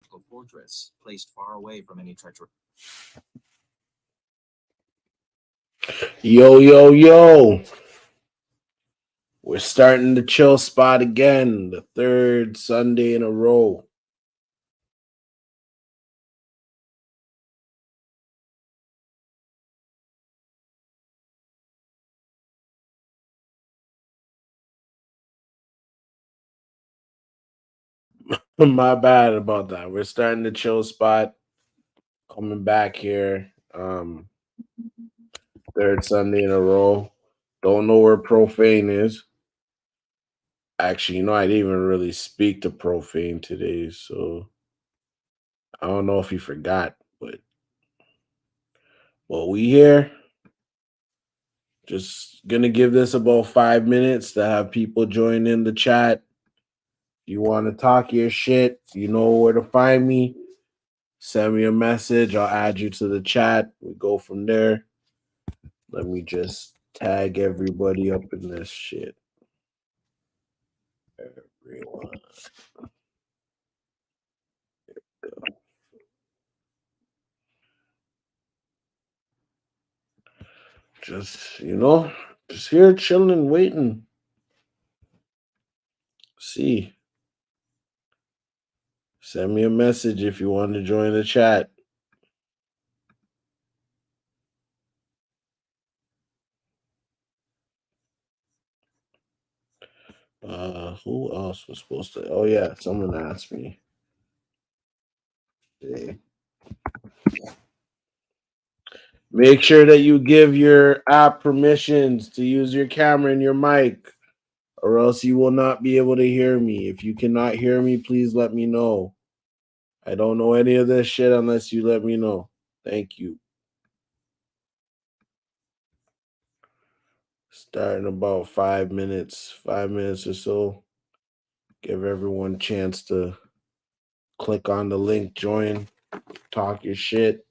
mythical fortress, placed far away from any treacherous. Yo, yo, yo. We're starting the chill spot again, the third Sunday in a row. My bad about that. We're starting the chill spot, coming back here. Third Sunday in a row. Don't know where Profane is. Actually, I didn't even really speak to Profane today, so I don't know if he forgot, but we here. Just gonna give this about 5 minutes to have people join in the chat. If you want to talk your shit, you know where to find me. Send me a message. I'll add you to the chat. We go from there. Let me just tag everybody up in this shit. Everyone. Just, just here chilling, waiting. See. Send me a message if you want to join the chat. Who else was supposed to? Oh yeah, someone asked me. Today. Make sure that you give your app permissions to use your camera and your mic, or else you will not be able to hear me. If you cannot hear me, please let me know. I don't know any of this shit unless you let me know. Thank you. Starting about 5 minutes, 5 minutes or so. Give everyone a chance to click on the link, join, talk your shit.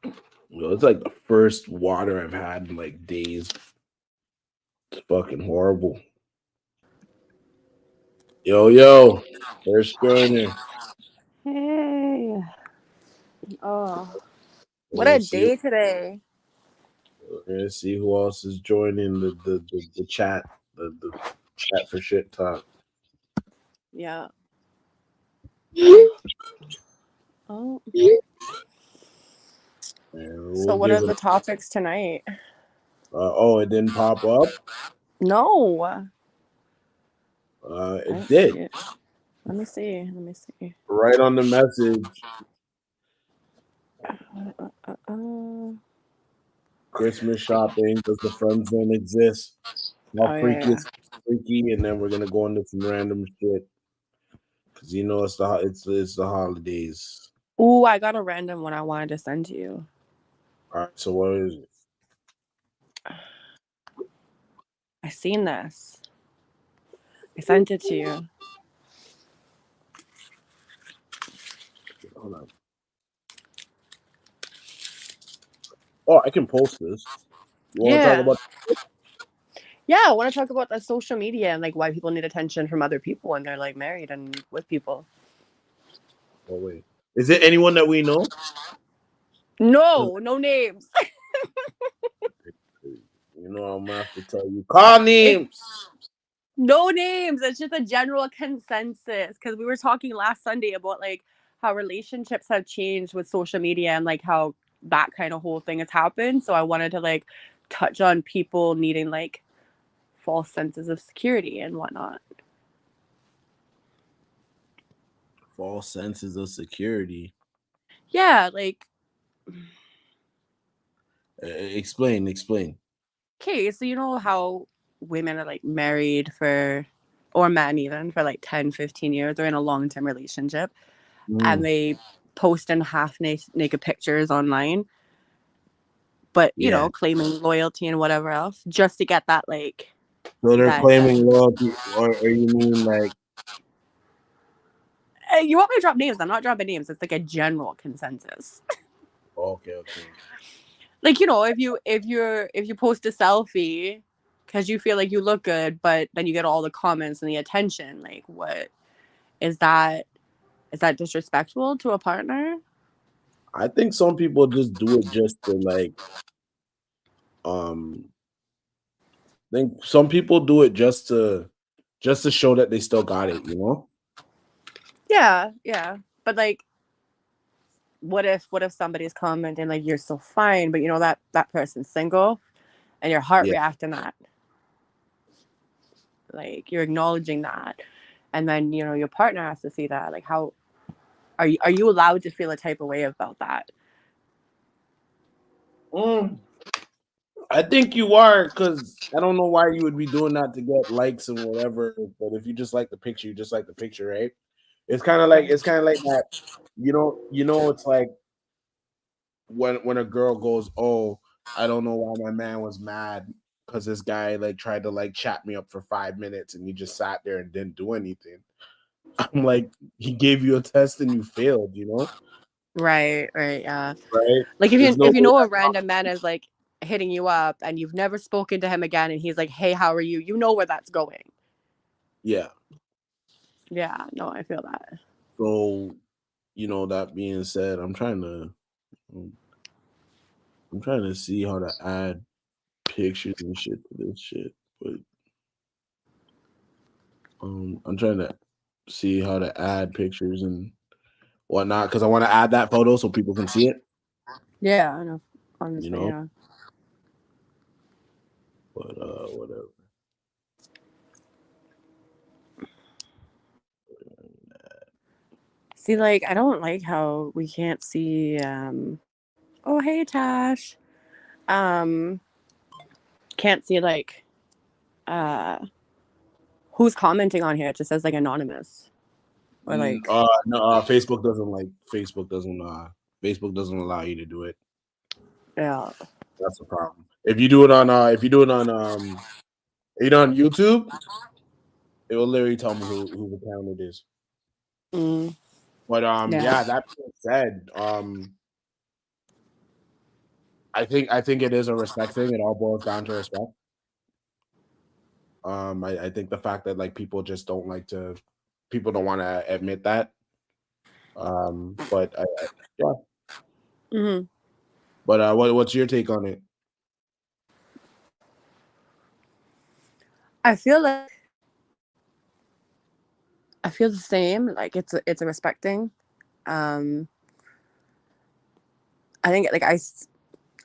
It's like the first water I've had in like days. It's fucking horrible. Yo, first joiner. Hey. Oh. What a day today. We're gonna see who else is joining the chat. The chat for shit talk. Yeah. Oh. So what are the topics tonight? It didn't pop up? No. It did. Let me see. Right on the message. Christmas shopping. Does the FriendZone exist? How freaky is freaky? And then we're gonna go into some random shit. Cause it's the holidays. Ooh, I got a random one I wanted to send to you. All right, so what is it? I seen this. I sent it to you. Hold on. Oh, I can post this. You want to talk about? Yeah, I want to talk about the social media and like why people need attention from other people when they're like married and with people. Oh wait, is it anyone that we know? No names. I'm gonna have to tell you. Call names. No names. It's just a general consensus because we were talking last Sunday about like how relationships have changed with social media and like how that kind of whole thing has happened. So I wanted to like touch on people needing like false senses of security and whatnot. False senses of security. Yeah, like explain. Okay, so you know how women are like married for, or men even, for like 10, 15 years. They're in a long-term relationship and they post in half naked pictures online, but, claiming loyalty and whatever else just to get that like... So they're claiming loyalty, or you mean like... You want me to drop names? I'm not dropping names. It's like a general consensus. Okay. Like, if you post a selfie because you feel like you look good, but then you get all the comments and the attention. Like, what is that? Is that disrespectful to a partner? I think some people just do it just to like um I think some people do it just to show that they still got it, you know? Yeah, yeah. But like, what if somebody's commenting like you're so fine, but you know that person's single, and your heart Yeah. reacting that, like you're acknowledging that, and then you know your partner has to see that. Like, how are you allowed to feel a type of way about that? I think you are, because I don't know why you would be doing that to get likes and whatever. But if you just like the picture, you just like the picture, right? It's kind of like that. It's like when a girl goes, "Oh, I don't know why my man was mad because this guy like tried to like chat me up for 5 minutes and you just sat there and didn't do anything." I'm like, he gave you a test and you failed, you know? Right, yeah. Right? Like There's no if you way know a that random man is like hitting you up and you've never spoken to him again, and he's like, "Hey, how are you?" You know where that's going. yeah. Yeah, no, I feel that. So, that being said, I'm trying to see how to add pictures and shit to this shit, but I'm trying to see how to add pictures and whatnot because I want to add that photo so people can see it. Yeah, I know. You Honestly, know, yeah. but whatever. See, like, I don't like how we can't see. Oh, hey, Tash. Um, can't see like uh who's commenting on here. It just says like anonymous or like No, Facebook doesn't allow you to do it. yeah. That's the problem. If you do it on YouTube, it will literally tell me whose account it is. But Yeah. yeah, that being said, I think it is a respect thing. It all boils down to respect. I think the fact that like people just don't want to admit that. But yeah. Mm-hmm. But what's your take on it? I feel the same. Like it's a respect thing. I think like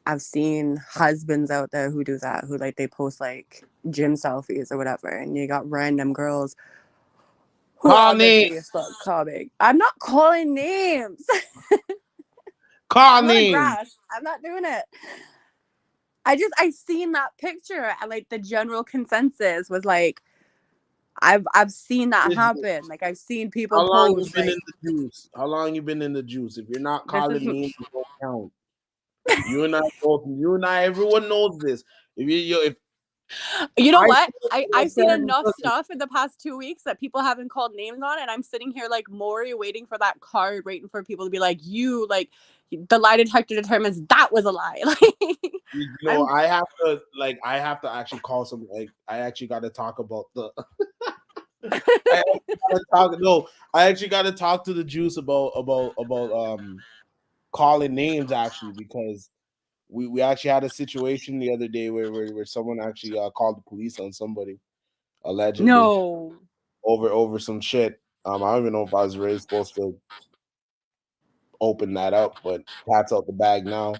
I've seen husbands out there who do that, who like they post like gym selfies or whatever, and you got random girls who are Call on their names. Facebook commenting. I'm not calling names. Call I'm not a names. grass. I'm not doing it. I seen that picture and like the general consensus was like I've seen that happen. Like I've seen people How long you post been like in the juice? How long you been in the juice? If you're not this is calling names, you don't count. You and I both. You and I. Everyone knows this. If you know I what? my I've seen friend, enough stuff in the past 2 weeks that people haven't called names on, and I'm sitting here like Maury waiting for that card, waiting for people to be like, you like the lie detector determines that was a lie. Like I'm I have to actually call some. Like I actually got to talk about the. I actually got to talk to the juice about calling names actually because we actually had a situation the other day where someone actually called the police on somebody allegedly no. over some shit. I don't even know if I was really supposed to open that up, but cat's out the bag now.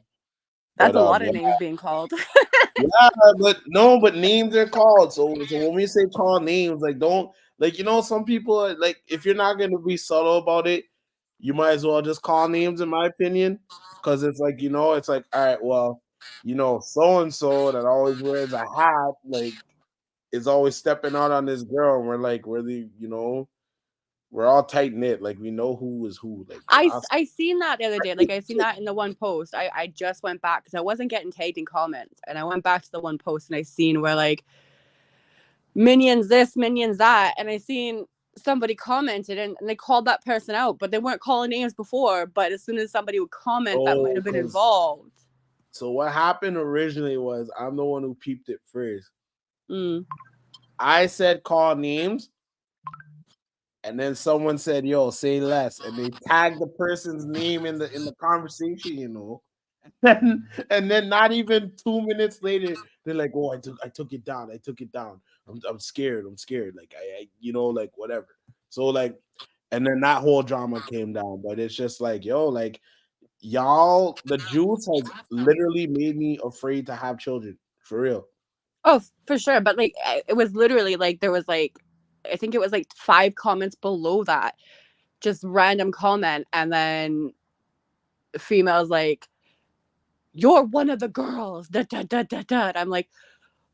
That's But a lot of yeah, names being called. yeah, but names are called. So when we say call names, like don't like some people are, like if you're not gonna be subtle about it, you might as well just call names in my opinion, because it's like it's like all right, well, so and so that always wears a hat, like is always stepping out on this girl, and we're like really, we're all tight knit, like we know who is who, like we're not. I seen that the other day. Like I seen that in the one post. I just went back because I wasn't getting tagged in comments, and I went back to the one post and I seen where like minions this, minions that, and I seen somebody commented and they called that person out, but they weren't calling names before. But as soon as somebody would comment that might have been involved. So what happened originally was I'm the one who peeped it first. I said call names, and then someone said, "Yo, say less," and they tagged the person's name in the conversation, you know. And then not even 2 minutes later, they're like, "Oh, I took it down. I took it down. I'm scared. I'm scared. Like I you know, like whatever." So like, and then that whole drama came down. But it's just like, yo, like y'all, the juice has literally made me afraid to have children for real. Oh, for sure. But like, it was literally like there was like, I think it was like 5 comments below that, just random comment, and then females like, "You're one of the girls." Da, da, da, da, da. And I'm like,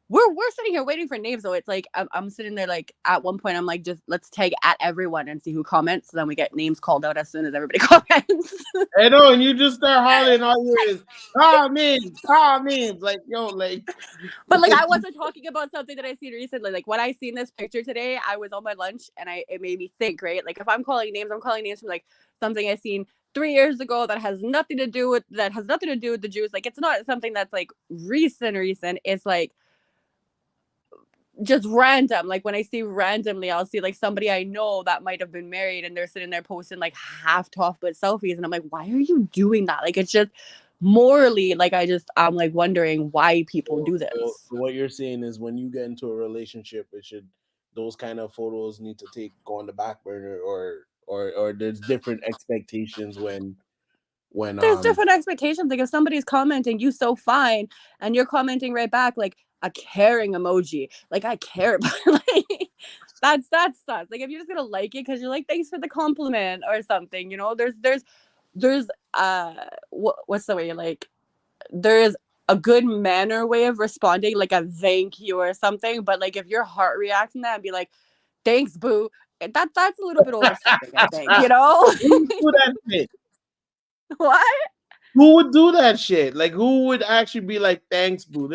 we're sitting here waiting for names, so it's like I'm sitting there like at one point I'm like, just let's tag at everyone and see who comments. So then we get names called out as soon as everybody comments. I know, and you just start hollering, all you hear is call names, like yo, like. But like I wasn't talking about something that I seen recently. Like when I seen this picture today, I was on my lunch and it made me think, right? Like if I'm calling names from like something I seen 3 years ago that has nothing to do with the Jews. Like it's not something that's like recent. It's like just random. Like when I see randomly, I'll see like somebody I know that might have been married and they're sitting there posting like half but selfies, and I'm like, why are you doing that? Like it's just morally, like I'm like wondering why people do this. So what you're saying is when you get into a relationship, those kind of photos need to go on the back burner, or there's different expectations when There's different expectations. Like if somebody's commenting, "You so fine," and you're commenting right back like a caring emoji, like I care about like that's sus. Like if you're just gonna like it because you're like, thanks for the compliment or something, you know. There's what's the way, like there's a good manner way of responding, like a thank you or something. But like if your heart reacts in that and be like, thanks boo, that's a little bit overstepping, I think, you know. Who would do that shit? What? Who would do that shit? Like who would actually be like, thanks, boo?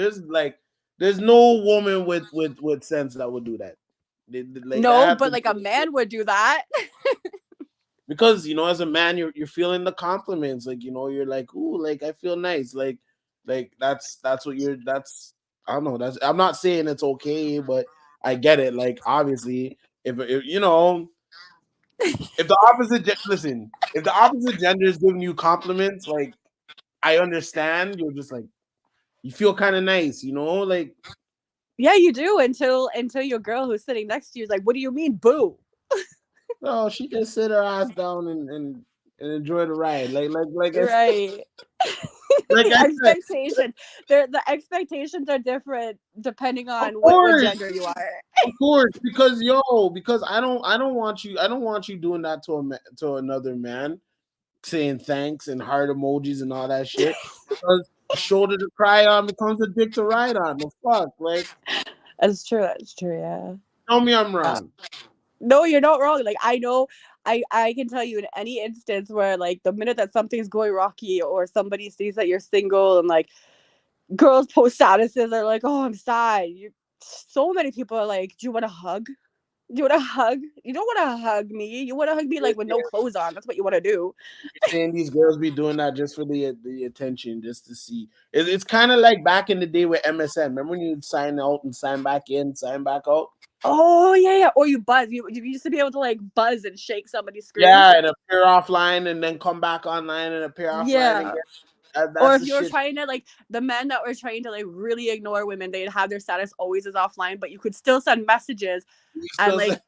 There's no woman with sense that would do that. Like No, that but like a man would do that. because you know, as a man, you're feeling the compliments, like, you know, you're like, ooh, like I feel nice, like that's what that's I don't know, that's, I'm not saying it's okay, but I get it. Like obviously, if you know, if the if the opposite gender is giving you compliments, like I understand, you're just like, you feel kind of nice, you know, like. Yeah, you do, until your girl who's sitting next to you is like, what do you mean boo? No, she can sit her ass down and enjoy the ride. Like I said, Right. like The I said, expectations, the expectations are different depending of on what course, gender you are. of course, because I don't want you doing that to another man, saying thanks and heart emojis and all that shit. Because a shoulder to cry on becomes a dick to ride on. The fuck, like, That's true. Yeah. tell me I'm wrong. No, you're not wrong. Like I know, I can tell you in any instance where like the minute that something's going rocky or somebody sees that you're single and like girls post statuses are like, oh, I'm sad. So many people are like, do you want a hug? Do you want a hug? You don't want to hug me. You want to hug me like with no clothes on. That's what you want to do. You're saying these girls be doing that just for the attention, just to see. It's kind of like back in the day with MSN. Remember when you'd sign out and sign back in, sign back out? Oh yeah. Or you buzz. You used to be able to like buzz and shake somebody's screen. Yeah, and appear offline and then come back online and appear offline again. Or That's if the you were shit. trying to like the men that were trying to like really ignore women, they'd have their status always as offline, but you could still send messages and like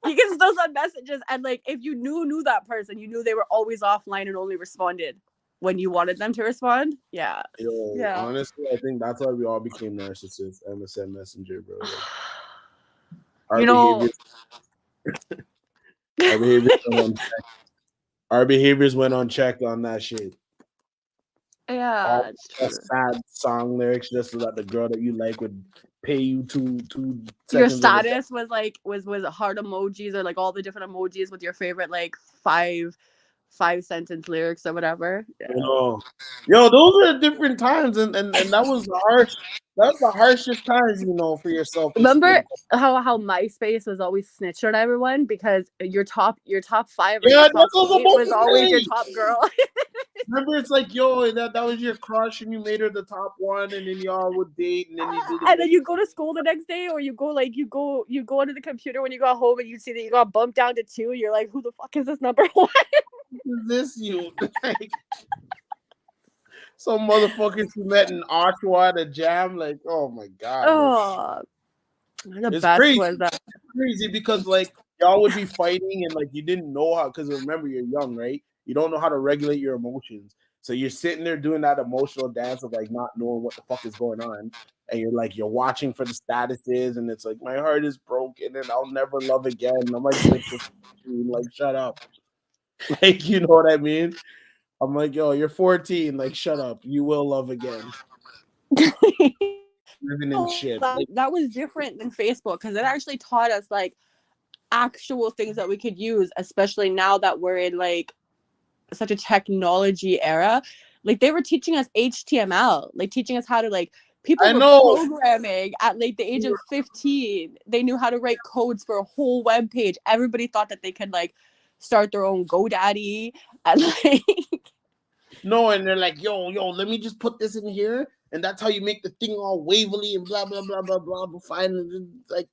you can still send messages, and like if you knew that person, you knew they were always offline and only responded when you wanted them to respond. Yeah. Yo, honestly, I think that's why we all became narcissists. MSN Messenger, bro. Like, our You know, our behaviors went unchecked. Our behaviors went unchecked on that shit. yeah, All it's true. sad song lyrics just so that the girl that you like would pay you two Your seconds. status was like was heart emojis or like all the different emojis with your favorite like 5 5-sentence lyrics or whatever. Yeah. You know, yo, those are different times, and that was the harsh. That's the harshest times, you know, for your self Remember esteem. how MySpace was always snitch on everyone because your top 5 or Yeah, your that's top what I was 8 about was to always your say. top girl. Remember, it's like, yo, that was your crush, and you made her the top one, and then y'all would date, and then you do the. And then you go to school the next day, or you go onto the computer when you got home and you see that you got bumped down to 2. You're like, who the fuck is this number 1? Is this you? Like, some motherfuckers you met in Oshawa at a jam. Like, oh my god, like, Oh, the it's best crazy. was that. It's crazy because like y'all would be fighting and like you didn't know how. Because remember, you're young, right? You don't know how to regulate your emotions. So you're sitting there doing that emotional dance of like not knowing what the fuck is going on, and you're watching for the statuses, and it's like my heart is broken and I'll never love again. I'm like shut up, like you know what I mean? I'm like, yo, you're 14, like shut up, you will love again. Living in shit. Like, That was different than Facebook because it actually taught us like actual things that we could use, especially now that we're in like such a technology era. Like they were teaching us HTML, like teaching us how to like people I were know. programming at like the age of 15. They knew how to write codes for a whole web page. Everybody thought that they could like start their own GoDaddy and like No, and they're like, yo, let me just put this in here, and that's how you make the thing all wavily and blah blah blah blah blah. But fine, like,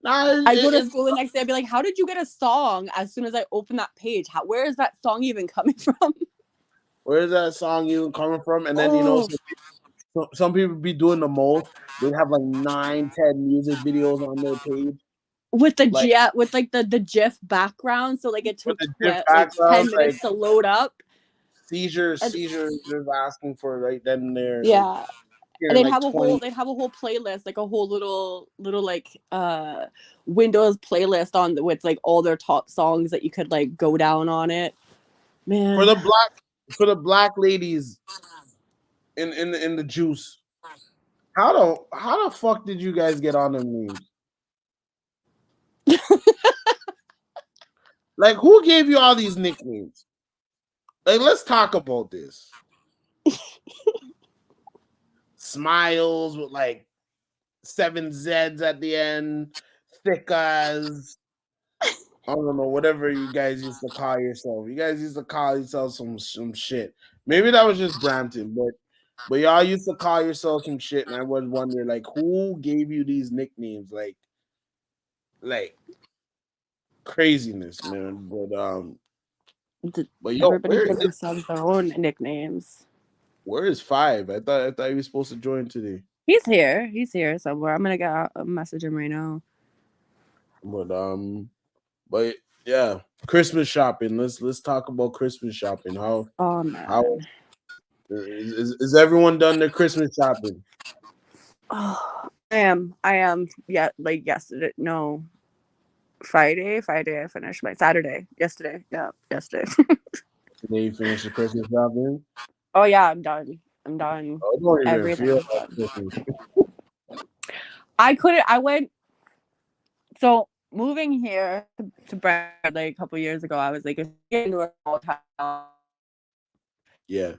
nah, I go to school the next day. I'd be like, "How did you get a song?" As soon as I open that page, where is that song even coming from? where is that song even coming from? And then you know, some people be doing the most. They have like 9, 10 music videos on their page with the like with like the GIF background, so like it with took the diff like 10 backgrounds, like minutes to load up. seizures, And, just asking for right then and there, like yeah, and hearing like 20. they'd have a whole playlist, like a whole little like Windows playlist on with like all their top songs that you could like go down on it. For Man, the black ladies in the juice. How the fuck did you guys get on them memes? Like, who gave you all these nicknames? Like, let's talk about this. Smiles with like 7 Z's at the end, thick as I don't know, whatever you guys used to call yourself. You guys used to call yourself some shit. Maybe that was just Brampton, but y'all used to call yourself some shit, and I was wondering like who gave you these nicknames, like craziness, man. But yo, everybody gives themselves their own nicknames. where is 5? I thought he was supposed to join today. He's here somewhere. I'm gonna message him right now. But yeah, Christmas shopping. Let's talk about Christmas shopping. Oh man. How is everyone done their Christmas shopping? Oh, I am. Yeah, like yesterday. No, Friday. I finished my Saturday. Yesterday. Yeah, yesterday. Today you finished the Christmas shopping. Oh yeah, I'm done. I'm done. I don't even Everything feel is like done. Christmas. I couldn't. I went. So moving here to Brad like a couple years ago, I was like into a small town. Yeah.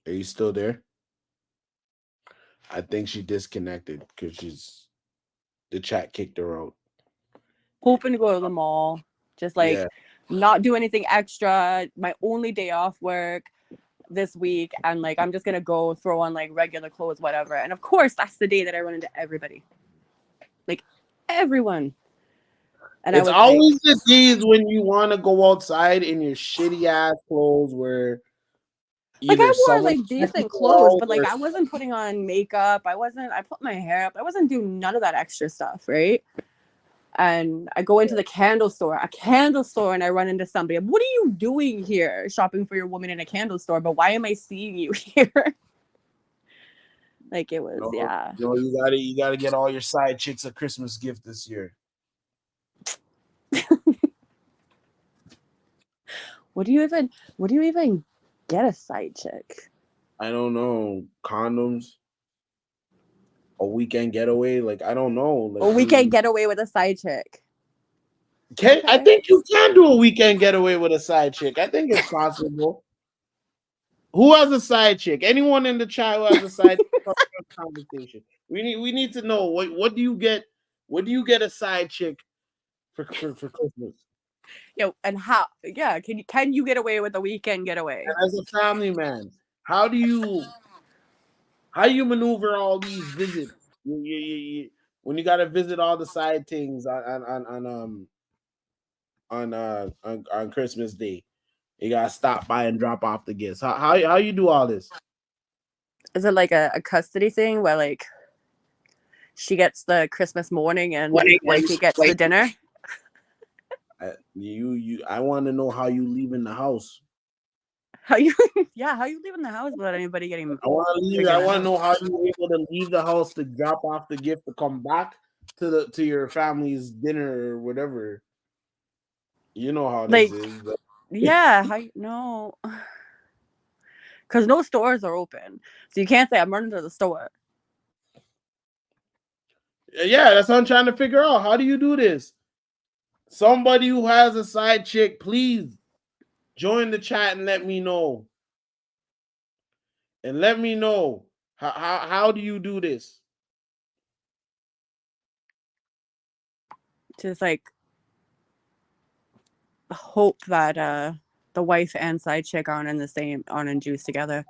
Are you still there? I think she disconnected because the chat kicked her out. Hoping to go to the mall, just like Yeah. not do anything extra. My only day off work this week, and like I'm just gonna go throw on like regular clothes, whatever. And of course, that's the day that I run into everybody, like everyone. And I It's was like, always the days when you want to go outside in your shitty ass clothes where like either I wore someone like decent you clothes, out but like I wasn't putting on makeup. I put my hair up. I wasn't doing none of that extra stuff, right? And I go into the candle store, and I run into somebody. What are you doing here shopping for your woman in a candle store? But why am I seeing you here? Like it was, yeah. you gotta get all your side chicks a Christmas gift this year. What do you even get a side chick? I don't know. Condoms, a weekend getaway. Like I don't know. Like Well, we can't get away with a side chick. I Okay. think you can do a weekend getaway with a side chick. I think it's possible. Who has a side chick? Anyone in the chat who has a side conversation? We need to know what do you get? What do you get a side chick for Christmas? Yo, and how? Yeah, can you get away with a weekend getaway? And as a family man, how do you maneuver all these visits? When you got to visit all the side things on Christmas Day, you gotta stop by and drop off the gifts. How you do all this? Is it like a custody thing where like she gets the Christmas morning and wifey gets the dinner? I want to know how you leave in the house. How you how you leaving the house without anybody getting I want to leave. figured I it want to out? know how you were able to leave the house to drop off the gift to come back to your family's dinner or whatever. You know how this Like, is. But yeah, how you know? Because no stores are open, so you can't say I'm running to the store. yeah, that's what I'm trying to figure out. How do you do this? Somebody who has a side chick, please join the chat and let me know. And let me know how do you do this? Just like hope that the wife and side chick aren't in juice together.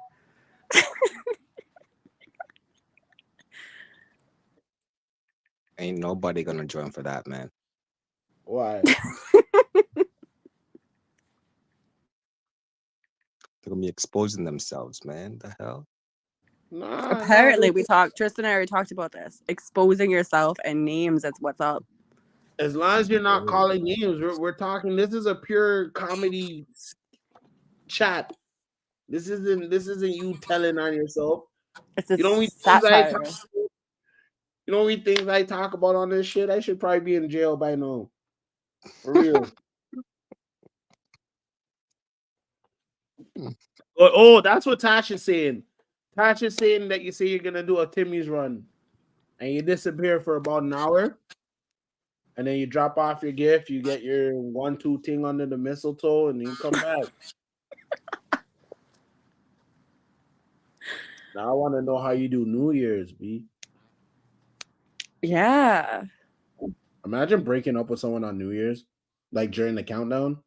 Ain't nobody gonna join for that, man. Why? They're gonna be exposing themselves, man. The hell? Apparently, Tristan and I already talked about this. Exposing yourself and names, that's what's up. As long as you're not calling names, we're talking. This is a pure comedy chat. This isn't you telling on yourself. It's a You know satire. things I talk about on this shit. I should probably be in jail by now. For real. Oh, that's what Tasha's saying. Tasha's saying that you say you're gonna do a Timmy's run, and you disappear for about an hour, and then you drop off your gift. You get your 1-2 thing under the mistletoe, and then you come back. Now I want to know how you do New Year's, B. Yeah. Imagine breaking up with someone on New Year's, like during the countdown.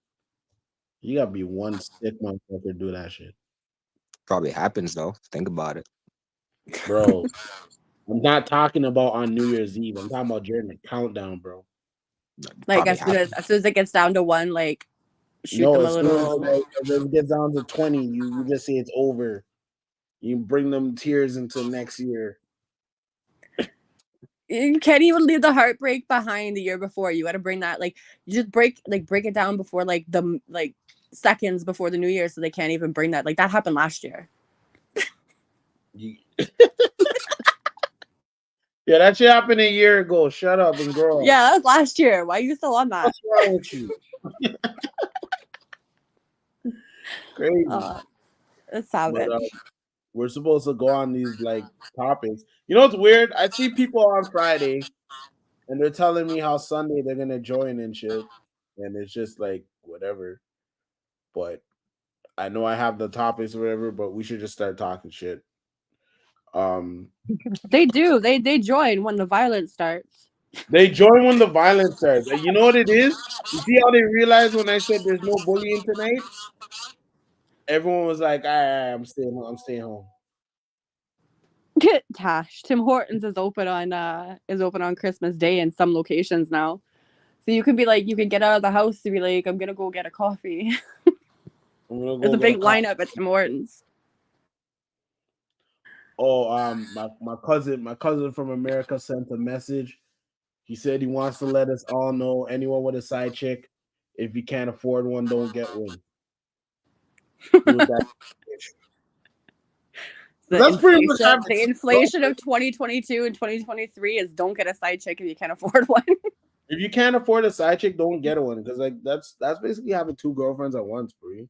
You gotta be one sick motherfucker to do that shit, Probably happens though. Think about it. bro. I'm not talking about on New Year's Eve. I'm talking about during the countdown, bro. Like Probably as soon happens. as it gets down to one, like shoot No, them a as soon as little. it gets down to 20, you just say it's over. You bring them tears into next year. You can't even leave the heartbreak behind the year before. You got to bring that, like, you just break it down before like the seconds before the New Year, so they can't even bring that. Like that happened last year. Yeah, that shit happened a year ago. Shut up and grow up. Yeah, that was last year. Why are you still on that? What's wrong with you? Crazy. It's savage. But, we're supposed to go on these like topics. You know what's weird? I see people on Friday and they're telling me how Sunday they're gonna join and shit. And it's just like whatever. But I know I have the topics or whatever, but we should just start talking shit. They do. They join when the violence starts. They join when the violence starts. And you know what it is? You see how they realized when I said there's no bullying tonight? Everyone was like, I'm staying home. Tash, Tim Hortons is open on Christmas Day in some locations now. So you can be like, you can get out of the house to be like, I'm gonna go get a coffee. There's a big lineup at Tim Hortons. Oh, my cousin from America sent a message. He said he wants to let us all know anyone with a side chick, if you can't afford one, don't get one. That's pretty much the inflation of 2022 and 2023 is don't get a side chick if you can't afford one. If you can't afford a side chick, don't get one, because like that's basically having two girlfriends at once, bro.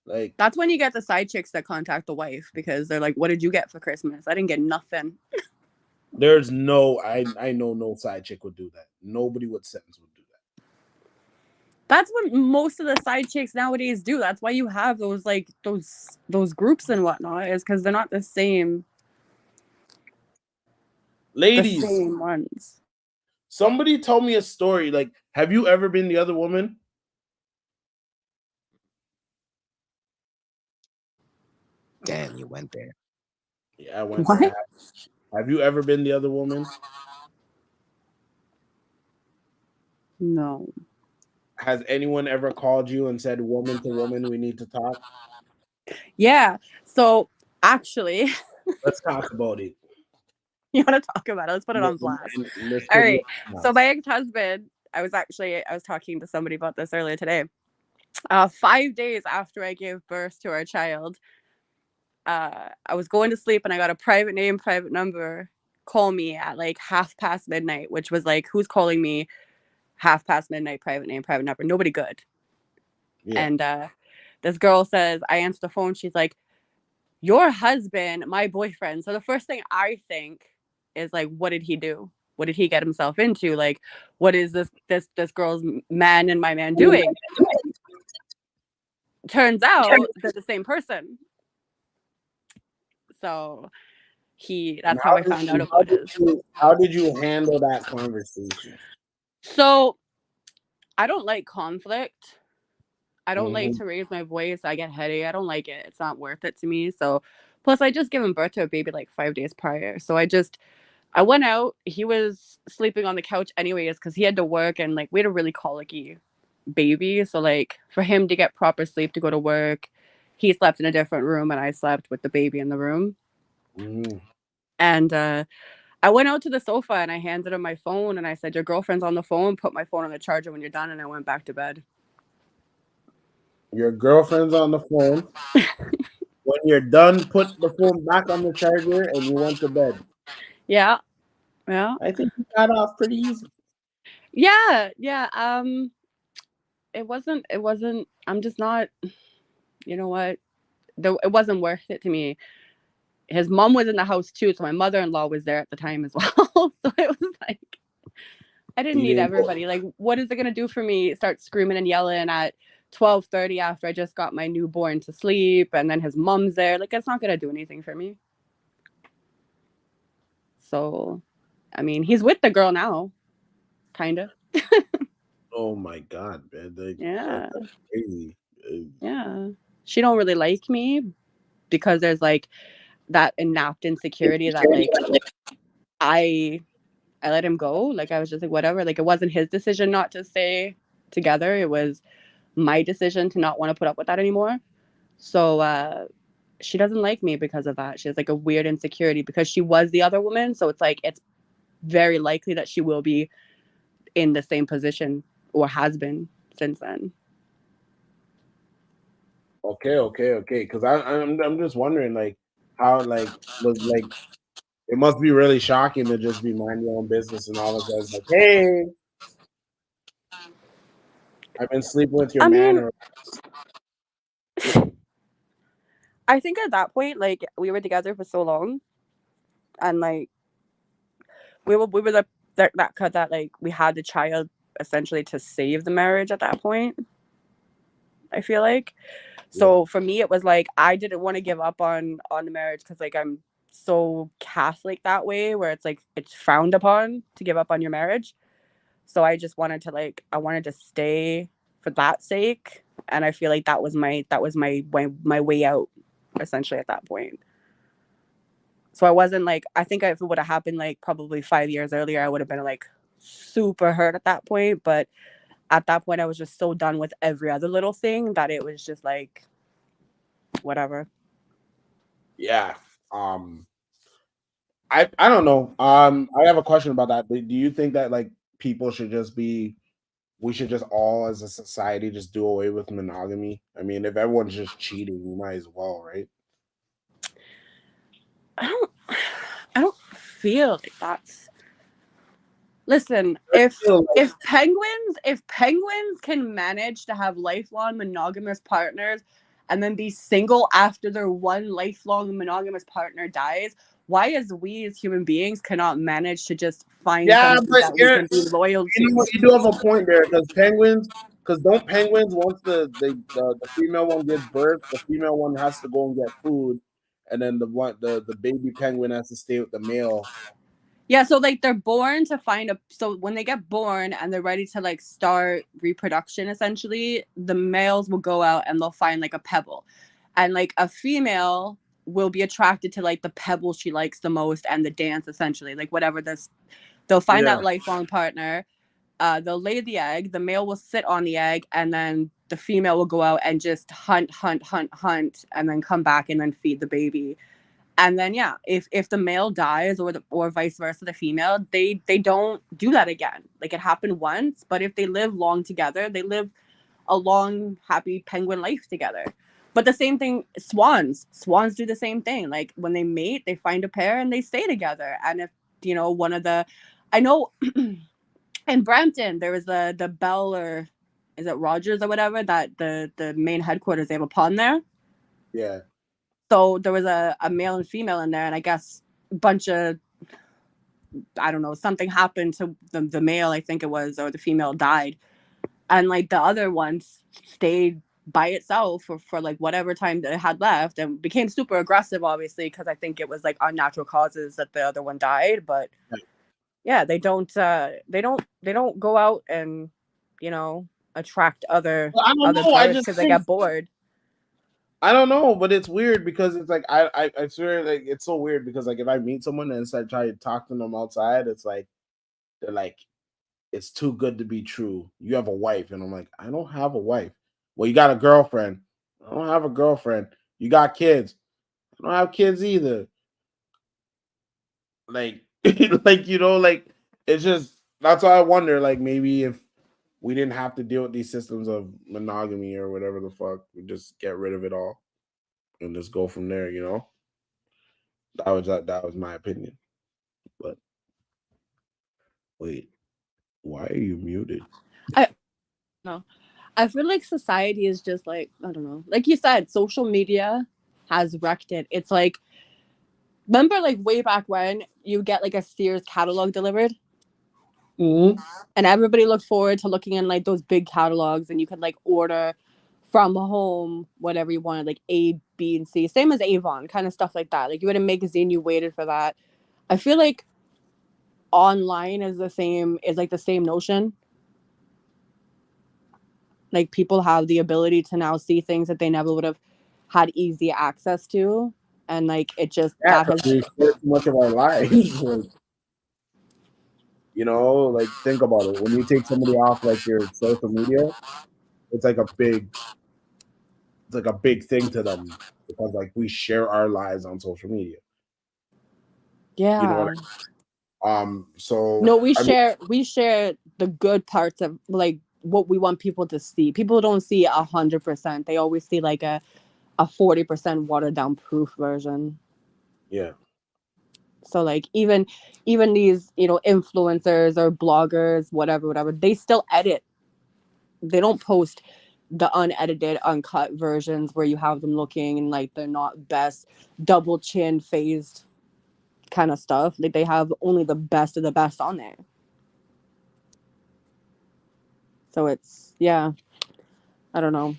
Like that's when you get the side chicks that contact the wife because they're like, "What did you get for Christmas? I didn't get nothing." There's no, I know no side chick would do that. Nobody with sense would do that. That's what most of the side chicks nowadays do. That's why you have those like those groups and whatnot, is because they're not the same Ladies, ones. somebody told me a story. Like, have you ever been the other woman? Damn, you went there. Yeah, I went What? there. Have you ever been the other woman? No. Has anyone ever called you and said, woman to woman, we need to talk? Yeah. So actually, Let's talk about it. you want to talk about it? Let's put it on blast. Let's All put right. it on blast. So my ex-husband, I was talking to somebody about this earlier today. 5 days after I gave birth to our child, I was going to sleep and I got a private name, private number call me at like midnight, which was like, who's calling me midnight, private name, private number? Nobody good. Yeah. And this girl says, I answer the phone. She's like, your husband, my boyfriend. So the first thing I think is like, what did he do? What did he get himself into? Like, what is this girl's man and my man doing? Turns out they're the same person. So that's how I found out about it. How did you handle that conversation? So I don't like conflict. I don't like to raise my voice. I get headache. I don't like it. It's not worth it to me. So plus I just given birth to a baby like 5 days prior. So I went out. He was sleeping on the couch anyways because he had to work, and like we had a really colicky baby. So like for him to get proper sleep to go to work, he slept in a different room and I slept with the baby in the room. And I went out to the sofa and I handed him my phone and I said, your girlfriend's on the phone, put my phone on the charger when you're done. And I went back to bed. Your girlfriend's on the phone. When you're done, put the phone back on the charger and you went to bed. Yeah. Yeah. I think you got off pretty easy. Yeah. Yeah. It wasn't, I'm just not, you know what? It wasn't worth it to me. His mom was in the house too. So my mother-in-law was there at the time as well. So it was like, I didn't need everybody. Like, what is it going to do for me? Start screaming and yelling at 12:30 after I just got my newborn to sleep. And then his mom's there. Like, it's not going to do anything for me. So, I mean, he's with the girl now. Kind of. Oh my God, man. Yeah. That's crazy. Yeah. She don't really like me because there's like that inapt insecurity that like I let him go. Like I was just like, whatever. Like it wasn't his decision not to stay together. It was my decision to not want to put up with that anymore. So she doesn't like me because of that. She has like a weird insecurity because she was the other woman. So it's like it's very likely that she will be in the same position or has been since then. Okay. Because I'm just wondering, like, how was like it must be really shocking to just be mind your own business and all of a sudden like, hey, I've been sleeping with your man. I think at that point, like we were together for so long, and like we were that like we had the child essentially to save the marriage at that point. I feel like. So for me, it was like I didn't want to give up on the marriage because like I'm so Catholic that way, where it's like it's frowned upon to give up on your marriage. So I just wanted to stay for that sake, and I feel like that was my way out, essentially at that point. So I wasn't like, I think if it would have happened like probably 5 years earlier, I would have been like super hurt at that point. But at that point, I was just so done with every other little thing that it was just like, whatever. Yeah. I don't know. I have a question about that. Do you think that like people should just be, we should just all as a society just do away with monogamy? I mean, if everyone's just cheating, we might as well, right? I don't feel like that's. Listen, if penguins can manage to have lifelong monogamous partners and then be single after their one lifelong monogamous partner dies, why as we as human beings cannot manage to just find something that we can be loyal to? You do have a point there because penguins Because don't penguins, once the female one gives birth, the female one has to go and get food, and then the baby penguin has to stay with the male. Yeah, so like they're born to find a so when they get born and they're ready to like start reproduction essentially, the males will go out and they'll find like a pebble. And like a female will be attracted to like the pebble she likes the most and the dance essentially. Like whatever this they'll find Yeah. that lifelong partner. They'll lay the egg, the male will sit on the egg, and then the female will go out and just hunt, and then come back and then feed the baby. And then yeah, if the male dies or vice versa the female, they don't do that again. Like it happened once, but if they live long together, they live a long happy penguin life together. But the same thing, swans do the same thing. Like when they mate, they find a pair and they stay together. And if one of the I know in Brampton there was the Bell, or is it Rogers or whatever, that the main headquarters, they have a pond there. Yeah. So there was a male and female in there, and I guess a bunch of, I don't know, something happened to the male, I think it was, or the female died. And like the other one stayed by itself for like whatever time that it had left and became super aggressive, obviously, because I think it was like unnatural causes that the other one died. But yeah, they don't go out and, attract other I don't know. I players just because they think get bored. I don't know, but it's weird because it's like I swear, like it's so weird because like if I meet someone and I try to talk to them outside, it's like they're like, it's too good to be true. You have a wife, and I'm like, I don't have a wife. Well, you got a girlfriend. I don't have a girlfriend. You got kids. I don't have kids either. Like, like like it's just that's why I wonder. Like maybe if we didn't have to deal with these systems of monogamy or whatever the fuck, we just get rid of it all and just go from there. That was my opinion. But wait, why are you muted? No, I feel like society is just like, I don't know, like you said, social media has wrecked it. It's like, remember like way back when you get like a Sears catalog delivered, Mm-hmm. and everybody looked forward to looking in like those big catalogs, and you could like order from home whatever you wanted, like A, B, and C, same as Avon, kind of stuff like that. Like you had a magazine, you waited for that. I feel like online is like the same notion. Like people have the ability to now see things that they never would have had easy access to, and like it just Yeah, that because has we share too much of our lives. Like, like think about it. When you take somebody off like your social media, it's like a big thing to them because like we share our lives on social media. You know what yeah. so No, we I mean share the good parts of like what we want people to see. People don't see 100%. They always see like a 40% watered down proof version. yeah. So like even these, influencers or bloggers, whatever, they still edit. They don't post the unedited, uncut versions where you have them looking and like they're not best double chin phased kind of stuff. Like they have only the best of the best on there. So it's, yeah, I don't know.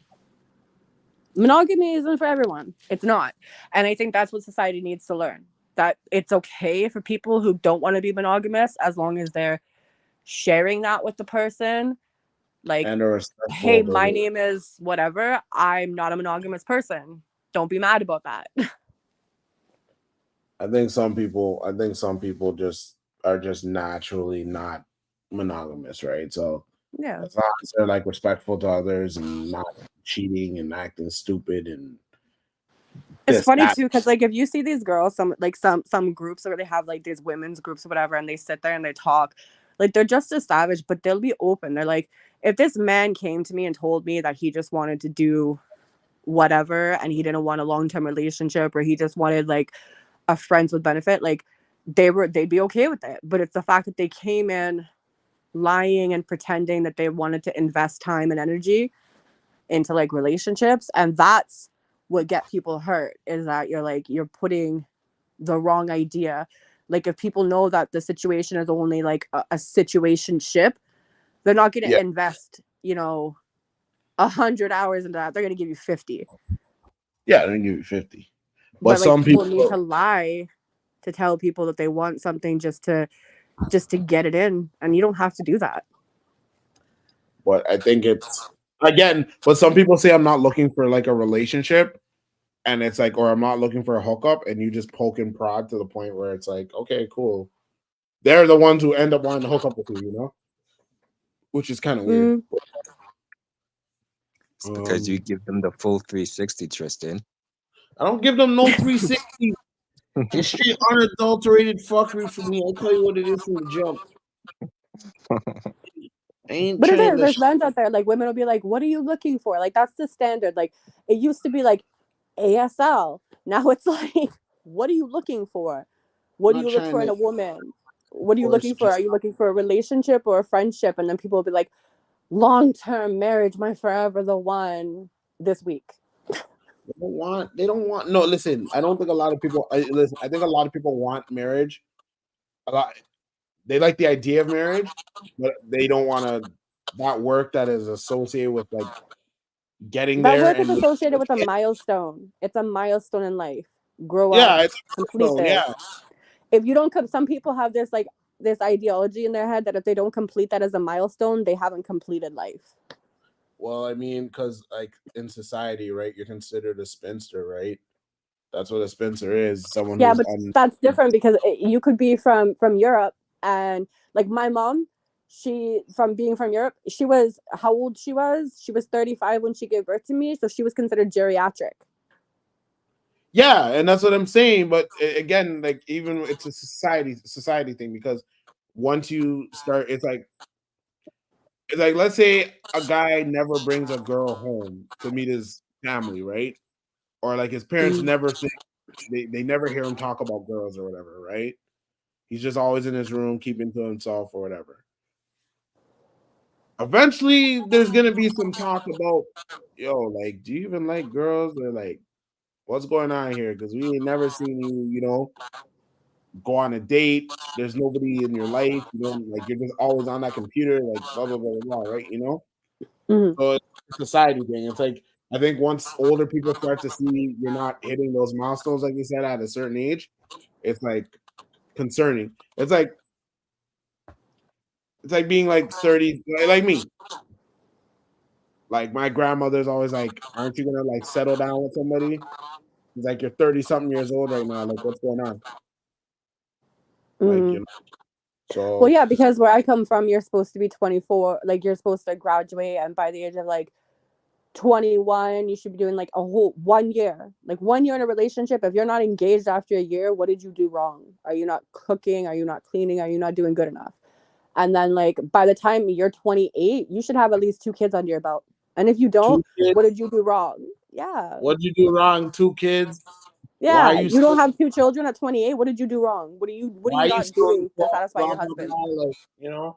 Monogamy isn't for everyone. It's not. And I think that's what society needs to learn. That it's okay for people who don't want to be monogamous as long as they're sharing that with the person. Like, And are respectful hey, of my their name is whatever. I'm not a monogamous person. Don't be mad about that. I think some people just are just naturally not monogamous, right? So Yeah. as long as they're like respectful to others and not cheating and acting stupid and It's this, funny that. too, because like if you see these girls, some groups where they have like these women's groups or whatever, and they sit there and they talk, like they're just as savage, but they'll be open. They're like, if this man came to me and told me that he just wanted to do whatever and he didn't want a long-term relationship, or he just wanted like a friends with benefit, like they'd be okay with it. But it's the fact that they came in lying and pretending that they wanted to invest time and energy into like relationships, and that's what get people hurt, is that you're putting the wrong idea. Like if people know that the situation is only like a situation ship, they're not going Yeah. to invest, 100 hours into that, they're gonna give you 50. Yeah, they're gonna give you 50. But But like some people need people, to lie to tell people that they want something just to get it in, and you don't have to do that. but I think it's again. But some people say I'm not looking for like a relationship, and it's like, or I'm not looking for a hookup, and you just poke and prod to the point where it's like, okay, cool. They're the ones who end up wanting to hook up with you, you know, which is kind of weird. Mm. It's because you Um, give them the full 360, Tristan. I don't give them no 360. It's straight unadulterated fuckery for me. I'll tell you what it is from the jump. I ain't But it trying is. to. There's men out there, like women will be like, "What are you looking for?" Like that's the standard. Like it used to be like ASL. Now it's like, "What are you looking for? What I'm do not you look trying for in to a woman? What are you force looking for? just. Are you looking for a relationship or a friendship?" And then people will be like, "Long-term marriage, my forever the one." This week. They don't want. They don't want. No, listen. I don't think a lot of people. Listen. I think a lot of people want marriage. A lot. They like the idea of marriage, but they don't want to that work that is associated with like getting That there work is and associated with a milestone. It's a milestone in life. Grow up, yeah, it's complete so this. yeah. If you don't come, some people have this like this ideology in their head that if they don't complete that as a milestone, they haven't completed life. Well, I mean, because like in society, right, you're considered a spinster, right? That's what a spinster is. Someone Yeah, who's but that's different because you could be from Europe, and like my mom, she from being from Europe, she was how old she was? She was 35 when she gave birth to me, so she was considered geriatric. yeah, and that's what I'm saying. But again, like even it's a society thing because once you start, it's like let's say a guy never brings a girl home to meet his family, right? Or like his parents Mm. never think they never hear him talk about girls or whatever, right? He's just always in his room, keeping to himself or whatever. Eventually, there's gonna be some talk about, yo, like, do you even like girls or like, what's going on here? Because we ain't never seen you, go on a date. There's nobody in your life, like you're just always on that computer, like blah blah blah blah, right? Mm. So it's a society thing. It's like I think once older people start to see you're not hitting those milestones, like you said, at a certain age, it's like concerning. It's like being like 30, like me. Like my grandmother's always like, "Aren't you gonna like settle down with somebody?" He's like, "You're 30 something years old right now. Like, what's going on?" Like, Mm. Well, So yeah, because where I come from, you're supposed to be 24, like you're supposed to graduate, and by the age of like 21, you should be doing like a whole 1 year, like 1 year in a relationship. If you're not engaged after a year, what did you do wrong? Are you not cooking? Are you not cleaning? Are you not doing good enough? And then, like, by the time you're 28, you should have at least 2 kids under your belt. And if you don't, 2 kids. what did you do wrong? Yeah. What'd you do wrong? 2 kids. Why are Yeah. you You don't still? have 2 children at 28. What did you do wrong? What are Why you are you not still doing to involved? satisfy Blah your blah husband? blah. Like.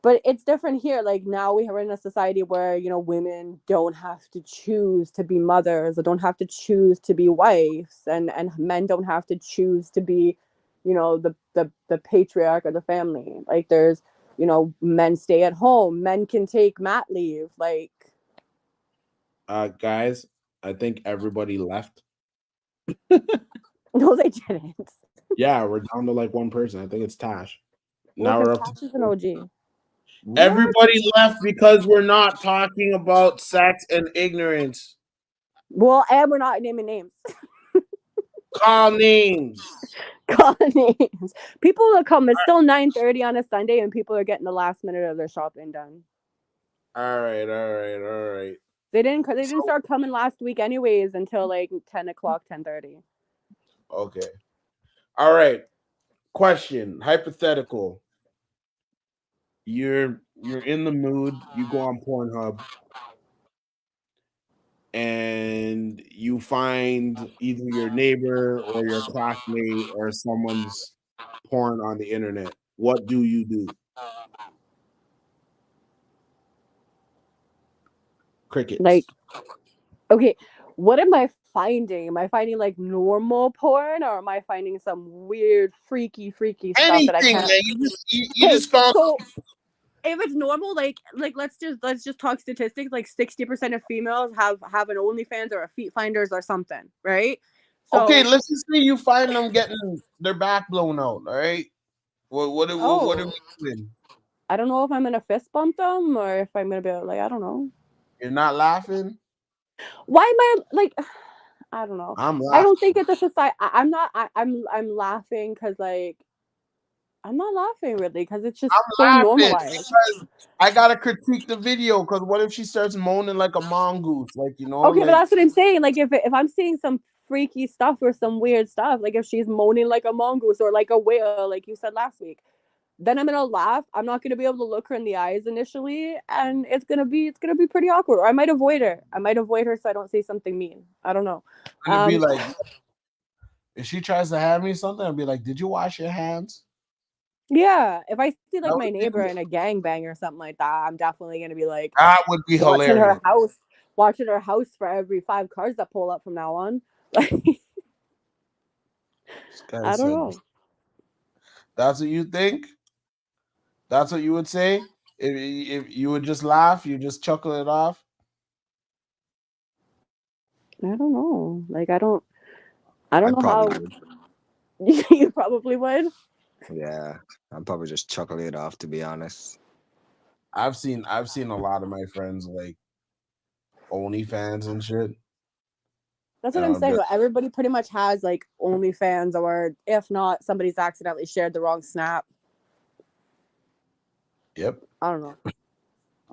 But it's different here. Like now we are in a society where, women don't have to choose to be mothers or don't have to choose to be wives, and men don't have to choose to be, the patriarch of the family. Like there's, men stay at home, men can take mat leave. Like Guys, I think everybody left. no, they didn't. Yeah, we're down to like one person. I think it's Tash. Well, Now because we're up to Tash is an OG. What? everybody left because we're not talking about sex and ignorance. Well, and we're not naming names. Call names. Call names. People will come. It's still 9:30 on a Sunday, and people are getting the last minute of their shopping done. All right, all right, all right. They didn't So start coming last week anyways until like 10 o'clock, 10:30. okay. All right. Question. Hypothetical. You're in the mood, you go on Pornhub and you find either your neighbor or your classmate or someone's porn on the internet. What do you do? Like, Crickets. okay, what am I finding? Am I finding like normal porn, or am I finding some weird, freaky stuff that I Anything, can't? man. You just Okay, found so if it's normal, like let's just talk statistics. Like 60% of females have an OnlyFans or a Feet Finders or something, right? Okay, So, let's just say you find them getting their back blown out. All right. What are oh, we doing? I don't know if I'm gonna fist bump them or if I'm gonna be like, I don't know. You're not laughing. Why am I like? I don't know. I'm I don't laughing. think it's a society. I'm not. I'm laughing because like I'm not laughing really because it's just I'm so laughing normalized. because I gotta critique the video. Because what if she starts moaning like a mongoose? Like Okay, but like that's what I'm saying. Like if I'm seeing some freaky stuff or some weird stuff, like if she's moaning like a mongoose or like a whale, like you said last week, then I'm gonna laugh. I'm not gonna be able to look her in the eyes initially, and it's gonna be pretty awkward. Or I might avoid her. I might avoid her so I don't say something mean. I don't know. gonna be like, if she tries to have me something, I'll be like, "Did you wash your hands?" Yeah, if I see like That my would be, neighbor in a gangbang or something like that, I'm definitely gonna be like that would be watching her hilarious. house, watching her house for every 5 cars that pull up from now on. Like This guy I don't said, know. "That's what you think? That's what you would say if you would just laugh, you just chuckle it off." I don't know. Like I don't I know probably how would. you probably would. Yeah, I'd probably just chuckle it off, to be honest. I've seen a lot of my friends like OnlyFans and shit, That's what and I'm I'll be saying. like, Though. Everybody pretty much has like OnlyFans, or if not, somebody's accidentally shared the wrong snap. "Yep." I don't know.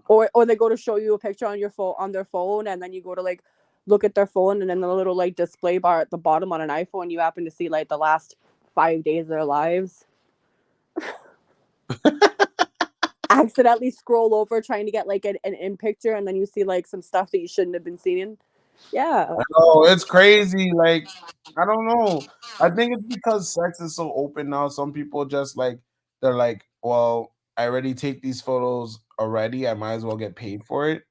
Or they go to show you a picture on your phone on their phone, and then you go to like look at their phone, and then the little like display bar at the bottom on an iPhone, you happen to see like the last 5 days of their lives. Accidentally scroll over trying to get like an in picture, and then you see like some stuff that you shouldn't have been seeing. Yeah, Oh, it's crazy. Like, I don't know. I think it's because sex is so open now. Some people just like they're like, well, I already take these photos already. I might as well get paid for it.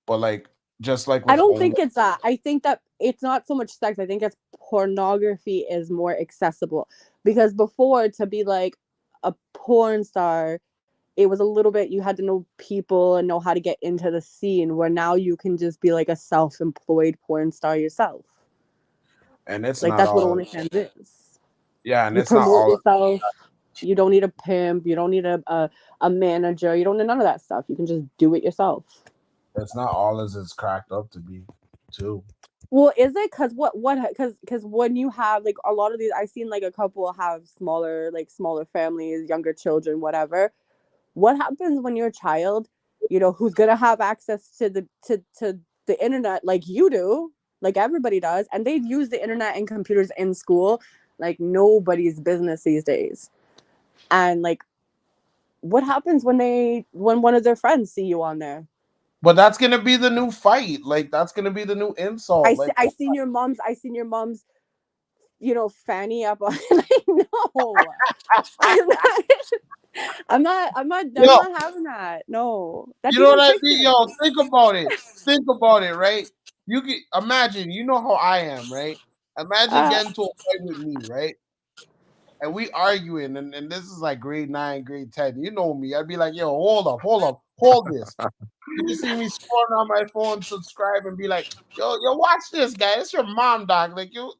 But like, just like I with don't only, think it's that. I think that it's not so much sex. I think it's pornography is more accessible because before to be like a porn star, it was a little bit you had to know people and know how to get into the scene. Where now you can just be like a self-employed porn star yourself. and it's Like not that's what all. OnlyFans is. Yeah, and You it's not promote all. yourself. You don't need a pimp. You don't need a manager. You don't need none of that stuff. You can just do it yourself. It's not all as it's cracked up to be, too. Well, is it because when you have like a lot of these, I've seen like a couple have smaller families, younger children, whatever. What happens when you're a child, who's gonna have access to the internet like you do, like everybody does, and they use the internet and computers in school like nobody's business these days. And like, what happens when one of their friends see you on there? But that's gonna be the new fight. Like, that's gonna be the new insult. Like, I seen your mom's fanny up on. Like, no, I'm not, I'm yo, not having that. No, that's you know even what I mean? pictures. Yo, think about it. Think about it, right? You can imagine, you know how I am, right? Imagine uh, getting to a fight with me, right? And we arguing, and this is like grade 9, grade 10. You know me. I'd be like, yo, hold up, hold this. You just see me scrolling on my phone, subscribe, and be like, yo, watch this, guy. It's your mom, dog. Like, who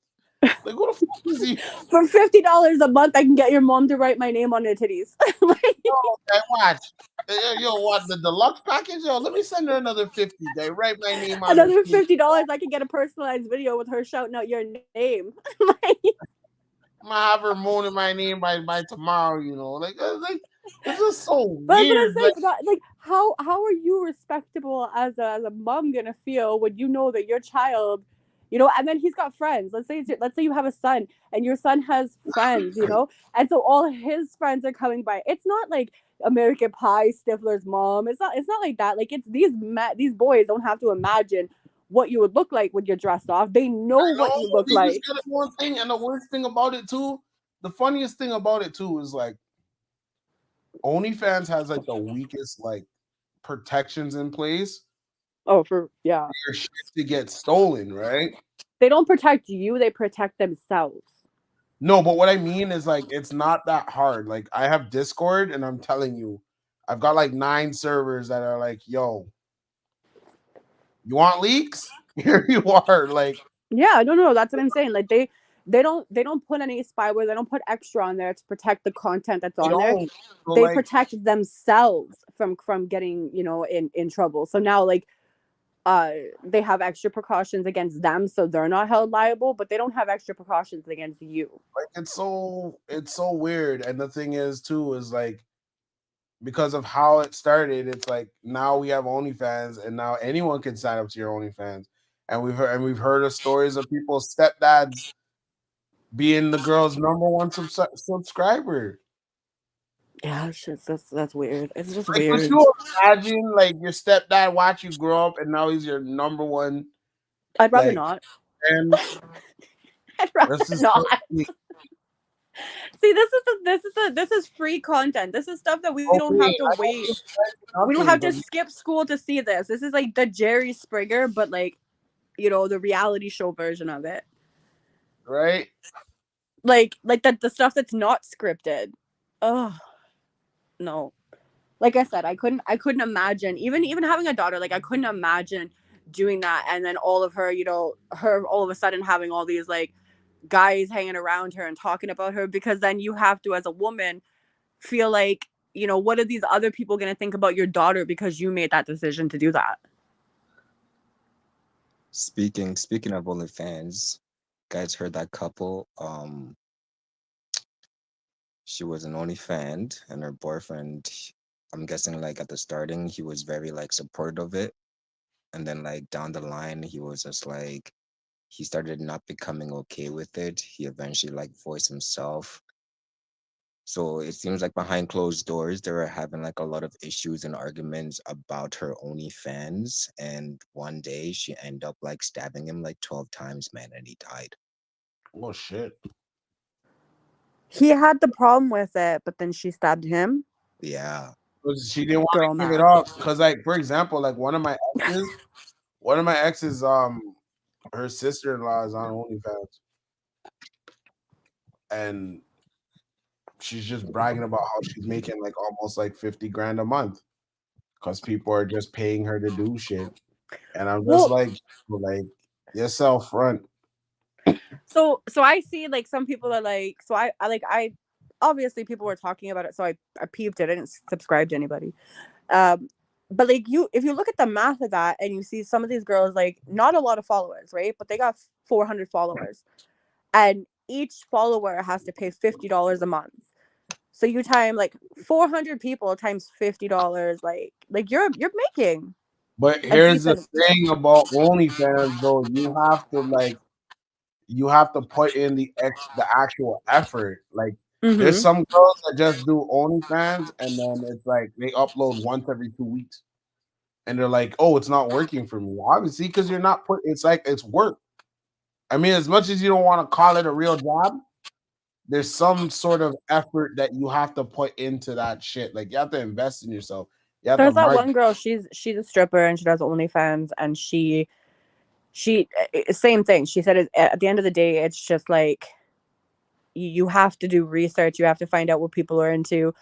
the fuck is you? for $50 a month, I can get your mom to write my name on her titties. Like, Yo, guy, watch. Yo, what the deluxe package? Yo, let me send her another 50, guy. Write my name on her. another $50, I can get a personalized video with her shouting out your name. Like, I'm gonna have her moaning my name by tomorrow, like it's just so but that's what I'm weird. saying. Like, how are you respectable as a mom gonna feel when you know that your child, and then he's got friends. Let's say you have a son and your son has friends, and so all his friends are coming by. It's not like American Pie Stifler's mom. It's not like that. Like it's these boys don't have to imagine what you would look like when you're dressed off. They know No, what you look they just like. got one thing, and the worst thing about it too, the funniest thing about it too is like OnlyFans has like the weakest like protections in place Oh, yeah. for your shit to get stolen, right? They don't protect you, they protect themselves. No, but what I mean is like it's not that hard. Like I have Discord, and I'm telling you, I've got like 9 servers that are like, yo, you want leaks? Here you are. Like, Yeah, no, that's what I'm saying. Like they don't put any spyware, they don't put extra on there to protect the content that's you on there. don't. So They like, protect themselves from getting, in trouble. So now, like, they have extra precautions against them so they're not held liable, but they don't have extra precautions against you. it's so weird. And the thing is too is like because of how it started, it's like now we have OnlyFans, and now anyone can sign up to your OnlyFans. And we've heard of stories of people's stepdads being the girl's number one subscriber. Yeah, it's just that's weird. It's just Like, could weird. you imagine like your stepdad watch you grow up and now he's your number one I'd rather like not. and I'd rather this is not. crazy. See, this is free content. This is stuff that we don't have Okay, to I wait. don't We don't nothing, have but to skip school to see this. This is like the Jerry Springer, but like, the reality show version of it. right? Like the stuff that's not scripted. Oh, no. Like I said, I couldn't imagine even having a daughter. Like, I couldn't imagine doing that, and then all of her, her all of a sudden having all these like guys hanging around her and talking about her, because then you have to, as a woman, feel like, what are these other people going to think about your daughter because you made that decision to do that. Speaking of OnlyFans, guys heard that couple. She was an OnlyFans, and her boyfriend, I'm guessing like at the starting, he was very like supportive of it, and then like down the line, he was just like he started not becoming okay with it. He eventually like voiced himself. So it seems like behind closed doors, they were having like a lot of issues and arguments about her OnlyFans. And one day she ended up like stabbing him like 12 times, man, and he died. Oh shit. He had the problem with it, but then she stabbed him. Yeah. Because she didn't want Girl to give it math. up. Because like for example, like one of my exes, her sister-in-law is on OnlyFans, and she's just bragging about how she's making like almost like 50 grand a month because people are just paying her to do shit. And I'm just Well, like yourself front. so I see like some people are like, so I obviously people were talking about it, so I peeped it. I didn't subscribe to anybody. Um, but like, if you look at the math of that and you see some of these girls, like, not a lot of followers, right? But they got 400 followers, and each follower has to pay $50 a month. So you time like 400 people times $50, like you're making But a here's the decent. thing about OnlyFans though, you have to put in the actual effort. Like there's Mm-hmm. some girls that just do OnlyFans and then it's like they upload once every 2 weeks. And they're like, oh, it's not working for me. Obviously, because you're not it's like it's work. I mean, as much as you don't want to call it a real job, there's some sort of effort that you have to put into that shit. Like you have to invest in yourself. You have to There's that market. one girl. She's a stripper and she does OnlyFans, and she same thing. She said at the end of the day, it's just like you have to do research. You have to find out what people are into.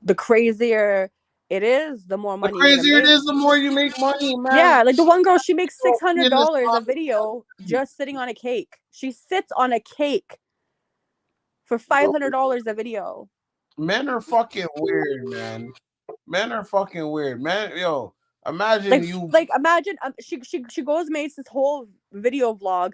The crazier it is, the more The money you're gonna crazier it make. is, the more you make money, man. Yeah, like the one girl, she makes six Don't be hundred in this dollars a video conversation. just sitting on a cake. She sits on a cake for $500 a video. Men are fucking weird, man. Men are fucking weird, man. Yo, imagine like you. like imagine, she goes, makes this whole video vlog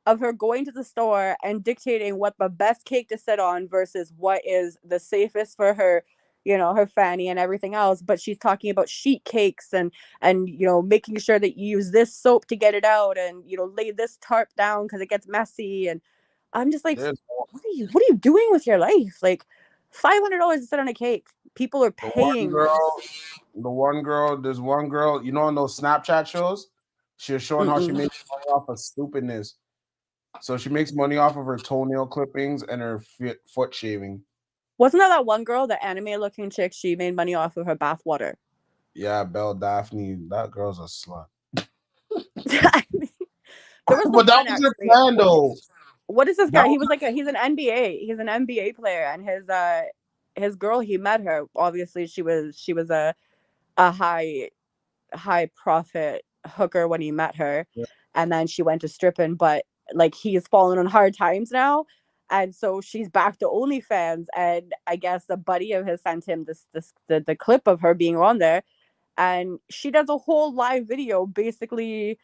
of her going to the store and dictating what the best cake to sit on versus what is the safest for her, her fanny and everything else. But she's talking about sheet cakes and making sure that you use this soap to get it out, and lay this tarp down because it gets messy. And I'm just like, There's what are you doing with your life? Like, $500 to sit on a cake. People are the one paying this. girl, there's one girl, on those Snapchat shows, she was showing how she Mm-mm. makes money off of stupidness. So she makes money off of her toenail clippings and her foot shaving. Wasn't that one girl, the anime looking chick? She made money off of her bath water. Yeah, Belle Daphne, that girl's a slut. I mean, there was the But that one was her actually. plan, though. What is this That guy? was He's an NBA. He's an NBA player, and his girl, he met her. Obviously, she was a high profit hooker when he met her, and then she went to stripping. But like he's fallen on hard times now, and so she's back to OnlyFans. And I guess a buddy of his sent him the clip of her being on there, and she does a whole live video basically,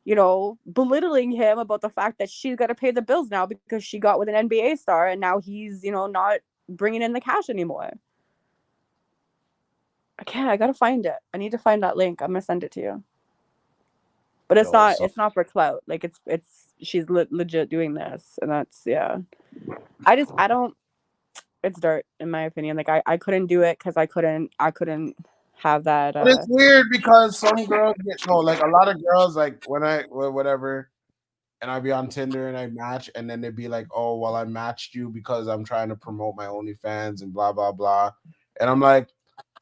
belittling him about the fact that she's got to pay the bills now because she got with an NBA star, and now he's not bringing in the cash anymore. I gotta find it. I need to find that link. I'm gonna send it to you. But it's Yo, not so it's not for clout. Like it's she's legit doing this, and that's yeah. I don't. It's dirt in my opinion. Like I couldn't do it because I couldn't have that. but it's weird because some girls get no, like a lot of girls, like when I whatever, and I be on Tinder and I match, and then they'd be like, "Oh, well, I matched you because I'm trying to promote my OnlyFans and blah blah blah," and I'm like,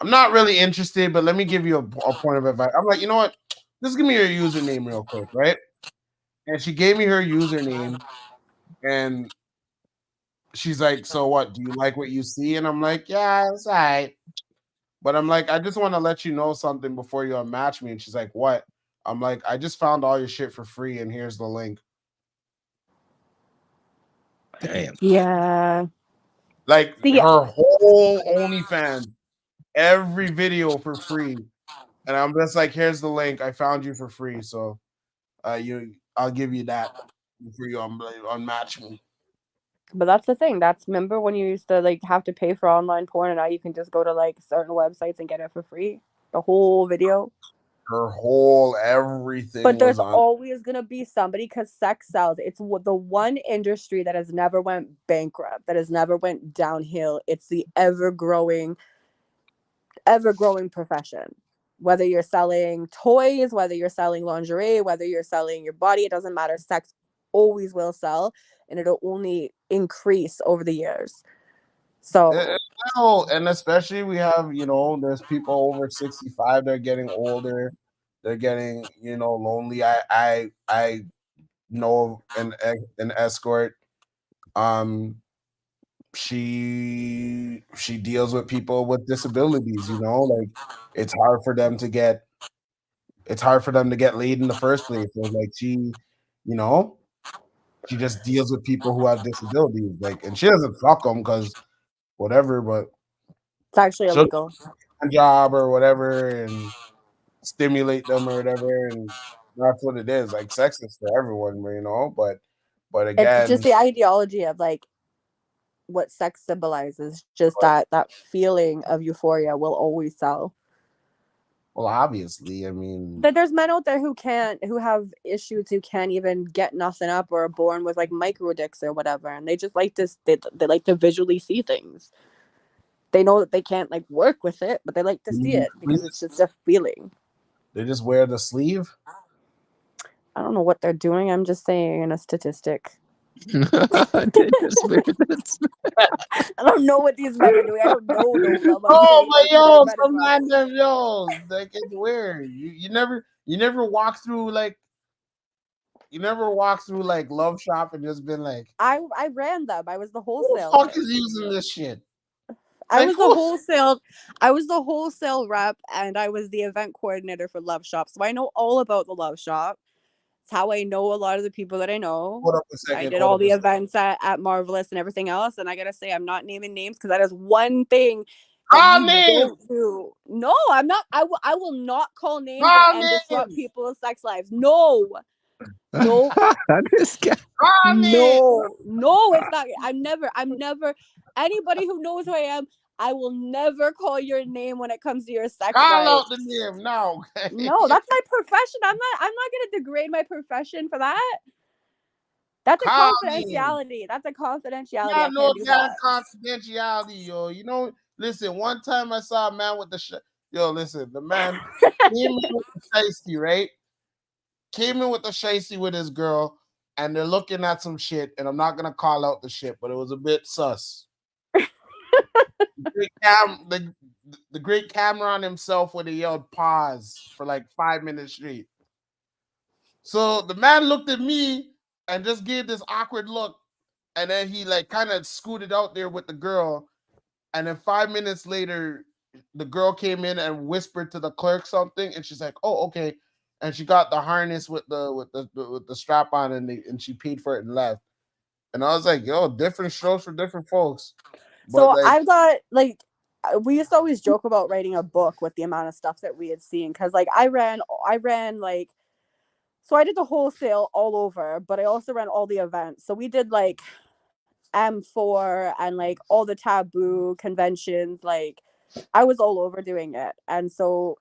I'm not really interested, but let me give you a point of advice. I'm like, you know what? Just give me your username real quick, right? And she gave me her username, and she's like, "So what? Do you like what you see?" And I'm like, "Yeah, it's all right." But I'm like, I just want to let you know something before you unmatch me. And she's like, "What?" I'm like, "I just found all your shit for free, and here's the link." Damn. Yeah. Like See, her whole OnlyFans, every video for free. And I'm just like, "Here's the link. I found you for free. So I'll give you that before you unmatch me." but that's the thing. That's remember when you used to like have to pay for online porn, and now you can just go to like certain websites and get it for free. The whole video. Her whole everything But was there's on. always gonna be somebody because sex sells. It's the one industry that has never went bankrupt, that has never went downhill. It's the ever growing profession. Whether you're selling toys, whether you're selling lingerie, whether you're selling your body, it doesn't matter. Sex always will sell, and it'll only increase over the years. So No, and especially we have, there's people over 65, they're getting older, they're getting, lonely. I know an escort. Um, she deals with people with disabilities, like it's hard for them to get laid in the first place. So like you know, she just deals with people who have disabilities, like, and she doesn't fuck them because whatever, but it's actually she'll illegal. job or whatever and stimulate them or whatever, and that's what it is. Like sex is for everyone, but It's just again, the ideology of like what sex symbolizes. Just but, that feeling of euphoria will always sell. well, obviously, I mean, That there's men out there who have issues, who can't even get nothing up, or are born with like micro dicks or whatever, and they just like to they like to visually see things. They know that they can't like work with it, but they like to see it because it's just a feeling. they just wear the sleeve. I don't know what they're doing. I'm just saying a statistic. They just wear this. I don't know what these men are doing. I don't know no of them. I'm Oh saying my like they yo, might as some well. random yo, like it's weird. You never walk through like Love Shop and just been like, I ran them. I was the who the wholesale fuck rep. is using this shit? I Like was the who? wholesale I was the wholesale rep, and I was the event coordinator for Love Shop. So I know all about the Love Shop. It's how I know a lot of the people that I know. Hold up a I second. did Hold all up a the second. events at Marvelous and everything else. And I gotta say, I'm not naming names because that is one thing that Call you names. don't do. No, I'm not. I will not call names Call and disrupt names. people's sex lives. No, no, This guy. Call names. no, it's not. I'm never, anybody who knows who I am, I will never call your name when it comes to your sex Call life. out the name now. Okay? No, that's my profession. I'm not gonna degrade my profession for that. That's a Call names. confidentiality. That's a confidentiality. I Not no can't do kind of that. confidentiality, yo. Listen, one time I saw a man with yo, listen, the man came in with the shiesty, right? Came in with the shiesty with his girl, and they're looking at some shit, and I'm not gonna call out the shit, but it was a bit sus. The great Cameron himself would have yelled pause for like 5 minutes straight. So the man looked at me and just gave this awkward look, and then he like kind of scooted out there with the girl, And then 5 minutes later, the girl came in and whispered to the clerk something, and she's like, "Oh, okay." And she got the harness with the strap on, and she paid for it and left. And I was like, "Yo, different strokes for different folks." But So like, I've got like we used to always joke about writing a book with the amount of stuff that we had seen because like I ran like so I did the wholesale all over, but I also ran all the events. So we did like M4 and like all the taboo conventions. Like I was all over doing it. And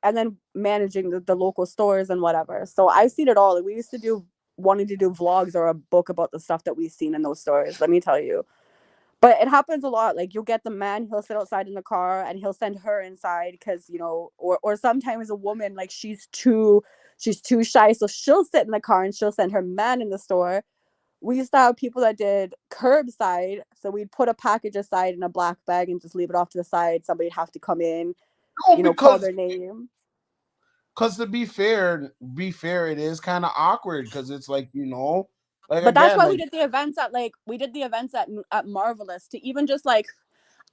then managing the local stores and whatever. So I've seen it all. Like, we used to do wanting to do vlogs or a book about the stuff that we've seen in those stores. Let me tell you. But it happens a lot. Like you'll get the man, he'll sit outside in the car and he'll send her inside because, or sometimes a woman, like she's too shy. So she'll sit in the car and she'll send her man in the store. We used to have people that did curbside. So we'd put a package aside in a black bag and just leave it off to the side. Somebody'd have to come in, no, call their name. because to be fair, it is kind of awkward because it's like like But that's again, why like we did the events at Marvelous to even just like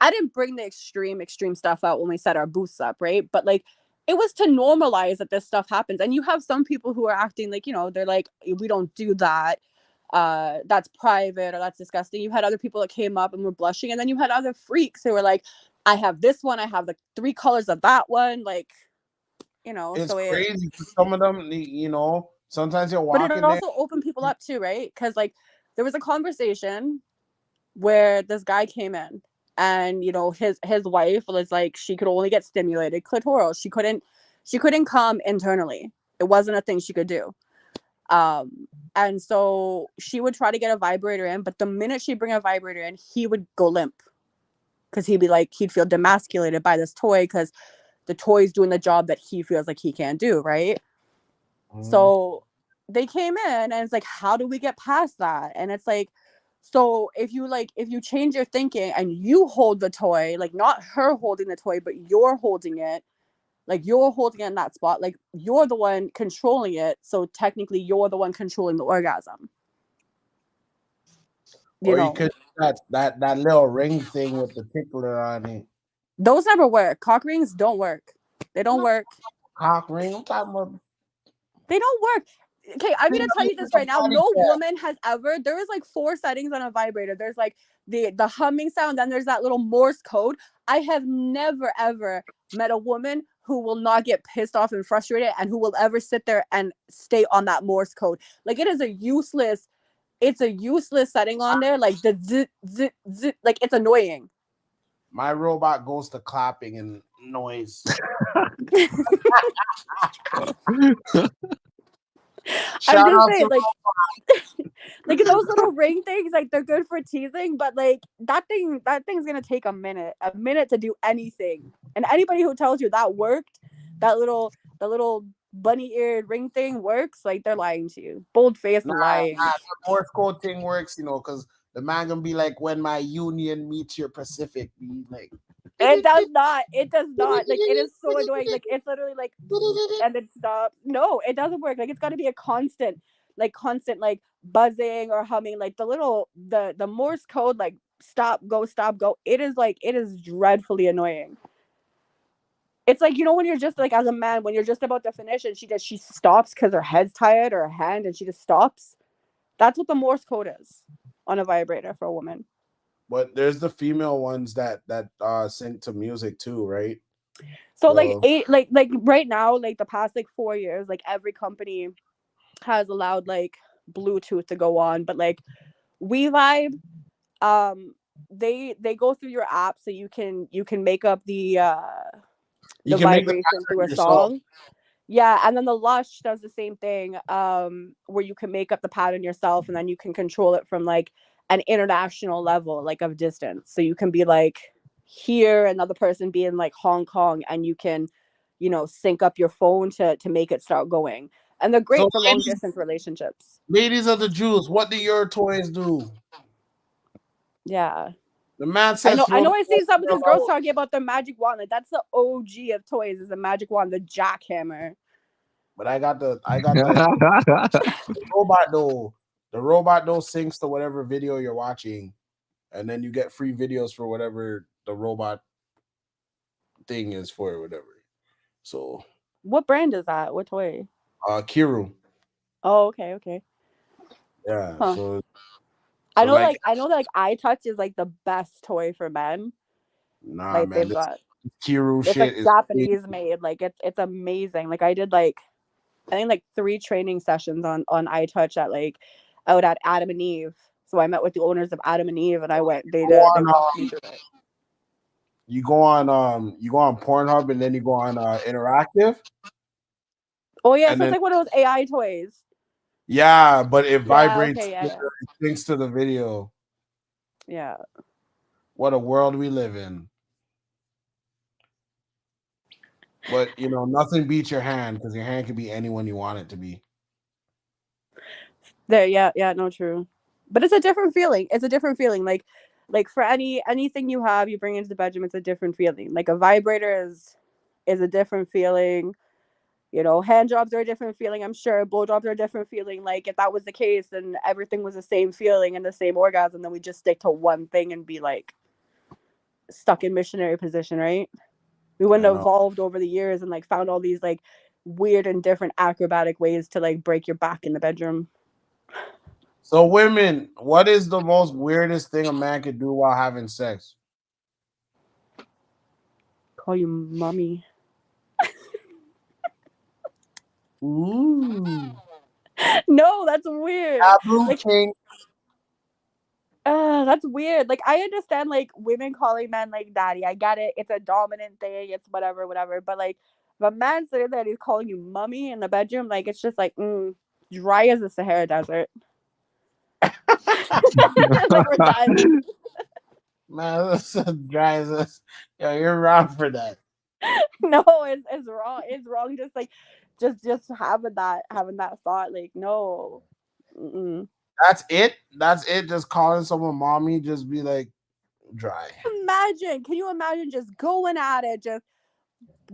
I didn't bring the extreme stuff out when we set our booths up, right? But like it was to normalize that this stuff happens. And you have some people who are acting like, they're like, we don't do that. That's private or that's disgusting. You had other people that came up and were blushing, and then you had other freaks who were like, I have this one, I have the 3 colors of that one, like, it's so crazy. Some of them, sometimes you're but it walking there. also opened people up too, right? Because like there was a conversation where this guy came in and his wife was like she could only get stimulated clitoral. She couldn't come internally. It wasn't a thing she could do. And so she would try to get a vibrator in, but the minute she'd bring a vibrator in, he would go limp because he'd feel demasculated by this toy because the toy's doing the job that he feels like he can't do, right? Mhm. So they came in and it's like, how do we get past that? And it's like, so if you change your thinking and you hold the toy, like not her holding the toy, but you're holding it, like you're holding it in that spot, like you're the one controlling it. So technically you're the one controlling the orgasm. You Or you know, could that little ring thing with the tickler on it. those never work. Cock rings don't work. They I'm don't not work. cock ring. I'm talking about They don't work. Okay, I'm thing gonna that tell looks you this like right a now. body No cap. woman has ever. There is like 4 settings on a vibrator. There's like the humming sound, then there's that little Morse code. I have never ever met a woman who will not get pissed off and frustrated and who will ever sit there and stay on that Morse code. Like it is a useless. It's a useless setting on there. Like the zit zit zit. Like it's annoying. My robot goes to clapping and noise. I'm Shout just out saying, to like those little ring things, like they're good for teasing, but like that thing's gonna take a minute to do anything. And anybody who tells you that worked, the little bunny eared ring thing works, like they're lying to you. Bold faced nah, lying. the Morse code thing works, because the man gonna be like, when my Union meets your Pacific, be like, It does not. It does not. Like it is so annoying. Like it's literally like and then stop. No, it doesn't work. Like it's got to be a constant like buzzing or humming. Like the Morse code, like stop go. It is dreadfully annoying. It's like when you're just like as a man when you're just about to finish and she stops because her head's tired or her hand and she just stops. That's what the Morse code is on a vibrator for a woman. but there's the female ones that sync to music too, right? So like So right now, like the past like 4 years, like every company has allowed like Bluetooth to go on, but like We Vibe, um, they go through your app so you can make up you the can make the vibration through pattern a yourself. song. Yeah, and then the Lush does the same thing, where you can make up the pattern yourself, and then you can control it from like an international level, like of distance. So you can be like here, another person be in like Hong Kong, and you can, sync up your phone to make it start going. And they're So great for long distance relationships. ladies of the Jews, what do your toys do? Yeah. The man I says know. I throw know. the I see some of girl these girls out, talking about the magic wand. Like that's the OG of toys. Is the magic wand, the jackhammer. but I got the robot though. The robot though syncs to whatever video you're watching, and then you get free videos for whatever the robot thing is for it, whatever. So, What brand is that? What toy? Kiru, Oh, okay, okay. yeah. Huh. So like, I know that like iTouch is like the best toy for men. nah, Like man, they've this got Kiru it's like shit is crazy. Japanese made. Like it's amazing. Like I did like I think like 3 training sessions on iTouch at like out at Adam and Eve. So I met with the owners of Adam and Eve and I went Go they on, walked me through it. you go on Pornhub and then you go on interactive, Oh yeah, and so it's then like one of those AI toys. yeah, but it Yeah, vibrates, okay, yeah, it yeah. syncs to the video. Yeah. What a world we live in. But nothing beats your hand because your hand can be anyone you want it to be. There, yeah, yeah, no, true. But it's a different feeling. It's a different feeling. Like for anything you have, you bring into the bedroom, it's a different feeling. Like a vibrator is a different feeling. You know, hand jobs are a different feeling. I'm sure blow jobs are a different feeling. Like if that was the case, then everything was the same feeling and the same orgasm, then we just stick to one thing and be like stuck in missionary position, right? We wouldn't I have know. evolved over the years and like found all these like weird and different acrobatic ways to like break your back in the bedroom. So, women, what is the most weirdest thing a man could do while having sex? Call you mommy. Ooh, No, that's weird. taboo Like, king. that's weird. Like, I understand like women calling men like daddy. I get it. It's a dominant thing. It's whatever, whatever. But like, if a man sitting there and he's calling you mummy in the bedroom, like it's just like dry as the Sahara Desert. Like we're done. Man, this is dry as this. Yo, you're wrong for that. No, it's wrong. It's wrong. Just having that thought. Like no. Mm-mm. That's it. That's it. Just calling someone mommy, just be like dry. Imagine. Can you imagine just going at it, just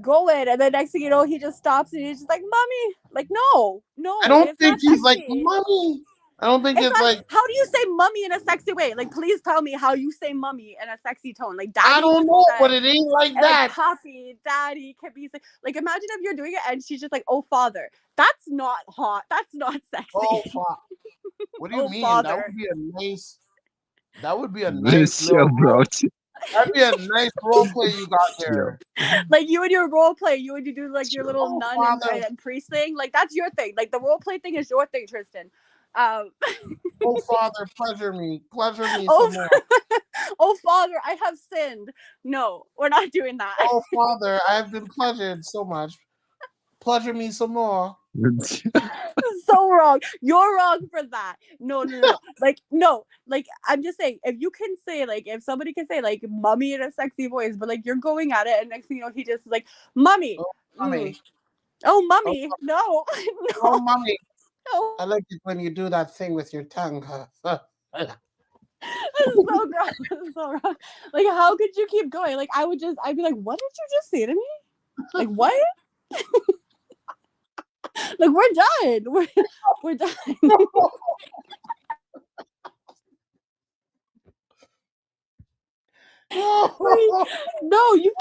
going, and then next thing you know, he just stops and he's just like, "Mommy," like, no, I no, don't it's think not he's like sexy. mommy. I don't think It's it's not. like How do you say "mummy" in a sexy way? Like, please tell me how you say "mummy" in a sexy tone. Like, I "daddy" don't can be know, but said, it ain't like and like that. "puppy," "daddy" can be said. Like, imagine if you're doing it and she's just like, "Oh, father." That's not hot. That's not Oh sexy. fuck. What do you Oh, mean? That father. would be a nice. That would be a nice This little yo, bro. role. That'd be a nice role play you got Yo. there. Like you and your role play, you and you do like your little Oh nun father, and priest thing. Like that's your thing. Like the role play thing is your thing, Tristan. Um, oh father, pleasure me oh, some more. oh, Father, I have sinned. No, we're not doing that. Oh father, I have been pleasured so much. Pleasure me some more. So wrong. You're wrong for that. No, no, no, no. Like, no. Like, I'm just saying, if you can say, like, if somebody can say, like, mummy in a sexy voice, but, like, you're going at it, and next thing you know, he just is like, mummy. Oh Mm. mommy, Oh, oh, mummy. No, oh no, mommy. no. I like it when you do that thing with your tongue. This is so gross. This is so wrong. Like, how could you keep going? Like, I'd be like, what did you just say to me? Like, what? Like, we're done. We're done. Like, no, you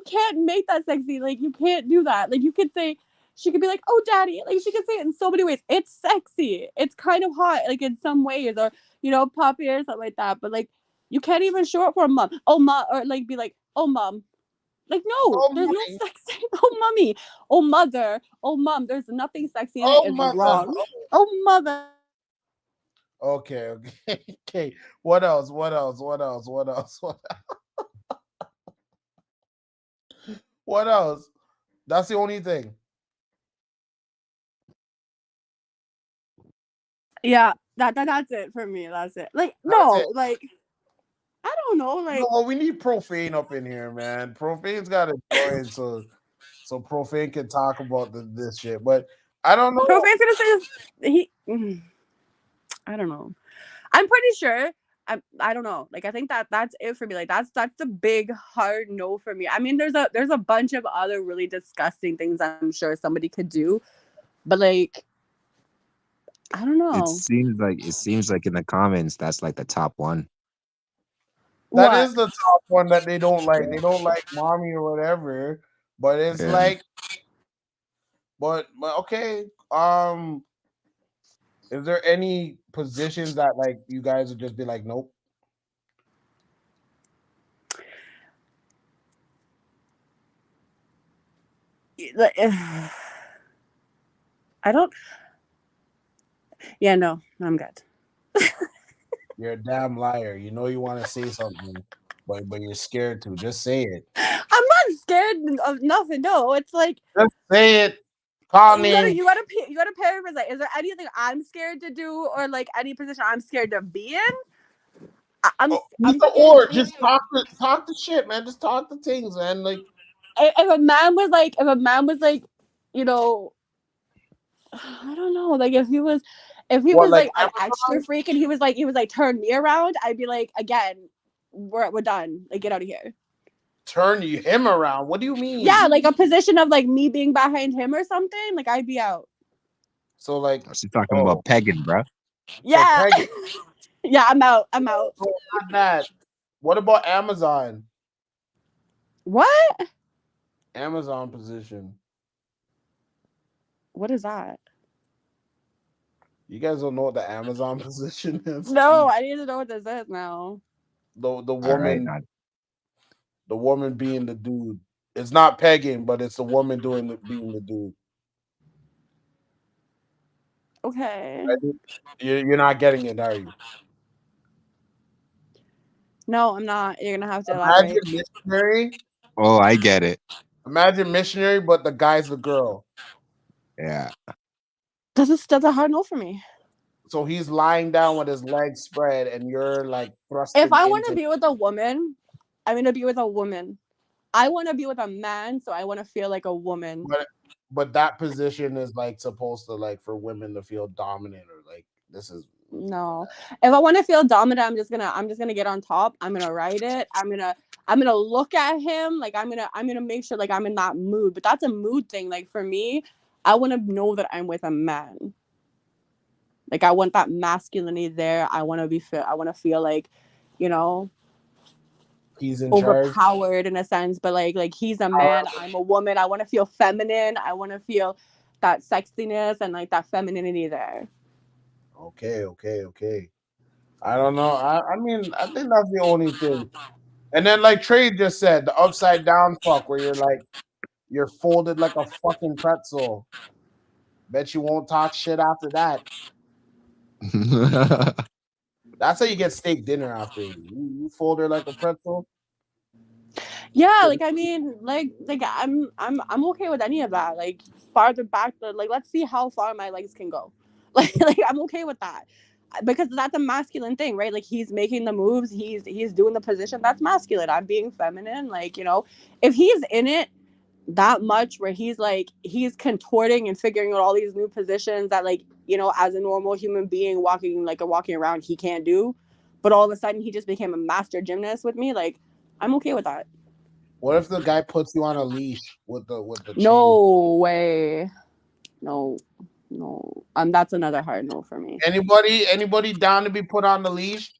can't make that sexy. Like you can't do that. Like you could say she could be like, "Oh, daddy." Like she could say it in so many ways. It's sexy. It's kind of hot like in some ways or puppy or something like that. But like you can't even show it for a mom. Oh, mom, or like be like, "Oh, mom." Like no, oh there's no mommy, sex. Oh, mummy. Oh, mother. Oh, mom. There's nothing sexy in it. oh It's mother. wrong. Oh, mother. Okay, okay, okay. What else? What else? What else? What else? What else? That's the only thing. Yeah, that's it for me. That's it. Like That's it. no, like I don't know, like No, we need profane up in here, man. Profane's got to join so profane can talk about this shit. But I don't know. Profane's gonna say this. I don't know. I'm pretty sure. I don't know. Like I think that's it for me. Like that's the big hard no for me. I mean, there's a bunch of other really disgusting things I'm sure somebody could do, but like I don't It know. seems like in the comments that's like the top one. That What? is the top one that they don't like. They don't like mommy or whatever. But it's Yeah. like, but okay. Is there any positions that like you guys would just be like, nope? Like, I don't. Yeah, no, I'm good. You're a damn liar. You know you want to say something, but you're scared to. Just say it. I'm not scared of nothing. No, it's like Just say it. Call you gotta names. you gotta you gotta paraphrase. Like, is there anything I'm scared to do, or like any position I'm scared to be in? Oh, I'm either scared to or. be. Just talk the shit, man. Just talk the things, man. Like If a man was like, you know, I don't know, like if he what, was like like an extra freak and he was like turn me around, I'd be like, again, we're done. Like, get out of here. turn you him around. What do you mean? Yeah, like a position of like me being behind him or something. Like, I'd be out. So like, She's talking oh, about pegging, bro. so Yeah, Peg, yeah, I'm out. I'm out. so not that. What about Amazon? What? Amazon position. What is that? You guys don't know what the Amazon position is? No, I need to know what this is now. The All right. woman, the woman being the dude. It's not pegging, but it's the woman being the dude. Okay. You're not getting it, are you? No, I'm not. You're gonna have to elaborate. Imagine missionary. Oh, I get it. Imagine missionary, but the guy's the girl. Yeah. That's a hard no for me. So he's lying down with his legs spread, and you're like If thrusting I want to into. be with a woman, I'm gonna be with a woman. I want to be with a man, so I want to feel like a woman. But but that position is like supposed to like for women to feel dominant or like this is No, if I want to feel dominant, I'm just gonna get on top. I'm gonna ride it. I'm gonna look at him. Like, I'm gonna make sure like I'm in that mood. But that's a mood thing. Like, for me, I want to know that I'm with a man. Like, I want that masculinity there. I want to feel like, you know, he's in charge. overpowered in a sense, but like he's a man, I'm a woman. I want to feel feminine. I want to feel that sexiness and like that femininity there. Okay. I don't know. I mean, I think that's the only thing. And then like Trey just said, the upside down fuck where you're folded like a fucking pretzel. Bet you won't talk shit after that. That's how you get steak dinner after you fold her like a pretzel. Yeah, like, I mean, I'm okay with any of that. Like, farther back, like, let's see how far my legs can go. Like I'm okay with that because that's a masculine thing, right? Like, he's making the moves, he's doing the position. That's masculine. I'm being feminine. Like, if he's in it that much where he's contorting and figuring out all these new positions that, like, as a normal human being walking around, he can't do, but all of a sudden he just became a master gymnast with me. Like, I'm okay with that. What if the guy puts you on a leash with the chain? No way. No, no. That's another hard no for me. Anybody down to be put on the leash?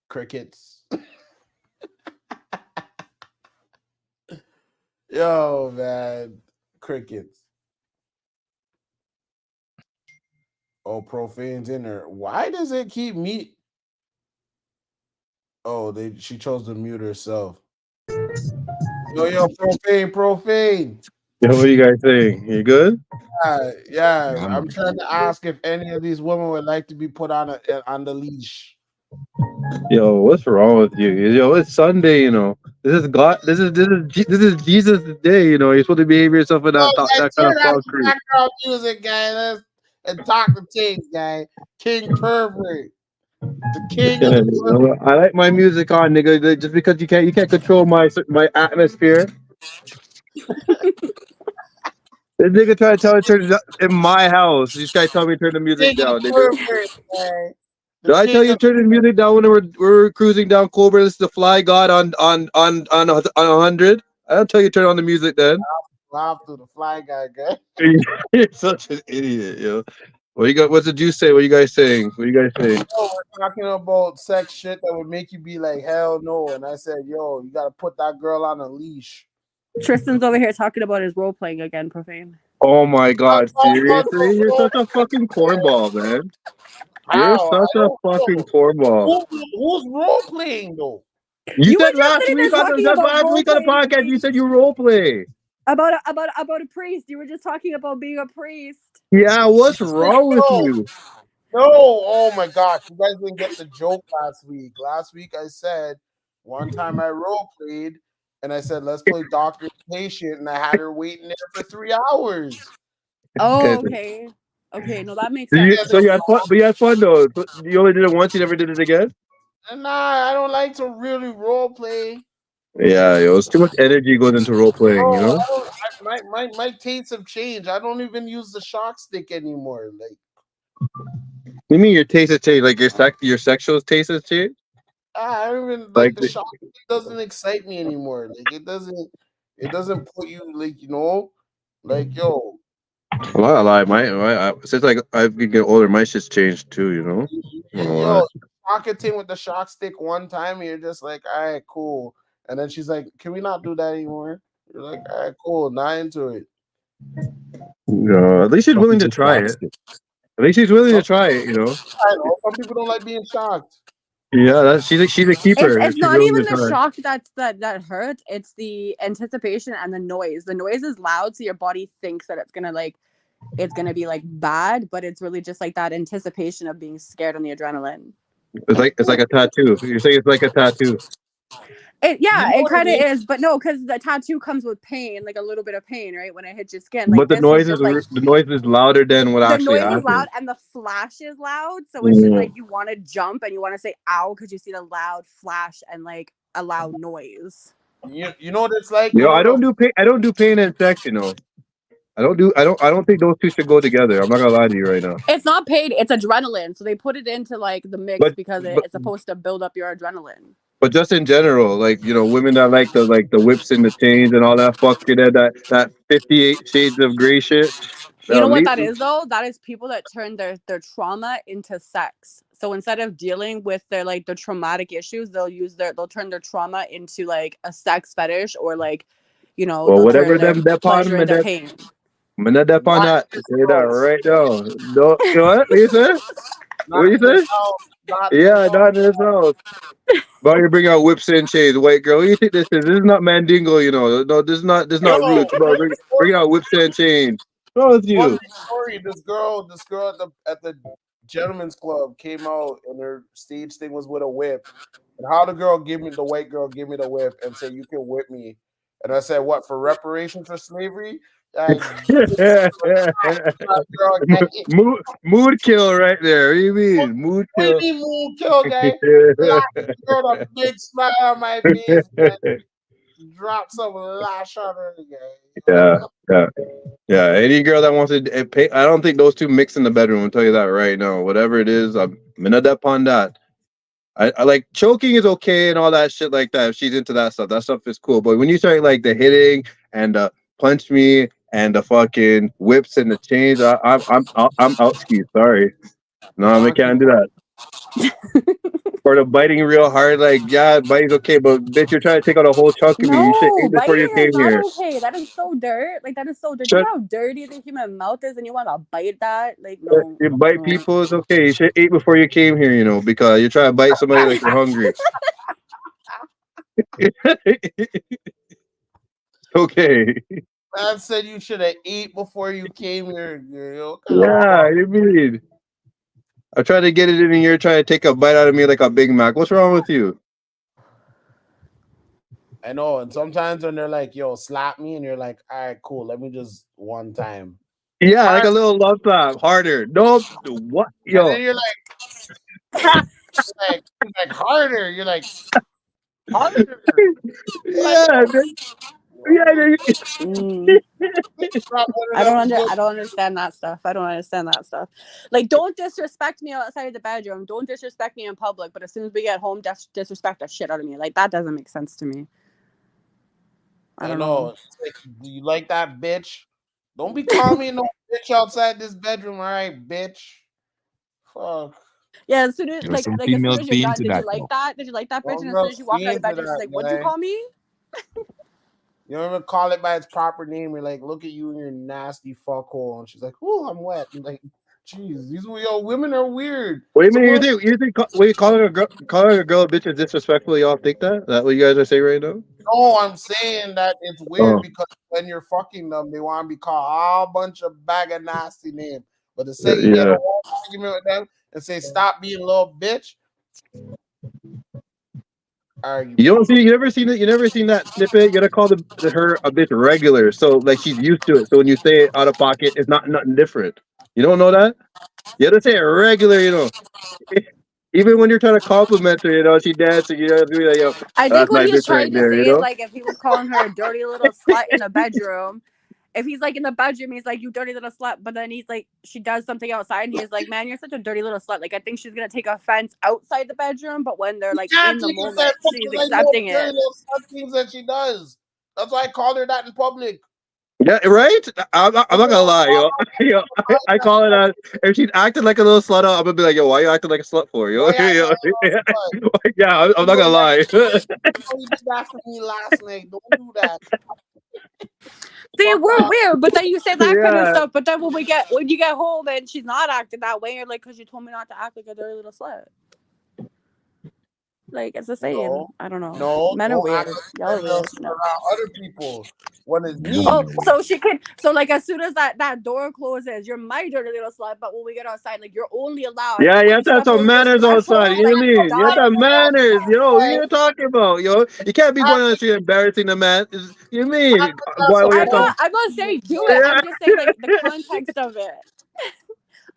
Crickets. Yo, man. Crickets. Oh, profane's in her. Why does it keep me? Oh, she chose to mute herself. Yo, profane. Yeah, what are you guys saying? You good? Yeah. Yeah, I'm man. trying to ask if any of these women would like to be put on the leash. Yo, what's wrong with you? Yo, it's Sunday. This is God. This is Jesus' day. You're supposed to behave yourself in Oh, guys, that kind of turn out the concrete. background music, guy. And talk to things, guy. King Pervert, the king of Yeah, the. I like my music on, nigga. Just because you can't control my atmosphere. This nigga trying to tell me to turn it up in my house. This guy tell me to turn the music King of down, nigga. pervert, guy. The Did I tell king you of to turn the music down when we're cruising down Cobra? This is the Fly God on 100. I don't tell you to turn on the music then. laugh to the fly guy, guy. You're such an idiot, yo. What you got? What's the juice say? What you guys saying? What you guys saying? Yo, we're talking about sex shit that would make you be like, hell no. And I said, yo, you gotta put that girl on a leash. Tristan's over here talking about his role playing again, profane. Oh my I'm god, talking about seriously? You're no such a fucking cornball, man. You're how. such I a don't fucking know. cornball. Who's role playing though? You You were said just last sitting week there on the talking just about last role week on the playing to podcast, you me. said you role play. About a priest. You were just talking about being a priest. Yeah, what's wrong with No, you? no. Oh my gosh, you guys didn't get the joke last week. Last week I said one time I role played and I said let's play doctor and patient, and I had her waiting there for 3 hours. Oh, Okay. okay. Okay, no, that makes So sense. you had fun, but you had fun though. So you only did it once. You never did it again. And nah, I don't like to really role play. Yeah, yo, it's too much energy goes into role playing. You Oh, know. I don't. My tastes have changed. I don't even use the shock stick anymore. Like, You mean your taste has changed? Like your sexual taste has changed? I don't even Like, like the shock stick doesn't excite me anymore. Like, it doesn't put you like like yo, well, I lie. Since like I've been getting older, my shit's changed too. You know. I don't know yo, why. you shock a thing with the shock stick one time, and you're just like, all right, cool. And then she's like, can we not do that anymore? You're like, all right, cool, not into it. At least she's Fuck willing with to your try shock it. stick. At least she's willing to Some try it. You know. I know some people don't like being shocked. Yeah, she's a keeper. It's She's not willing even to the try. shock that hurts. It's the anticipation and the noise. The noise is loud, so your body thinks that it's gonna be like bad, but it's really just like that anticipation of being scared on the adrenaline. It's like a tattoo. You're saying it's like a tattoo, You know It what kind it of is? is, but no, because the tattoo comes with pain, like a little bit of pain, right? When it hits your skin, but like this is just like the noise is louder than what the actually noise is loud happens. and the flash is loud, so it's just Mm. like you want to jump and you want to say ow because you see the loud flash and like a loud noise. You know what it's like You know, when a little. I don't do pain and sex. You know, I don't think those two should go together. I'm not gonna lie to you right now. It's not pain, it's adrenaline, so they put it into like the mix But because but it's supposed to build up your adrenaline. but just in general, like women that like the whips and the chains and all that fuck shit, that 58 shades of gray shit. You Now, know what that is though? That is people that turn their trauma into sex. So instead of dealing with their traumatic issues, they'll turn their trauma into like a sex fetish or like, well, they'll turn whatever their them depon, pleasure into pain. I'm not that on Not that. this Say that house. right now. No, you know what? What you say? What Not you in this say? house. Not in this Yeah, house. not in this house. But you bring out whips and chains, white girl. What do you think this is? This is not Mandingo, you know. No, Yo, this is not roots. Bro, bring out whips and chains. What's wrong with funny you? story. This girl at the gentleman's club came out, and her stage thing was with a whip. And how the white girl gave me the whip and said, "You can whip me." And I said, "What, for reparations for slavery?" I girl, guy. Mood kill right there. What do you mean? Mood What do kill. you mean, move, kill, guy? Girl, a big smile on my face, man. Drop some lash on her, guy. Yeah, yeah. Yeah, any girl that wants to pay, I don't think those two mix in the bedroom. I'll tell you that right now. Whatever it is, I'm not upon that. I like choking is okay and all that shit like that. If she's into that stuff is cool. But when you start like the hitting and the punch me and the fucking whips and the chains, I'm out ski. Sorry, no, I Monkey. can't do that. Or the biting real hard, like yeah, biting's okay, but bitch, you're trying to take out a whole chunk of me. You should No, eat before biting you is came not here. okay. That is so dirt. Like that is so dirty. You Shut. know how dirty the human mouth is, and you want to bite that? Like no, You bite no. people is okay. You should eat before you came here, because you're trying to bite somebody like you're hungry. Okay. Man said you should have ate before you came here, girl. What kind of Yeah, fuck? you mean I try to get it in and you're trying to take a bite out of me like a Big Mac. What's wrong with you? I know. And sometimes when they're like, "Yo, slap me," and you're like, "All right, cool. Let me just one time." Yeah, like Hard. a little love slap, harder. Nope. What? And then Yo. you're like harder. You're like harder. You're like, Yeah, man. Yeah, yo, man. Mm. drop one of them good. I don't understand that stuff. I don't understand that stuff. Like, don't disrespect me outside of the bedroom. Don't disrespect me in public. But as soon as we get home, disrespect the shit out of me. Like that doesn't make sense to me. I I don't know. know. It's like, do you like that bitch? Don't be calling me no bitch outside this bedroom, all right, bitch. Fuck. Yeah, as soon as Yo, some as soon females as you're be done, into did you that like though. that? Did you like that bitch? All And as soon as girls you walk be out of into bedroom, she's that, like, "What'd you guy. call me?" You don't even call it by its proper name. You're like, look at you and your nasty fuckhole. And she's like, oh, I'm wet. And like, jeez, these women are weird. What do you Some mean? girls, You think wait, calling a girl a bitch is disrespectful? Y'all think that? That what you guys are saying right now? no, I'm saying that it's weird Oh, because when you're fucking them, they want to be called a bunch of bag of nasty names. But the second you get in a yeah. whole argument with them and say, stop being a little bitch, You argument. don't see. You never seen it. You never seen that snippet. You gotta call her a bitch regular, so like she's used to it. So when you say it out of pocket, it's not nothing different. You don't know that? You gotta say it regular. Even when you're trying to compliment her, she dancing. You have to be like, "Yo, I think that's what my he's bitch right trying to there." say is like if he was calling her a dirty little slut in the bedroom, if he's like in the bedroom, he's like, "You dirty little slut," but then he's like, she does something outside, and he's like, "Man, you're such a dirty little slut." Like I think she's gonna take offense outside the bedroom, but when they're You like can't in the take moment, offense she's because I know accepting dirty it. little slut things that she does. That's why I called her that in public. Yeah, right. I'm That's not why gonna I lie, yo. Yo, called her I that in call it public. out. If she's acting like a little slut, I'm gonna be like, "Yo, why you acting like a slut for?" Yo, Why you acting yo. like a little slut? Yeah, I'm You not know gonna that lie. you know you did that for me last night. Don't do that. See, Fuck we're off. weird, but then you say that kind of Yeah, stuff. But then when you get home and she's not acting that way, you're like, "Because you told me not to act like a dirty little slut." Like it's the same. No, I don't know. no, Men are don't act weird. like Y'all are a little weird. slut No. around other people. When it's Oh, me, Mm. so she can. So like as soon as that door closes, you're my dirty little slut. But when we get outside, like you're only allowed. yeah. Like You when have you to have step some over this manners outside. threshold, You know like what I you're mean? You have to done. have manners. Yo, what are like, you talking about? Yo, you can't be going act on the like street embarrassing the man. You act mean like you have why? some What you're I'm talking? not. balls. I'm not saying do it. Yeah, I'm just saying like the context of it.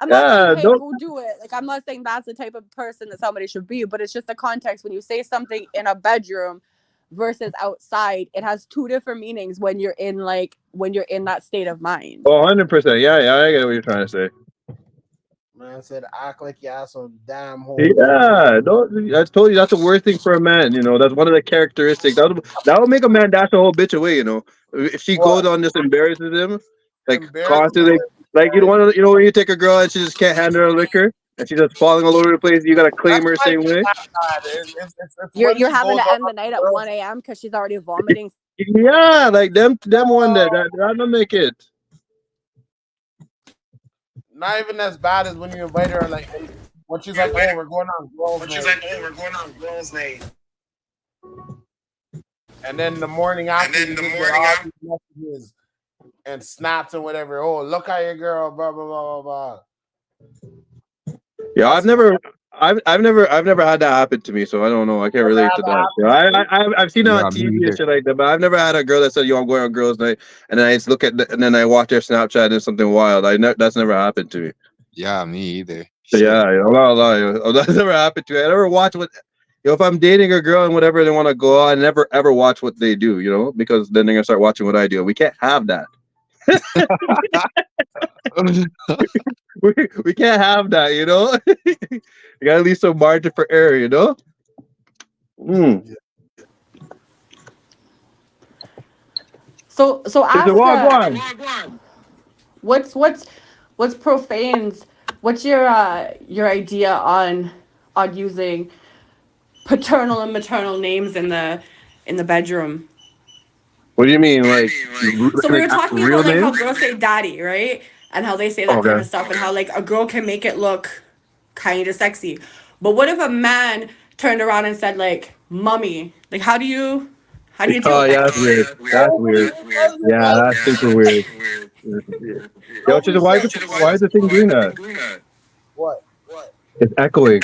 I'm not saying yeah. hey Don't. go do it. Like I'm not saying that's the type of person that somebody should be. But it's just the context when you say something in a bedroom versus outside. It has two different meanings when you're in that state of mind. Oh, 100%. Yeah, yeah. I get what you're trying to say. Man said, act like you have some damn hoes. Yeah, no, I told you that's the worst thing for a man. That's one of the characteristics. That would make a man dash a whole bitch away. If she What? goes on just embarrasses him, like Embarrassment constantly, like you don't want to, when you take a girl and she just can't handle her liquor and she's just falling all over the place, you gotta claim that's her not same even way. that bad. It's You're when you're she having goes to on end the night other at girls. 1 a.m. because she's already vomiting. Yeah, like them one that don't make it. Not even as bad as when you invite her, like when she's like, "Oh, we're going on girls' night," and then the morning after you just get all these messages and snaps and whatever. Oh, look at your girl, blah blah blah blah blah. Yeah, That's I've never had that happen to me, so I don't know. I can't never relate had to that that. happen to you. I've seen it on Yeah, me TV and either. shit like that, but I've never had a girl that said, "Yo, I'm going on girls' night," and then I just look and then I watch their Snapchat and it's something wild. That's never happened to me. Yeah, me either. So Shit. yeah, I'm not lying. That's never happened to me. I never watch what. If I'm dating a girl and whatever they want to go on, I never ever watch what they do. Because then they're gonna start watching what I do. We can't have that. We can't have that. You gotta leave some margin for error. Mm. So Is it ask well, go on. what's profane's what's your idea on using paternal and maternal names in the bedroom. What do you mean, like, So we were talking real about like how names? girls say daddy, right? And how they say that kind Okay. of stuff and how like a girl can make it look kind of sexy. But what if a man turned around and said like mommy? Like how do you deal Oh with yeah, that? that's weird. That's Nobody weird. does it Yeah, like that's super weird. Yeah. Yo, nobody Chisholm, says why is the thing doing that? what It's echoing.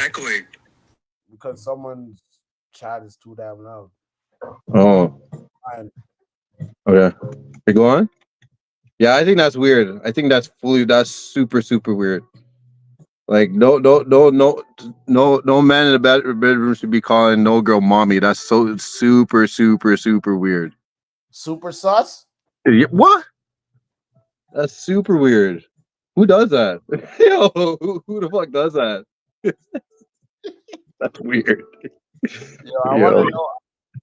because someone's chat is too damn loud. Oh, And okay. You go on. Yeah, I think that's weird. I think that's super super weird. Like no man in the bedroom should be calling no girl mommy. That's so super super super weird. super sus. What? That's super weird. Who does that? Yo, who the fuck does that? That's weird. Yo, Yo,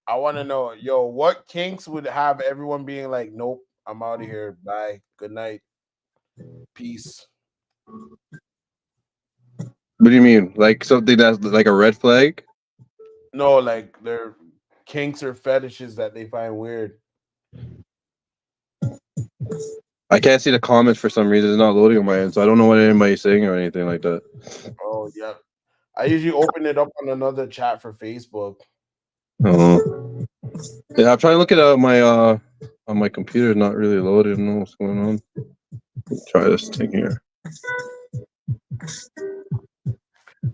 I want to know. Yo, what kinks would have everyone being like, nope. I'm out of here. Bye. Good night. Peace. What do you mean? Like something that's like a red flag? No, like they're kinks or fetishes that they find weird. I can't see the comments for some reason. It's not loading on my end, so I don't know what anybody's saying or anything like that. Oh yeah. I usually open it up on another chat for Facebook. Oh. Yeah, I'm trying to look it up. My on my computer is not really loaded. I don't know what's going on. Let's try this thing here.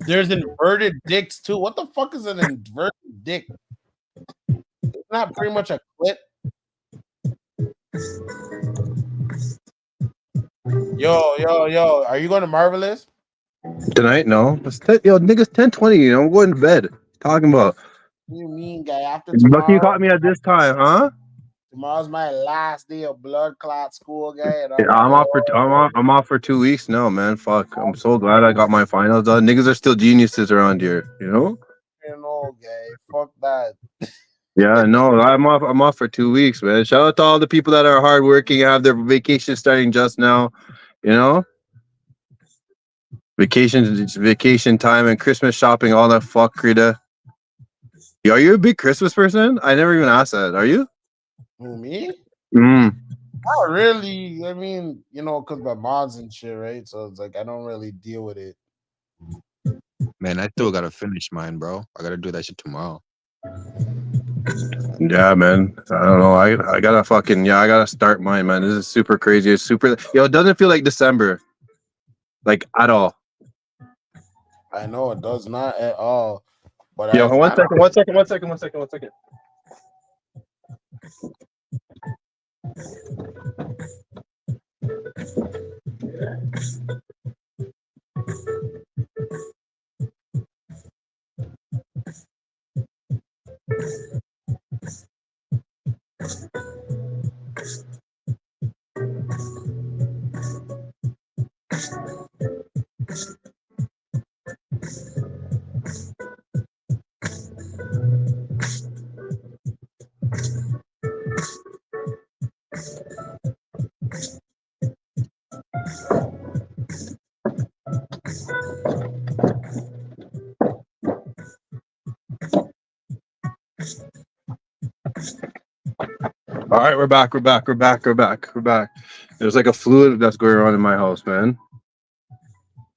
There's inverted dicks too. What the fuck is an inverted dick? It's not pretty much a clit. Yo. Are you going to Marvelous? Tonight? No. It's yo, niggas 10:20. I'm going to bed. Talking about. What do you mean, guy? After Lucky you tomorrow, caught me at this time, huh? tomorrow's my last day of blood clot school, guy, and Yeah, I'm going. I'm off for 2 weeks now, man. Fuck. I'm so glad I got my finals done. Niggas are still geniuses around here, you know? You know, guy. Fuck that. Yeah, no, I'm off for 2 weeks, man. Shout out to all the people that are hardworking, have their vacation starting just now, you know? Vacation time and Christmas shopping, all that fuck, Rita. Yo, are you a big Christmas person? I never even asked that. Are you? Who, me? Mm. Not really. I mean, because my mods and shit, right? So it's like I don't really deal with it. Man, I still gotta finish mine, bro. I gotta do that shit tomorrow. Yeah, man. I don't know. I gotta I gotta start mine, man. This is super crazy. It's super. Yo, it doesn't feel like December, like at all. I know it does not at all. But Yo, I one don't. second, one second, one second, one second, one second. All right, we're back. We're back. There's like a fluid that's going on in my house, man.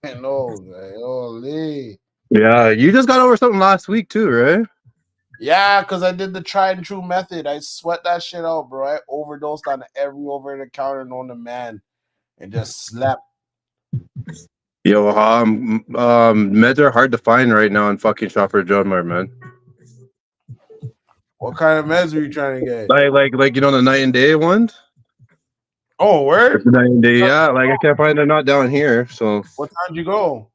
I know, guy. Holy. Yeah, you just got over something last week too, right? Yeah, because I did the tried and true method. I sweat that shit out, bro. I overdosed on every over the counter known to man and just slept. Yo, meds are hard to find right now in fucking Shopper John Mart, man. What kind of meds were you trying to get? Like the night and day ones. Oh, word? The night and day, yeah. Like I can't find they're not down here. So, What time did you go?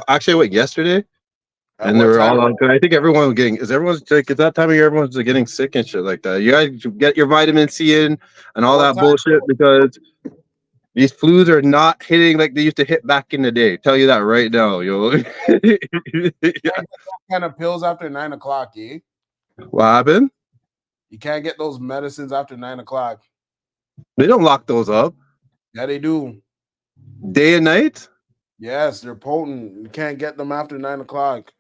actually, I went yesterday, At and they what were time? all out. I think everyone was getting. Everyone's like it's that time of year. Everyone's like, getting sick and shit like that. You guys get your vitamin C in and At all what that time? bullshit because these flus are not hitting like they used to hit back in the day. Tell you that right now, yo. You can't get those kind of pills after 9 o'clock, eh? What happened? You can't get those medicines after 9 o'clock. They don't lock those up Yeah, they do. day and night. Yes, they're potent. You can't get them after 9 o'clock.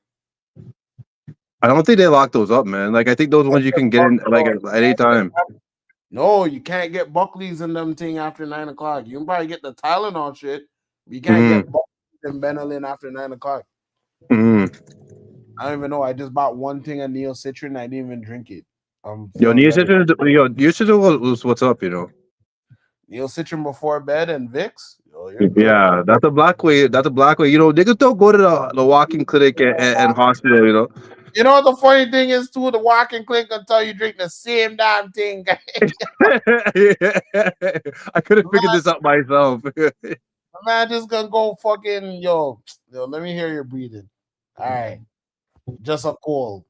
I don't think they lock those up, man. Like I think those ones you can get in like at any time. No, you can't get Buckley's and them thing after 9 o'clock. You can probably get the Tylenol shit. But you can't get Buckley's and Benylin after 9 o'clock. Mm. I don't even know. I just bought one thing of Neocitrin. I didn't even drink it. Yo, Neocitrin was what's up, you know. Neocitrin before bed and Vicks. Yo, you're good. Yeah, that's a black way. That's a black way. You know, niggas don't go to the walking clinic and hospital, you know. You know what the funny thing is too? The walking clinic until you drink the same damn thing. I could have figured this out myself. The man just gonna go fucking yo. Let me hear your breathing. All right, just a cold.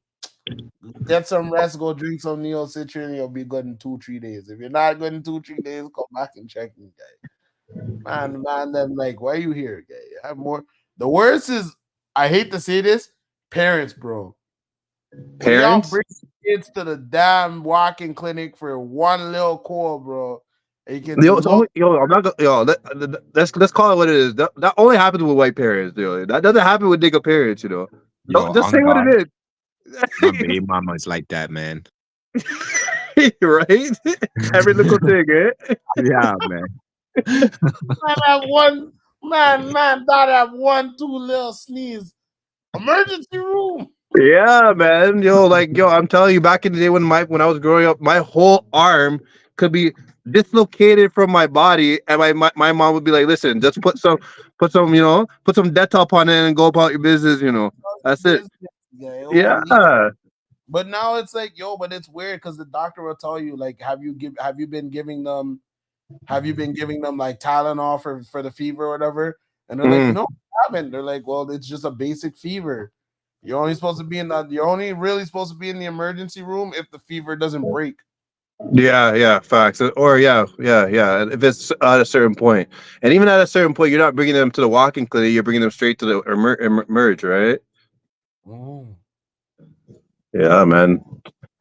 Get some rest. Go drink some Neocitrin. You'll be good in 2-3 days. If you're not good in 2-3 days, come back and check me, guy. Man, them like, why are you here, guy? I have more. The worst is, I hate to say this, parents, bro. When y'all Parents? bring kids to the damn walking clinic for one little call, bro, and you get to Yo, it's look. only, yo, I'm not gonna, yo, let's call it what it is. That only happens with white parents, yo. That doesn't happen with nigga parents, you know. Yo, Just say on what God, it my baby mama is like that, man. is, right? Every little thing, eh? Yeah, man. Man, have one man, that have one, two little sneeze. Emergency room. Yeah, man. Yo, I'm telling you, back in the day when I was growing up, my whole arm could be dislocated from my body, and my mom would be like, "Listen, just put some Dettol on it and go about your business." That's it. Business, yeah, Yeah, holy. But now it's like, yo, but it's weird because the doctor will tell you, like, have you been giving them like Tylenol for the fever or whatever? And they're like, Mhm. no, I haven't. They're like, well, it's just a basic fever. You're only really supposed to be in the emergency room if the fever doesn't break. Yeah, facts. Or yeah. If it's at a certain point, and even at a certain point, you're not bringing them to the walking clinic. You're bringing them straight to the emerge, right? Mm. Yeah, man.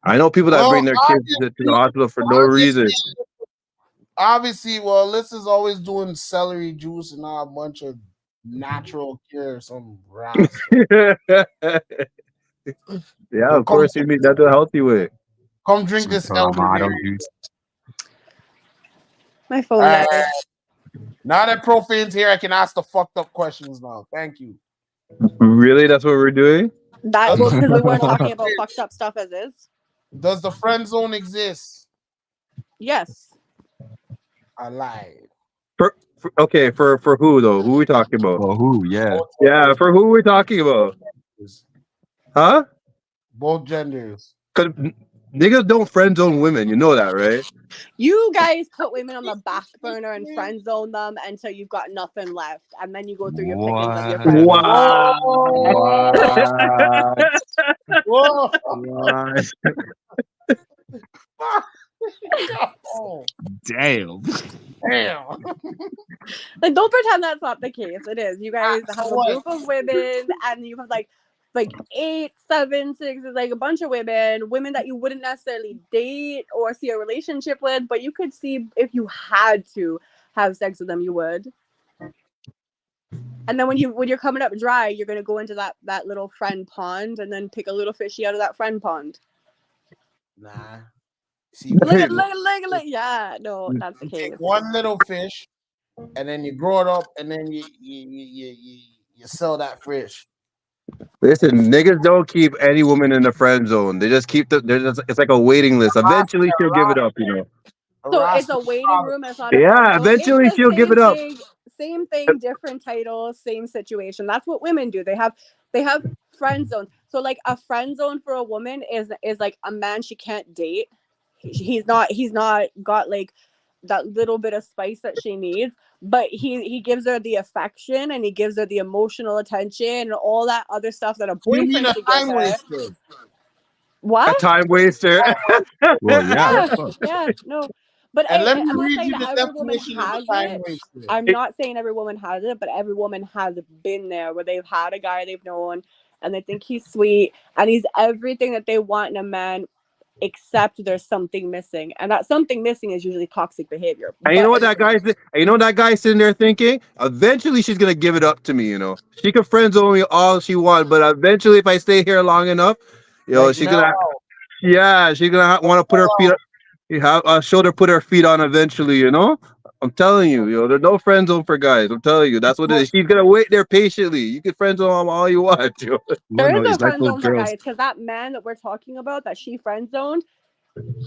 I know people that Well, bring their kids to the hospital for no reason. obviously, well, this is always doing celery juice and a bunch of natural cure, some grass. Yeah, Yo, of course you mean that's a healthy way. come drink Some this Clamato elderberry. juice. My phone Uh, died. now that profane's here, I can ask the fucked up questions now. Thank you. Really, that's what we're doing. That Does well, the because we friend weren't zone talking about exist? fucked up stuff as is. Does the friend zone exist? Yes. I lied. Okay, for who though? Who we talking about? For who? Yeah. Both Yeah, genders. for who we talking about? Huh? Both genders. Because niggas don't friend zone women. You know that, right? You guys put women on the back burner and friend zone them until you've got nothing left, and then you go through your pickings of your friend What? zone. Wow. What? Whoa! What? Oh, Damn. damn. Like, don't pretend that's not the case. It is. You guys So have a what? group of women, and you have like 8, 7, 6 is like a bunch of women that you wouldn't necessarily date or see a relationship with, but you could see if you had to have sex with them, you would. And then when you're coming up dry, you're gonna go into that little friend pond and then pick a little fishy out of that friend pond. Nah. See, what you do? Yeah, no, that's the You take case. one little fish, and then you grow it up, and then you sell that fish. Listen, niggas don't keep any woman in the friend zone. They just keep it's like a waiting list. Eventually she'll give it up. So it's Harass a me. waiting room. It's not a friend Yeah, zone. It's eventually the she'll give it up. same thing, different title, same situation. That's what women do. They have friend zones. So like a friend zone for a woman is like a man she can't date. He's not got like that little bit of spice that she needs, but he gives her the affection and he gives her the emotional attention and all that other stuff that a You mean boyfriend a should give time her. waster? What? A time waster. Well, yeah. Yeah, Fuck. yeah, no. But And let me I'm not read saying you that the every woman definition of has a time it. waster. I'm not saying every woman has it, but every woman has been there where they've had a guy they've known and they think he's sweet and he's everything that they want in a man, except there's something missing. And that something missing is usually toxic behavior. And you know But what that guy's you know what that guy's sitting there thinking? Eventually she's gonna give it up to me. She can friend zone me all she wants, but eventually if I stay here long enough, Like she's Mel gonna out. she's gonna want to put her feet you have a shoulder put her feet on eventually. I'm telling you, there's no friend zone for guys. I'm telling you, that's what it is. She's gonna wait there patiently. You can friend zone them all you want. there Well, is no, a it's like friend those zone for girls. guys because that man that we're talking about that she friend zoned,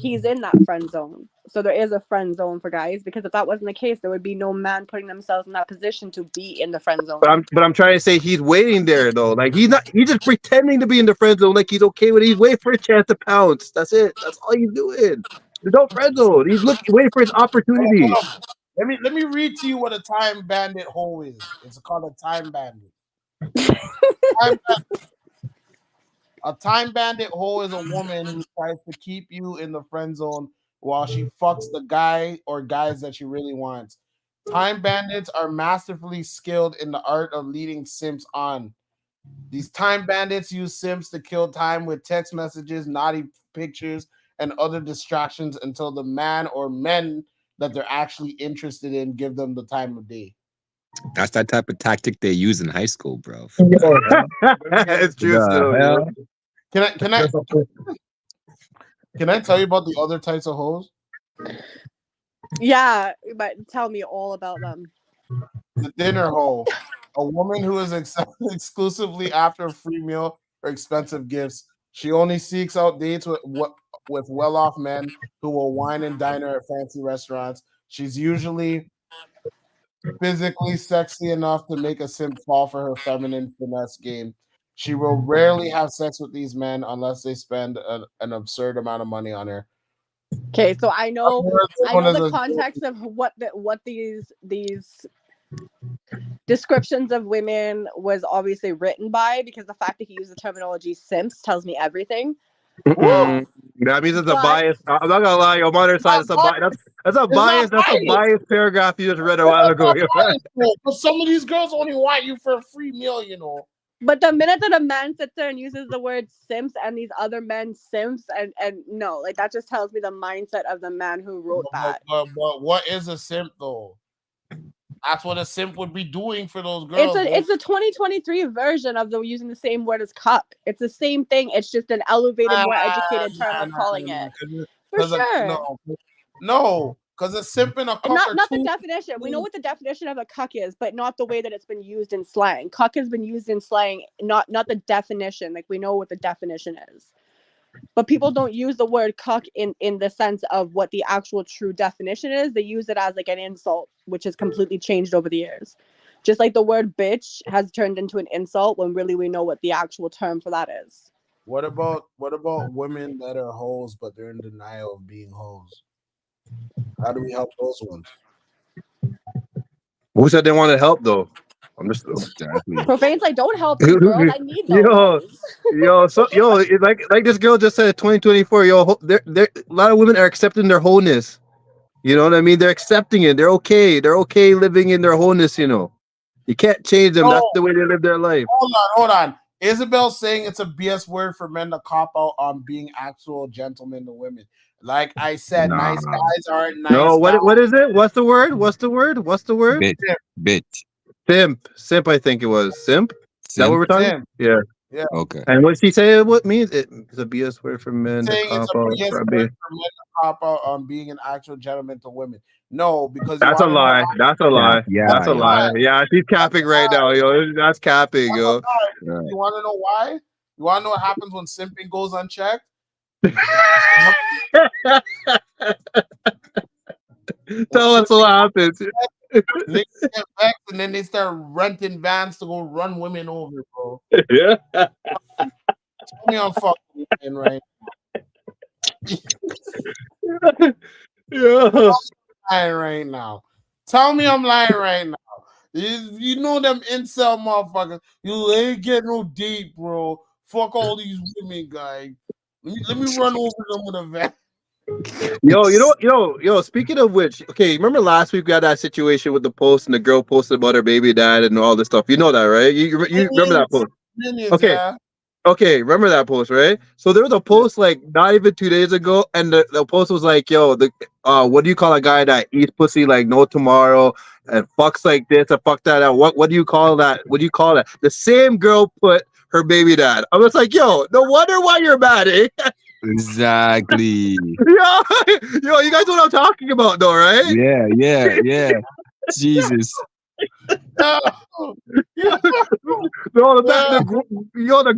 he's in that friend zone. So there is a friend zone for guys because if that wasn't the case, there would be no man putting themselves in that position to be in the friend But zone. I'm trying to say he's waiting there though. Like he's just pretending to be in the friend zone, like he's okay with it. He's waiting for a chance to pounce. That's it. That's all he's doing. There's no friend zone. He's waiting for his opportunity. Hold on. Let me read to you what a time bandit hole is. It's called a time bandit. Time A time bandit hoe is a woman who tries to keep you in the friend zone while she fucks the guy or guys that she really wants. Time bandits are masterfully skilled in the art of leading simps on. These time bandits use simps to kill time with text messages, naughty pictures, and other distractions until the man or men that they're actually interested in give them the time of day. That's that type of tactic they use in high school, bro. It's true The still, yo. hell? Can I tell you about the other types of hoes? Yeah, but tell me all about them. The dinner hoe, a woman who is accepted exclusively after a free meal or expensive gifts. She only seeks out dates with well-off men who will wine and dine her at fancy restaurants. She's usually physically sexy enough to make a simp fall for her feminine finesse game. She will rarely have sex with these men unless they spend an absurd amount of money on her. Okay, so I know the the context of what these descriptions of women was obviously written by, because the fact that he used the terminology simps tells me everything. That means it's a bias. I'm not gonna lie, on my other side, it's a bias. That's a bias. That's a biased paragraph you just read a while ago. But some of these girls only want you for a free meal, you know. But the minute that a man sits there and uses the word simps and these other men simps, and no, like that just tells me the mindset of the man who wrote that. But what is a simp though? That's what a simp would be doing for those girls. It's a 2023 version of the using the same word as cuck. It's the same thing. It's just an elevated, more educated term of calling it. For sure. No, because a simp and a cuck are not the definition. We know what the definition of a cuck is, but not the way that it's been used in slang. Cuck has been used in slang, not the definition. Like we know what the definition is. But people don't use the word cuck in the sense of what the actual true definition is. They use it as like an insult, which has completely changed over the years. Just like the word bitch has turned into an insult when really we know what the actual term for that is. What about women that are hoes but they're in denial of being hoes? How do we help those ones? Who said they wanted help though? I'm just Profane's like, don't help these girls. I need those. Like this girl just said, 2024. Yo, there a lot of women are accepting their wholeness. You know what I mean? They're accepting it. They're okay. They're okay living in their wholeness. You know, you can't change them. That's the way they live their life. Hold on. Isabel's saying it's a BS word for men to cop out on being actual gentlemen to women. Like I said, nice guys aren't nice. No, what is it? What's the word? Bitch. Simp. I think it was simp. Is that what we're talking? Simp. Yeah. Okay. And what she say? What means it's a BS word for men to cop out on being an actual gentleman to women. No, because that's a lie. That's a lie. That's a lie. Yeah, she's capping right now, yo. That's capping, yo. You want to know why? You want to know what happens when simping goes unchecked? Tell us what happens. They get vexed and then they start renting vans to go run women over, bro. Yeah. Tell me I'm fucking lying right now. Yeah. Lying right now. Tell me I'm lying right now. You know them incel motherfuckers. You ain't get no date, bro. Fuck all these women, guys. Let me run over them with a van. Yo, speaking of which, okay, remember last week we had that situation with the post and the girl posted about her baby dad and all this stuff. You know that, right? You remember that post? Okay. Yeah. Okay, remember that post, right? So there was a post like not even 2 days ago, and the post was like, yo, what do you call a guy that eats pussy like no tomorrow and fucks like this and fuck that out? What do you call that? What do you call that? The same girl put her baby dad. I was like, yo, no wonder why you're mad, eh? Exactly. Yo, you guys know what I'm talking about, though, right? Yeah. Jesus. The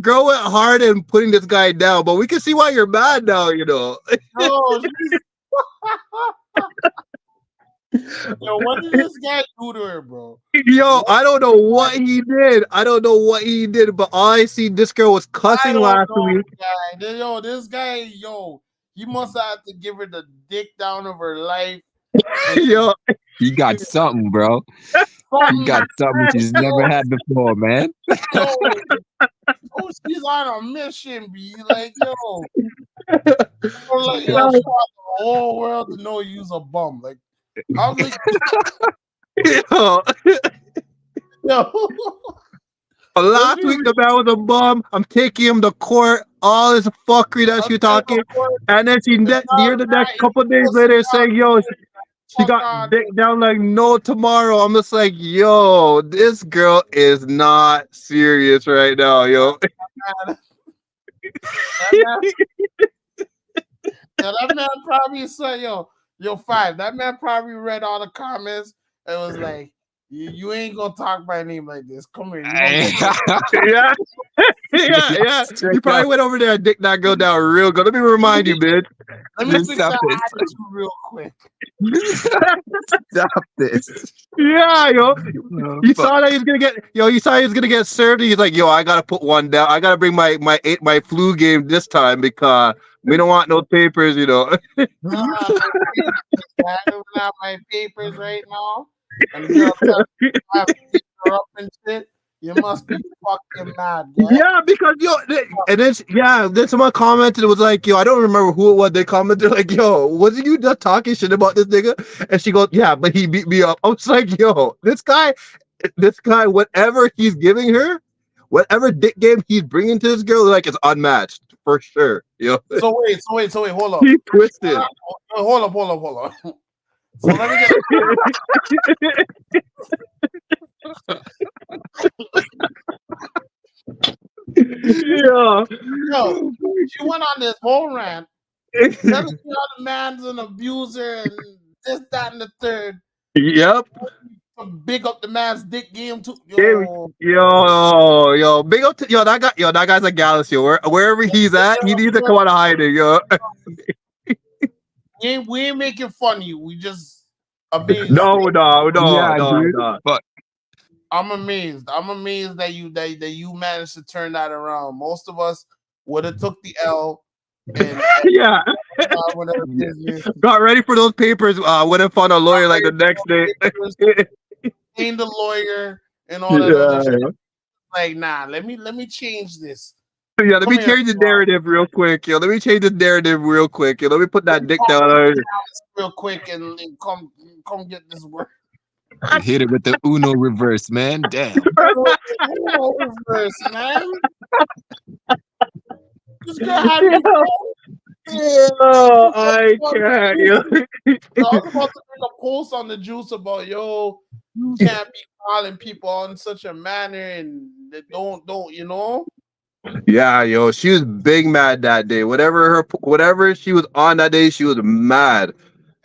girl went hard in putting this guy down, but we can see why you're mad now, you know. Yo, what did this guy do to her, bro? Yo, I don't know what he did. But all I see, this girl was cussing last week. Yo, this guy, he must have to give her the dick down of her life. Yo, he got something, bro. He got something she's never had before, man. Yo, she's on a mission, be like, yo, the whole world to know you's a bum. Like, how like, yo, Last week the man was a bum. I'm taking him to court. All this fuckery that she talking, and then she near the next couple days later saying, "Yo, she got dick down like no tomorrow." I'm just like, "Yo, this girl is not serious right now, yo." That man probably said, yo, five. That man probably read all the comments and was like, you ain't gonna talk my name like this. Come here. Yeah, yeah. You probably went over there and dick that girl down real good. Let me remind you, bitch. Let me fix that attitude real quick. Stop this. Yeah, yo. You saw that he's gonna get, you saw he was gonna get served. He's like, yo, I gotta put one down. I gotta bring my flu game this time because we don't want no papers, I don't have my papers right now. And the girl tell me I have to pick her up and shit. You must be fucking mad, yeah? Yeah, because and then someone commented, it was like, yo, I don't remember who it was. They commented like, yo, wasn't you just talking shit about this nigga? And she goes, yeah, but he beat me up. I was like, yo, this guy, whatever he's giving her, whatever dick game he's bringing to this girl, like, is unmatched for sure. Yo. So wait, hold up. He twisted. Hold up. So let me get. Yeah. Yo, she went on this whole rant, telling me all the man's an abuser and this, that, and the third. Yep. Big up the man's dick game too. Yo, big up to that guy's a galaxy. Wherever he's at, he needs to come out of hiding, yo. We ain't making fun of you. We just amazed. No. But I'm amazed. I'm amazed that you managed to turn that around. Most of us would have took the L. And yeah. Got ready for those papers. Went and found a lawyer like the next day. Ain't the lawyer and all that other shit. Like, nah, let me change this. Yeah, let me change the narrative real quick. Yo, let me change the narrative real quick. Yo, let me put that dick down real quick and come get this work. You hit it with the Uno reverse, man. Damn. Uno reverse, man. This girl had me. I can't. I was about to make a post on the juice about you can't be calling people on such a manner and they don't Yeah, yo, she was big mad that day. Whatever she was on that day, she was mad.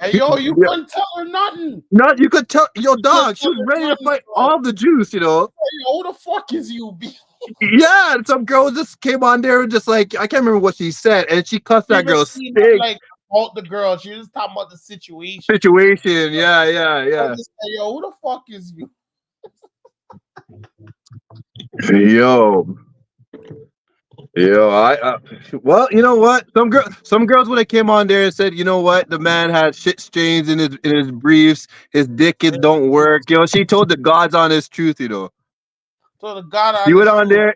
Hey, yo, you couldn't tell her nothing. No, you could tell, yo, dog. She was ready to fight all the juice, you know. Hey, yo, who the fuck is you, B? Yeah, some girl just came on there and just like, I can't remember what she said, and she cussed that girl sick. Like about the girl, she was talking about the situation. Yeah. I just say, yo, who the fuck is you? Well, you know what? Some girls would have came on there and said, you know what? The man had shit stains in his briefs. His dick don't work. Yo, she told the gods on his truth, you know. So the God she went on there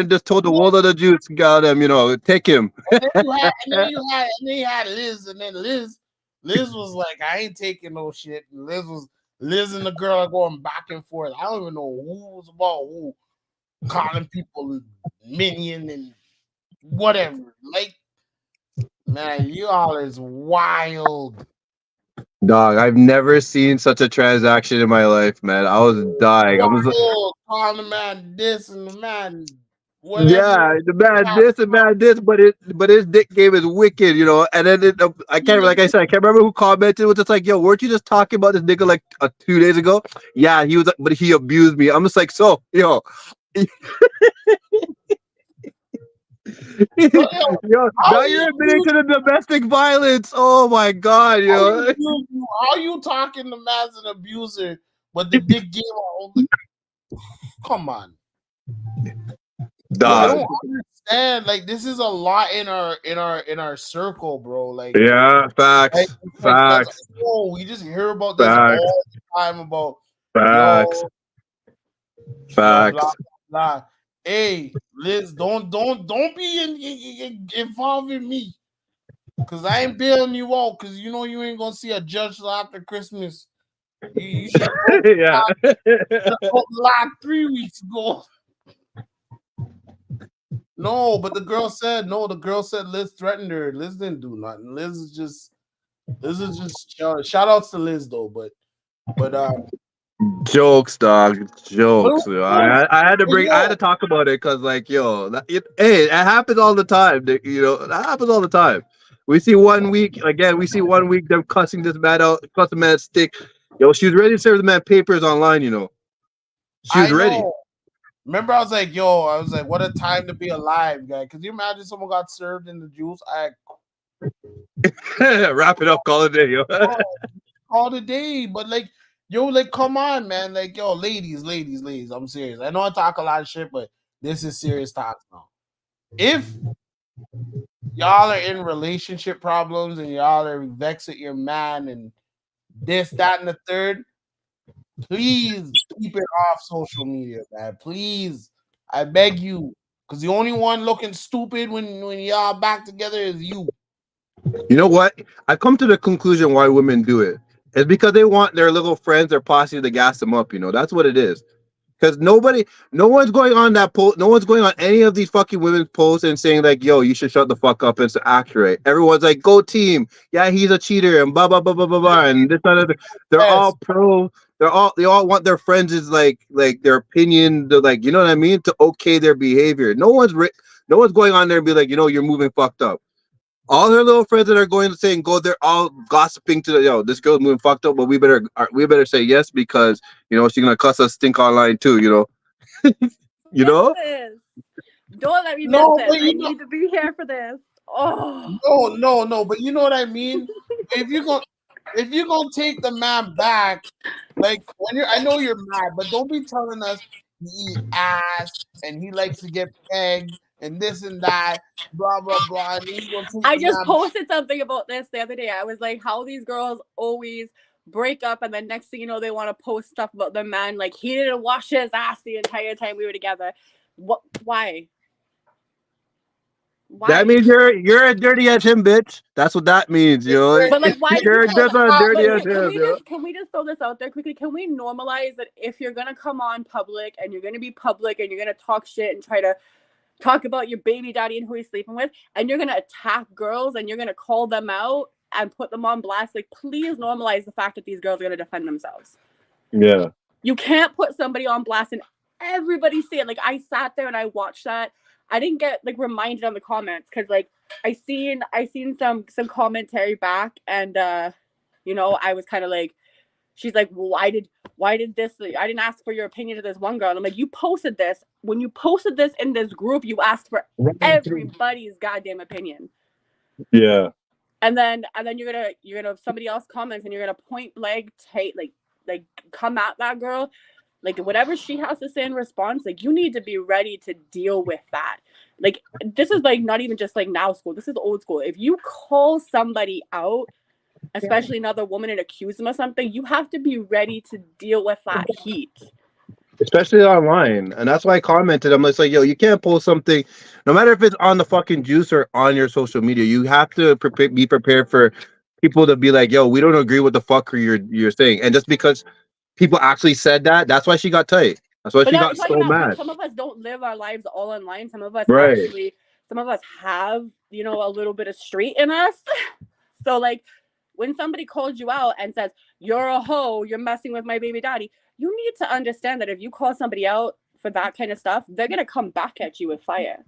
and just told the world of the Jews, got him, take him. And then you had Liz, and then Liz was like, I ain't taking no shit. And Liz and the girl are going back and forth. I don't even know who was about who, calling people minion and whatever. Like, man, you all is wild. Dog, I've never seen such a transaction in my life, man. I was dying. I was calling the man this and the man whatever. Yeah, the man this and man this, but his dick game is wicked, you know. And then I can't remember who commented. It was just like, yo, weren't you just talking about this nigga like 2 days ago? Yeah, he was, but he abused me. I'm just like, so, yo. Yo, now you're admitting to the domestic violence. Oh my god, yo. How you talking to man's an abuser, but the dick game? Come on, dog. I don't understand. Like, this is a lot in our circle, bro. Like, yeah, facts. We just hear about this all the time about facts. Blah, blah, blah. Hey, Liz, don't be involving me, cause I ain't bailing you out, cause you know you ain't gonna see a judge till after Christmas. You should yeah. like 3 weeks ago. No, but the girl said no. The girl said Liz threatened her. Liz didn't do nothing. Liz is just shout outs to Liz though. But Jokes, dog. but Jokes. Yo. I had to bring. I had to yo, talk about it because, like, yo, hey, it happens all the time. You know, that happens all the time. We see 1 week again. We see 1 week them cussing this man out, cussing man stick. Yo, she was ready to serve the man papers online. You know, she was I ready. know. Remember, I was like, what a time to be alive, guy. Could you imagine someone got served in the juice? I Wrap it up, call it a day, yo. oh, all the day, but like, yo, like, come on, man, like, yo, ladies. I'm serious. I know I talk a lot of shit, but this is serious talk now. If y'all are in relationship problems and y'all are vexed at your man and this, that, and the third, please keep it off social media, man. Please, I beg you, because the only one looking stupid when y'all back together is you. You know what? I've come to the conclusion why women do it. It's because they want their little friends, their posse to gas them up. You know, that's what it is. Because no one's going on that post, no one's going on any of these fucking women's posts and saying like, "Yo, you should shut the fuck up." It's accurate. Everyone's like, "Go team, yeah, he's a cheater," and blah blah blah blah blah blah, and this and that. They're Yes, all pro. They all want their friends is like their opinion. To like, you know what I mean? To okay their behavior. No one's going on there and be like, you're moving fucked up. All her little friends that are going to say and go, they're all gossiping to the this girl's moving fucked up, but we better say yes because she's gonna cuss us stink online too. You Miss know. this. Don't let me miss no, this. but I you know, need to be here for this. Oh. no, but you know what I mean. If you're going, if you're gonna take the man back, like when I know you're mad, but don't be telling us he eat ass and he likes to get pegged and this and that, blah blah blah. And then you gonna take I the just man. posted something about this the other day. I was like, how these girls always break up and then next thing you know they want to post stuff about their man like he didn't wash his ass the entire time we were together. What? Why? That Why? means you're as dirty as him, bitch. That's what that means, But like, why do You're people? just as dirty Wait, as wait. Can him, we yo. throw this out there quickly? Can we normalize that if you're gonna come on public and you're gonna be public and you're gonna talk shit and try to talk about your baby daddy and who he's sleeping with, and you're gonna attack girls and you're gonna call them out and put them on blast, like please normalize the fact that these girls are gonna defend themselves. Yeah. You can't put somebody on blast and everybody see it. Like I sat there and I watched that. I didn't get like reminded on the comments because like I seen some commentary back and I was kind of like she's like, well, why did this I didn't ask for your opinion to this one girl. And I'm like, you posted this. When you posted this in this group, you asked for everybody's goddamn opinion. Yeah. And then you're gonna somebody else comments and you're gonna point blank take like come at that girl. Like whatever she has to say in response, like you need to be ready to deal with that. Like this is like not even just like now school. This is old school. If you call somebody out, especially another woman, and accuse them of something, you have to be ready to deal with that heat. Especially online. And that's why I commented. I'm just like, yo, you can't post something, no matter if it's on the fucking juice or on your social media. You have to be prepared for people to be like, yo, we don't agree with the fucker you're saying. And just because people actually said that, that's why she got tight. That's why But she not got talking so about mad. some of us don't live our lives all online. Some of us Right. actually, some of us have, a little bit of street in us. So like when somebody calls you out and says, you're a hoe, you're messing with my baby daddy, you need to understand that if you call somebody out for that kind of stuff, they're gonna come back at you with fire.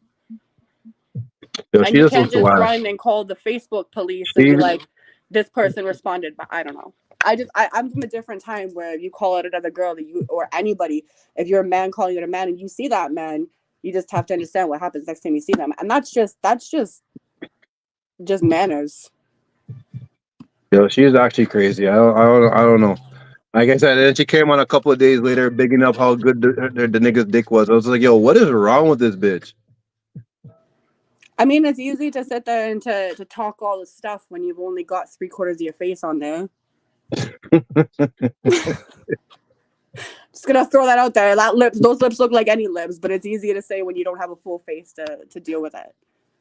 Yo, And she you just can't looks just wild. run and call the Facebook police and be She, like, this person responded, but I don't know. I'm from a different time where if you call out another girl that you or anybody, if you're a man calling out a man and you see that man, you just have to understand what happens next time you see them. And that's just manners. yo, she's actually crazy. I don't know. Like I said, and then she came on a couple of days later, bigging up how good the nigga's dick was. I was like, yo, what is wrong with this bitch? I mean, it's easy to sit there and to talk all this stuff when you've only got 3/4 of your face on there. Just gonna throw that out there. Those lips look like any lips, but it's easier to say when you don't have a full face to deal with it.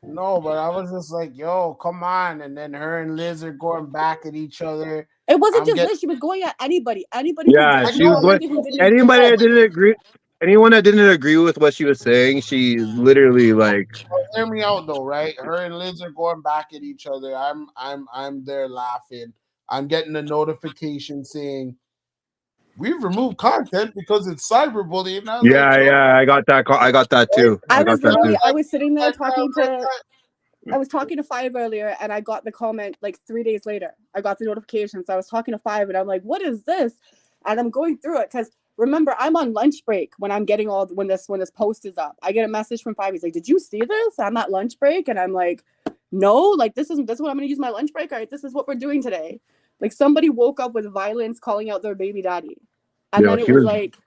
No, but I was just like, yo, come on. And then her and Liz are going back at each other. It wasn't I'm just getting, Liz. She was going at anybody Yeah, I who she was know, didn't going. who didn't Anybody no, that didn't agree, anyone that didn't agree with what she was saying, she literally like, Hear me out though, right? Her and Liz are going back at each other. I'm there laughing. I'm getting a notification saying we've removed content because it's cyberbullying. And I was like, yeah, yo, yeah, I got that. I got that too. I I got was that literally, too. I was sitting there like, talking like, to, I was talking to Five earlier, and I got the comment like 3 days later. I got the notification, so I was talking to Five, and I'm like, "What is this?" And I'm going through it because remember, I'm on lunch break when I'm getting all when this post is up. I get a message from Five. He's like, "Did you see this? I'm at lunch break," and I'm like, "No, like this is what I'm going to use my lunch break. All right, this is what we're doing today." Like somebody woke up with violence, calling out their baby daddy, and Yo, then it was like,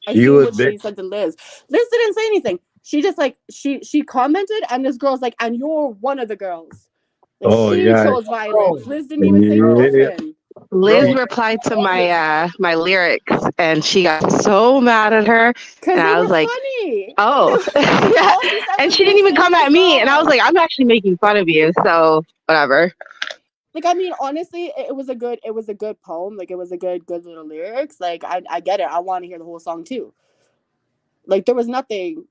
I she seen was what big. she said to Liz. Liz didn't say anything. She just like she commented, and this girl's like, and you're one of the girls. Like Oh she yeah, chose violence. bro, Liz didn't even say yeah. nothing. Liz bro, replied to my lyrics, and she got so mad at her, Cause and they I was were like, funny. "Oh, Cause yeah." all she said And was she go didn't even sing come the at me, and I was song. like, "I'm actually making fun of you, so whatever." Like I mean, honestly, it was a good poem. Like it was a good little lyrics. Like I get it. I want to hear the whole song too. Like there was nothing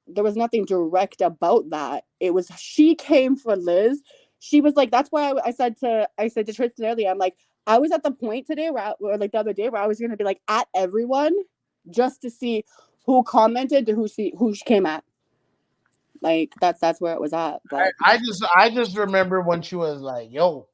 direct about that. It was she came for Liz. She was like, that's why I said to Tristan earlier, I'm like, I was at the point today or like the other day where I was gonna be like at everyone just to see who commented to who she came at. Like that's where it was at. But I just remember when she was like, yo,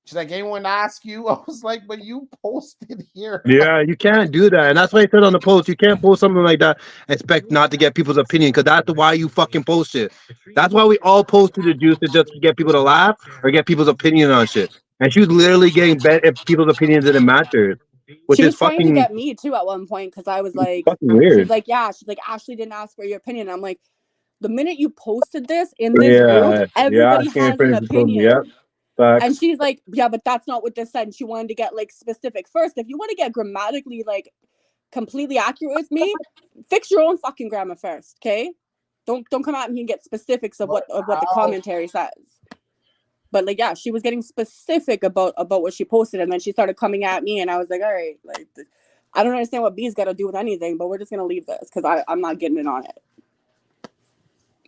she's like, anyone ask you? I was like, but you posted here. Like, Yeah, you can't do that, and that's why I said on the post, you can't post something like that. Expect not to get people's opinion, because that's why you fucking post it. That's why we all posted the juice to just get people to laugh or get people's opinion on shit. And she was literally getting people's opinions didn't matter, which she is was trying to fucking get me too at one point because I was like, fucking weird. she's like, Ashley didn't ask for your opinion. I'm like, the minute you posted this in this group, Yeah, yeah, I everybody can't has an finish the film. Yep, opinion. And facts. she's like, yeah, but that's not what this said. And she wanted to get like specific. First, if you want to get grammatically like completely accurate with me, fix your own fucking grammar first, okay? Don't come out and get specifics of what the how? commentary says. But like, yeah, she was getting specific about what she posted, and then she started coming at me, and I was like, all right, like, I don't understand what B's got to do with anything, but we're just gonna leave this because I'm not getting in on it.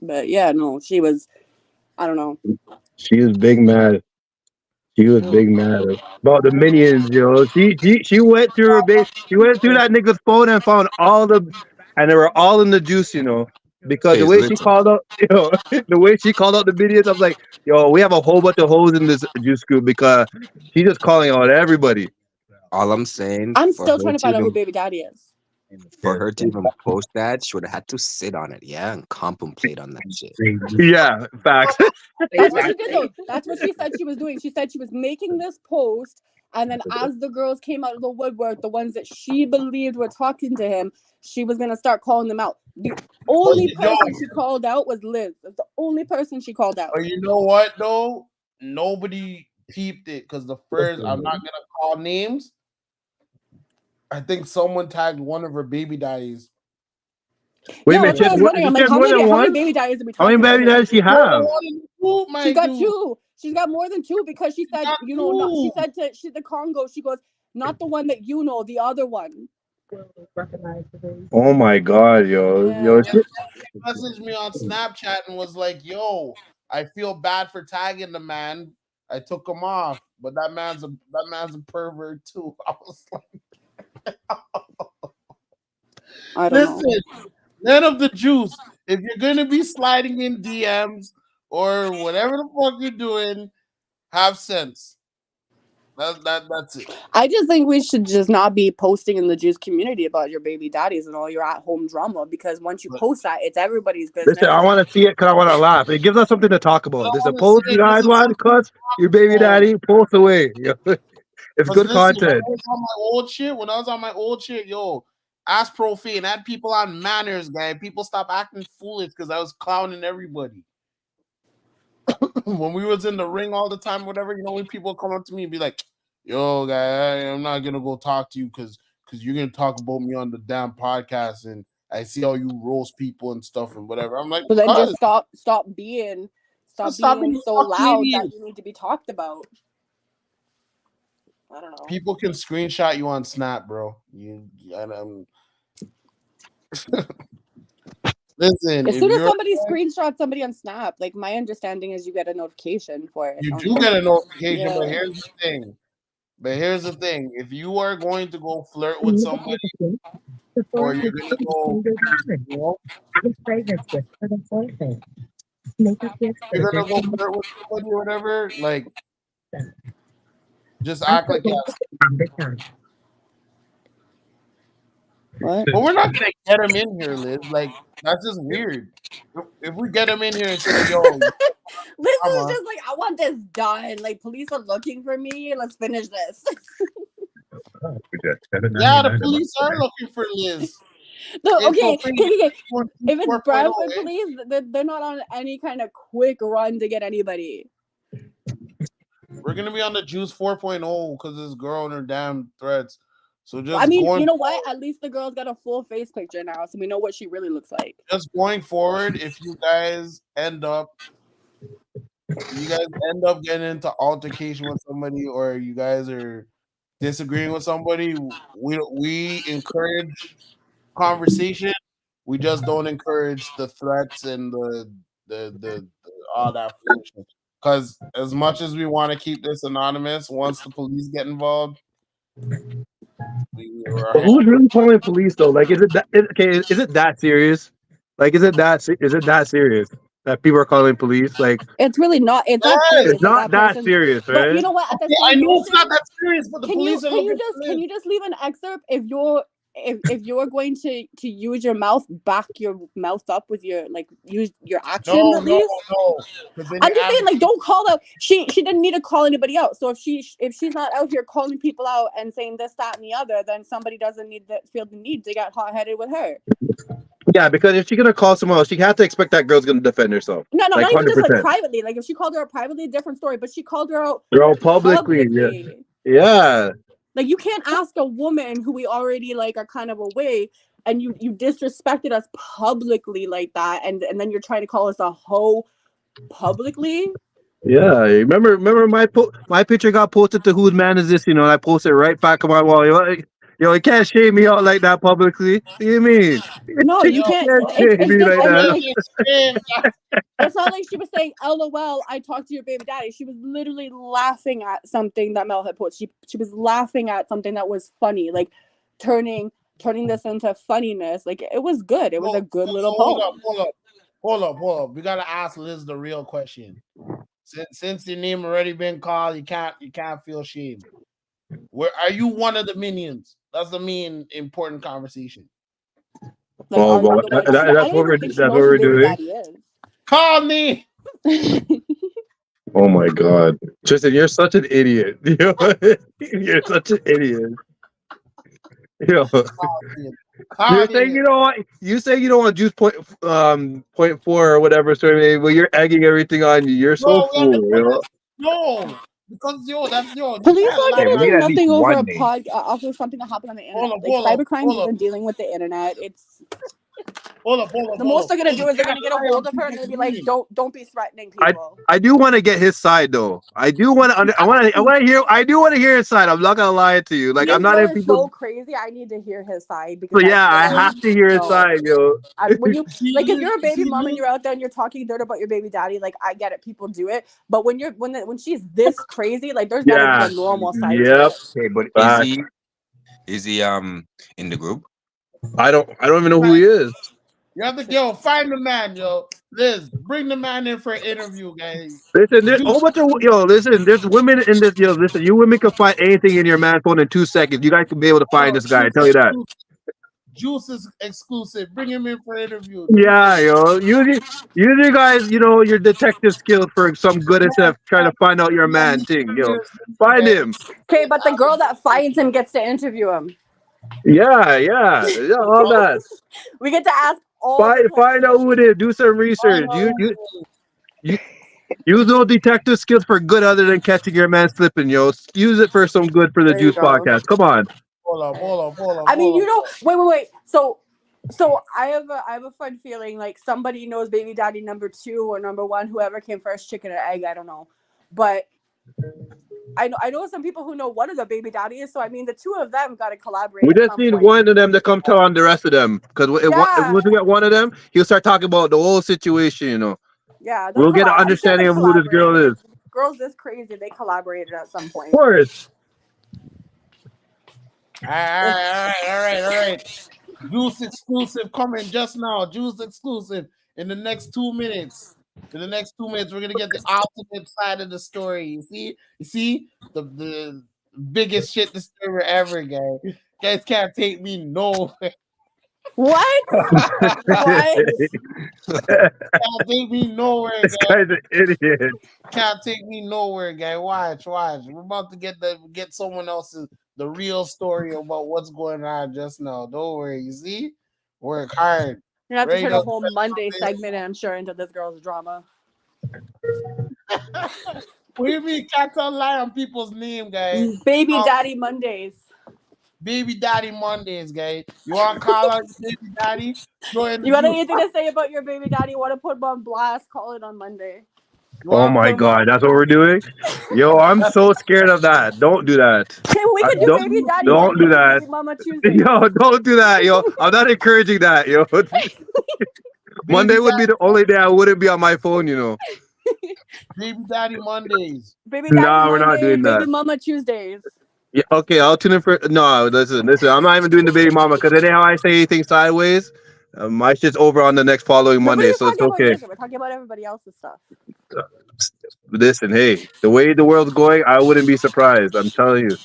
But yeah, no, she was. I don't know. She was big mad. She was big mad about the minions, yo. She went through her base. She went through that nigga's phone and found all the, and they were all in the juice, you know. Because the Hey, way she listen, called out, yo, the way she called out the minions, I'm like, yo, we have a whole bunch of hoes in this juice group because she's just calling out everybody. all I'm saying I'm for still her trying to to find out who even Baby Daddy is. post that, she would have had to sit on it, yeah, and contemplate on that shit. Yeah, facts. That's what she did though. That's what she said she was doing. She said she was making this post, and then as the girls came out of the woodwork, the ones that she believed were talking to him, she was gonna start calling them out. The But only yo, person she called out was Liz. That's the only person she called out. but you know what though? Nobody peeped it because the first I'm not gonna call names. I think someone tagged one of her baby daddies. Wait a Yeah, minute, that's what I was wondering. I'm she like, has more than how many one? baby daddies are we How many talking about baby here? does she More than have? one in the group, She's my got dude. two. She's got more than two because she said, Got not. She two. said to the Congo, she goes, not the one that you know, the other one. Oh my god, yo, Yeah. Messaged me on Snapchat and was like, "Yo, I feel bad for tagging the man. I took him off, but that man's a pervert too." I was like, I don't know. "Listen, none of the juice. If you're gonna be sliding in DMs or whatever the fuck you're doing, have sense. That's it." I just think we should just not be posting in the juice community about your baby daddies and all your at home drama because once you But post that, it's everybody's listen, business. I want to see it because I want to laugh. It gives us something to talk I about. don't There's a want to see post you it because guys it's want something because your baby about. daddy pulls away. It's Because good listen, when content. I was on my old shit, yo, ask profane, had people on manners, guy. People stop acting foolish because I was clowning everybody. When we was in the ring all the time, whatever, when people come up to me and be like, "Yo, guy, I'm not gonna go talk to you because you're gonna talk about me on the damn podcast, and I see how you roast people and stuff and whatever." I'm like, So then "Cuz, just stop being stop being so a fucking loud that idiot." you need to be talked about. I don't know. People can screenshot you on Snap, bro. You and Listen, As if soon as you're somebody screenshots somebody on Snap, like my understanding is you get a notification for it. you don't do you? get a notification, Yeah. but here's the thing. If you are going to go flirt with somebody or you're gonna go, you know, you're gonna go flirt with somebody or whatever, like just act like yes. What? But we're not gonna get him in here, Liz. Like that's just weird. If we get him in here and say, "Yo, Liz come is on," just like, I want this done. Like, police are looking for me. Let's finish this. yeah, the police are looking for Liz. No, It's okay, okay. okay. If it's 4.0, Brantford eh? police, they're not on any kind of quick run to get anybody. We're gonna be on the Juice 4.0 because this girl and her damn threats. So I just mean, going you know what? At least the girl's got a full face picture now, so we know what she really looks like. just going forward, if you guys end up getting into altercation with somebody or you guys are disagreeing with somebody, we encourage conversation. We just don't encourage the threats and the all that foolishness. Because as much as we want to keep this anonymous, once the police get involved, But who's really calling police though? Like, okay? Is it that serious? Like, is it that serious that people are calling police? Like, It's really not. It's not yes. serious. it's Like not that that person. serious, But you right? know what? At the Yeah, I same know it's not motion, that serious, but the police are looking for can Liz. you just leave an excerpt if you're going to use your mouth, back your mouth up with your use your actions No, at no, least. no. Because then I'm you're just saying, like, advocating. don't call out. She didn't need to call anybody out. So if she's not out here calling people out and saying this, that, and the other, then somebody doesn't need to feel the need to get hot headed with her. Yeah, because if she's gonna call someone else, she has to expect that girl's gonna defend herself. No, Like not even hundred just like percent. privately. Like if she called her out privately, different story. But she called her out Girl, publicly, yeah, publicly. yeah, Like you can't ask a woman who we already like are kind of away, and you disrespected us publicly like that, and then you're trying to call us a hoe publicly. yeah. Remember my picture got posted to whose man is this? You know, I posted right back on my wall. You can't shame me out like that publicly. What do you mean? No, You you Yo, can't. can't shame It's me just. like I mean, that. like it's not like she was saying, "LOL, I talked to your baby daddy." She was literally laughing at something that Mel had posted. She was laughing at something that was funny, like turning this into funniness. Like it was good. It was a good little hold up, poem. hold up. We gotta ask Liz the real question. Since your name already been called, you can't feel shame. Where are you one of the minions? That's the main important conversation. Like, Oh are you well, the one? I that's don't what even think she that's what knows who we're baby doing. daddy is. Call me. Oh my god, Tristan, you're such an idiot. You're such an idiot. Yo, Call you're me. saying you don't want you say you don't want juice point four or whatever. So well, you're egging everything on you. You're so No, we have to fool. put this. No, because that's you Police can't aren't lie. Hey, we gonna need do at least nothing over one a name. off of something that happened on the Hold internet. up, Like cybercrime hold up, isn't dealing with the internet. It's hold up, hold up, the hold most up. they're gonna You do is they're can't gonna get a lie on hold of her and they're people's gonna be like, name. don't be threatening I people. I do want to get his side though. I do want to. I want to hear. I do want to hear his side. I'm not gonna lie to you. Like This I'm not girl in is people. so crazy. I need to hear his side So because I yeah, feel I like have to hear his no. side, yo. When you like, if you're a baby See, mom and Liz, you're out there and you're talking dirt about your baby daddy, like I get it, people do it. But when she's this crazy, like there's gotta be Yeah. a normal side to Yep. it. Okay, but Facts. Is he in the group? I don't even know who he is. you have to find the man, yo. Liz, bring the man in for an interview, guys. Listen, there's a Juice, whole bunch of listen, there's women in this listen, you women can find anything in your man phone in 2 seconds. You guys can be able to find this guy. I tell you that. Juice is exclusive. Bring him in for an interview. Juice Yeah, yo. Use you guys, your detective skills for some good instead of trying to find out your man, man thing, yo. here's Find guys. him. Okay, but the girl that finds him gets to interview him. Yeah, all that. We get to ask all the Find out questions. who it is. Do some Find research. out You use those detective skills for good other than catching your man slipping, yo. Use it for some good for the There you Juice go. podcast. Come on. I mean, wait. So I have a fun feeling like somebody knows baby daddy number 2 or number 1, whoever came first, chicken or egg, I don't know. But I know some people who know one of the baby daddies, so I mean the two of them got to collaborate We at just some need point. one of them to come tell on the rest of them. Because if Yeah, once we get one of them, he'll start talking about the whole situation. yeah, they'll We'll get an collab. I'm sure they understanding of who this girl collaborated. is. Girls this crazy, they collaborated at some Of point. course. All right. Juice exclusive coming just now. Juice exclusive in the next 2 minutes. In the next 2 minutes, we're gonna get the ultimate side of the story. You see the biggest shit disturber ever, guys. Guys can't take me nowhere. What? What? Can't take me nowhere, This guys. guy's an idiot. Can't take me nowhere, guy. Watch. We're about to get someone else's the real story about what's going on just now. Don't worry. You see, work hard. You have to Right turn a up. whole Monday segment, I'm sure, into this girl's drama. What do you mean? Can't tell lie on people's name, guy. Baby daddy Mondays. Baby daddy Mondays, guy. You want to call out your baby daddy? Join the You got juice. anything to say about your baby daddy? You want to put him on blast? Call it on Monday. You Oh want to my put him on? God, that's what we're doing? Yo, I'm so scared of that. Don't do that. Hey, we could do baby daddy Don't do Mondays, that. baby mama Tuesdays. Yo, don't do that, yo. I'm not encouraging that, yo. Monday would be the only day I wouldn't be on my phone. Baby daddy Mondays. Baby daddy Nah, we're not Monday, doing baby that. mama Tuesdays. Yeah, okay, I'll tune in for. No, listen. I'm not even doing the baby mama because anyhow I say anything sideways, my shit's over on the next following But we're Monday, just so it's talking about okay. this. We're talking about everybody else's stuff. Listen, hey, the way the world's going, I wouldn't be surprised. I'm telling you.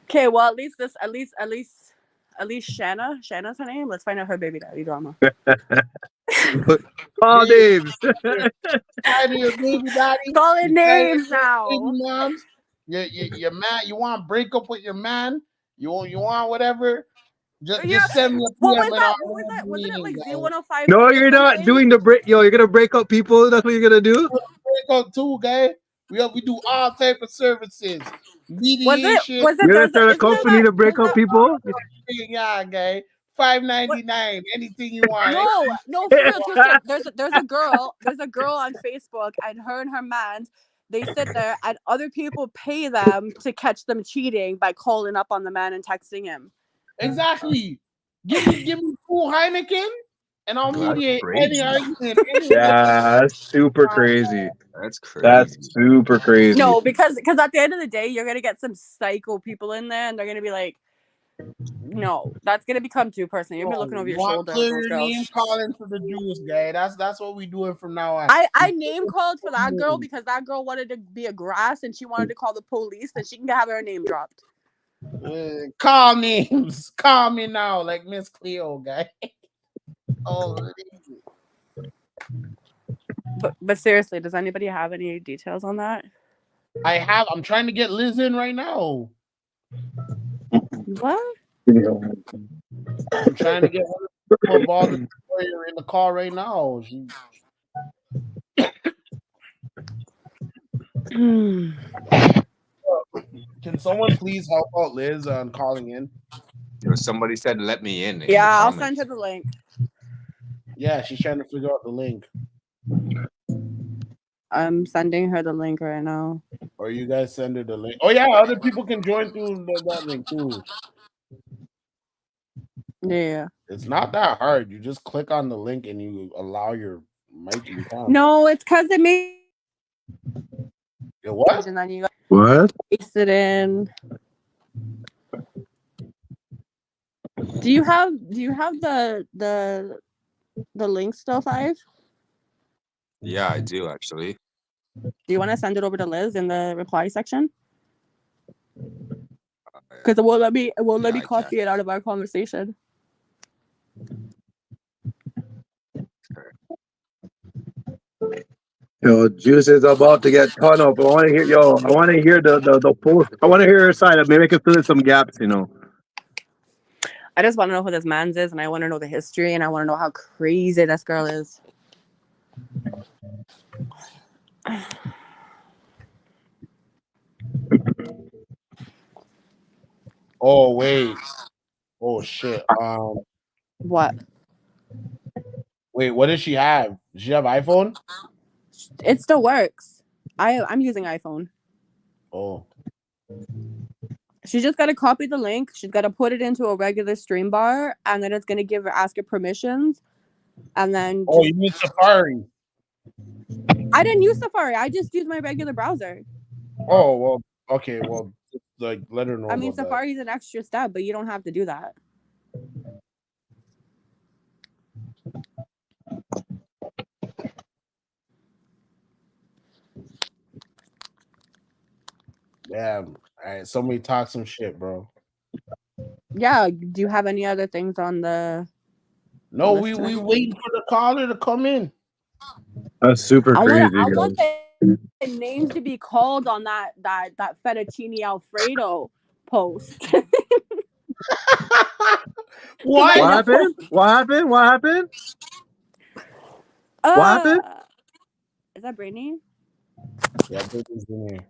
Okay, well at least Shanna's her name. Let's find out her baby daddy drama. All Baby, names. daddy, your baby daddy. Calling You tired of names your now. baby moms. Your man. You want to break up with your man? You want whatever? Yeah. Just send me a What PM was and that? I'll What was that? Wasn't it name, like guys. Z105 No, or you're not something? doing the break. Yo, you're gonna break up people. That's what you're gonna do. Break up too, guy. We do all type of services, mediation. Was it You're gonna there's a start a isn't there company that to break there's up a people. Yeah, guy. what $5.99. Anything you want. no for real Tristan, there's a girl on Facebook, and her and her man, they sit there and other people pay them to catch them cheating by calling up on the man and texting him. Exactly. Give me 2 Heineken, and I'll Yo, that's mediate any crazy. argument. Yeah, that's super crazy. That's That's crazy. super crazy. No, because at the end of the day, you're gonna get some psycho people in there, and they're gonna be like, no, that's gonna become too personal. You're gonna be looking over You your want shoulder to with clear those your girls. name, call into the juice, guy. That's what we doing from now on. I name called for that girl because that girl wanted to be a grass and she wanted to call the police, and she can have her name dropped. Call names. Call me now, like Miss Cleo, guy. Oh, But seriously, does anybody have any details on that? I'm trying to get Liz in right now. What? I'm trying to get her involved in the call right now. Can someone please help out Liz on calling in? Yo, somebody said let me in. Yeah, the I'll comments. send her the link. Yeah, she's trying to figure out the link. I'm sending her the link right now. Or you guys send her the link. Oh yeah, other people can join through that link too. Yeah. It's not that hard. You just click on the link and you allow your mic to be on. No, it's because it made. What? And then you What? paste it in. Do you have the link still, 5? Yeah, I do actually. Do you want to send it over to Liz in the reply section? Because it won't let me copy it out of our conversation. Yo, Juice is about to get ton up. I want to hear. Yo, I want to hear the post. I want to hear her side. Maybe I can fill in some gaps. I just want to know who this man's is, and I want to know the history, and I want to know how crazy this girl is. Oh wait. Oh shit. What? Wait, what does she have? Does she have iPhone? It still works. I'm using iPhone. Oh. She's just got to copy the link. She's got to put it into a regular stream bar, and then it's going to ask her permissions. And then you mean Safari? I didn't use Safari. I just used my regular browser. Oh, well, okay. Well, like, let her know. I mean, about Safari's an extra step, but you don't have to do that. Damn. All right. Somebody talk some shit, bro. Yeah. Do you have any other things on the? No, we waiting for the caller to come in. That's super crazy. I want the names to be called on that fettuccine Alfredo post. What happened? What happened? What happened? What happened? Is that Brittany? Yeah, Brittany's in here.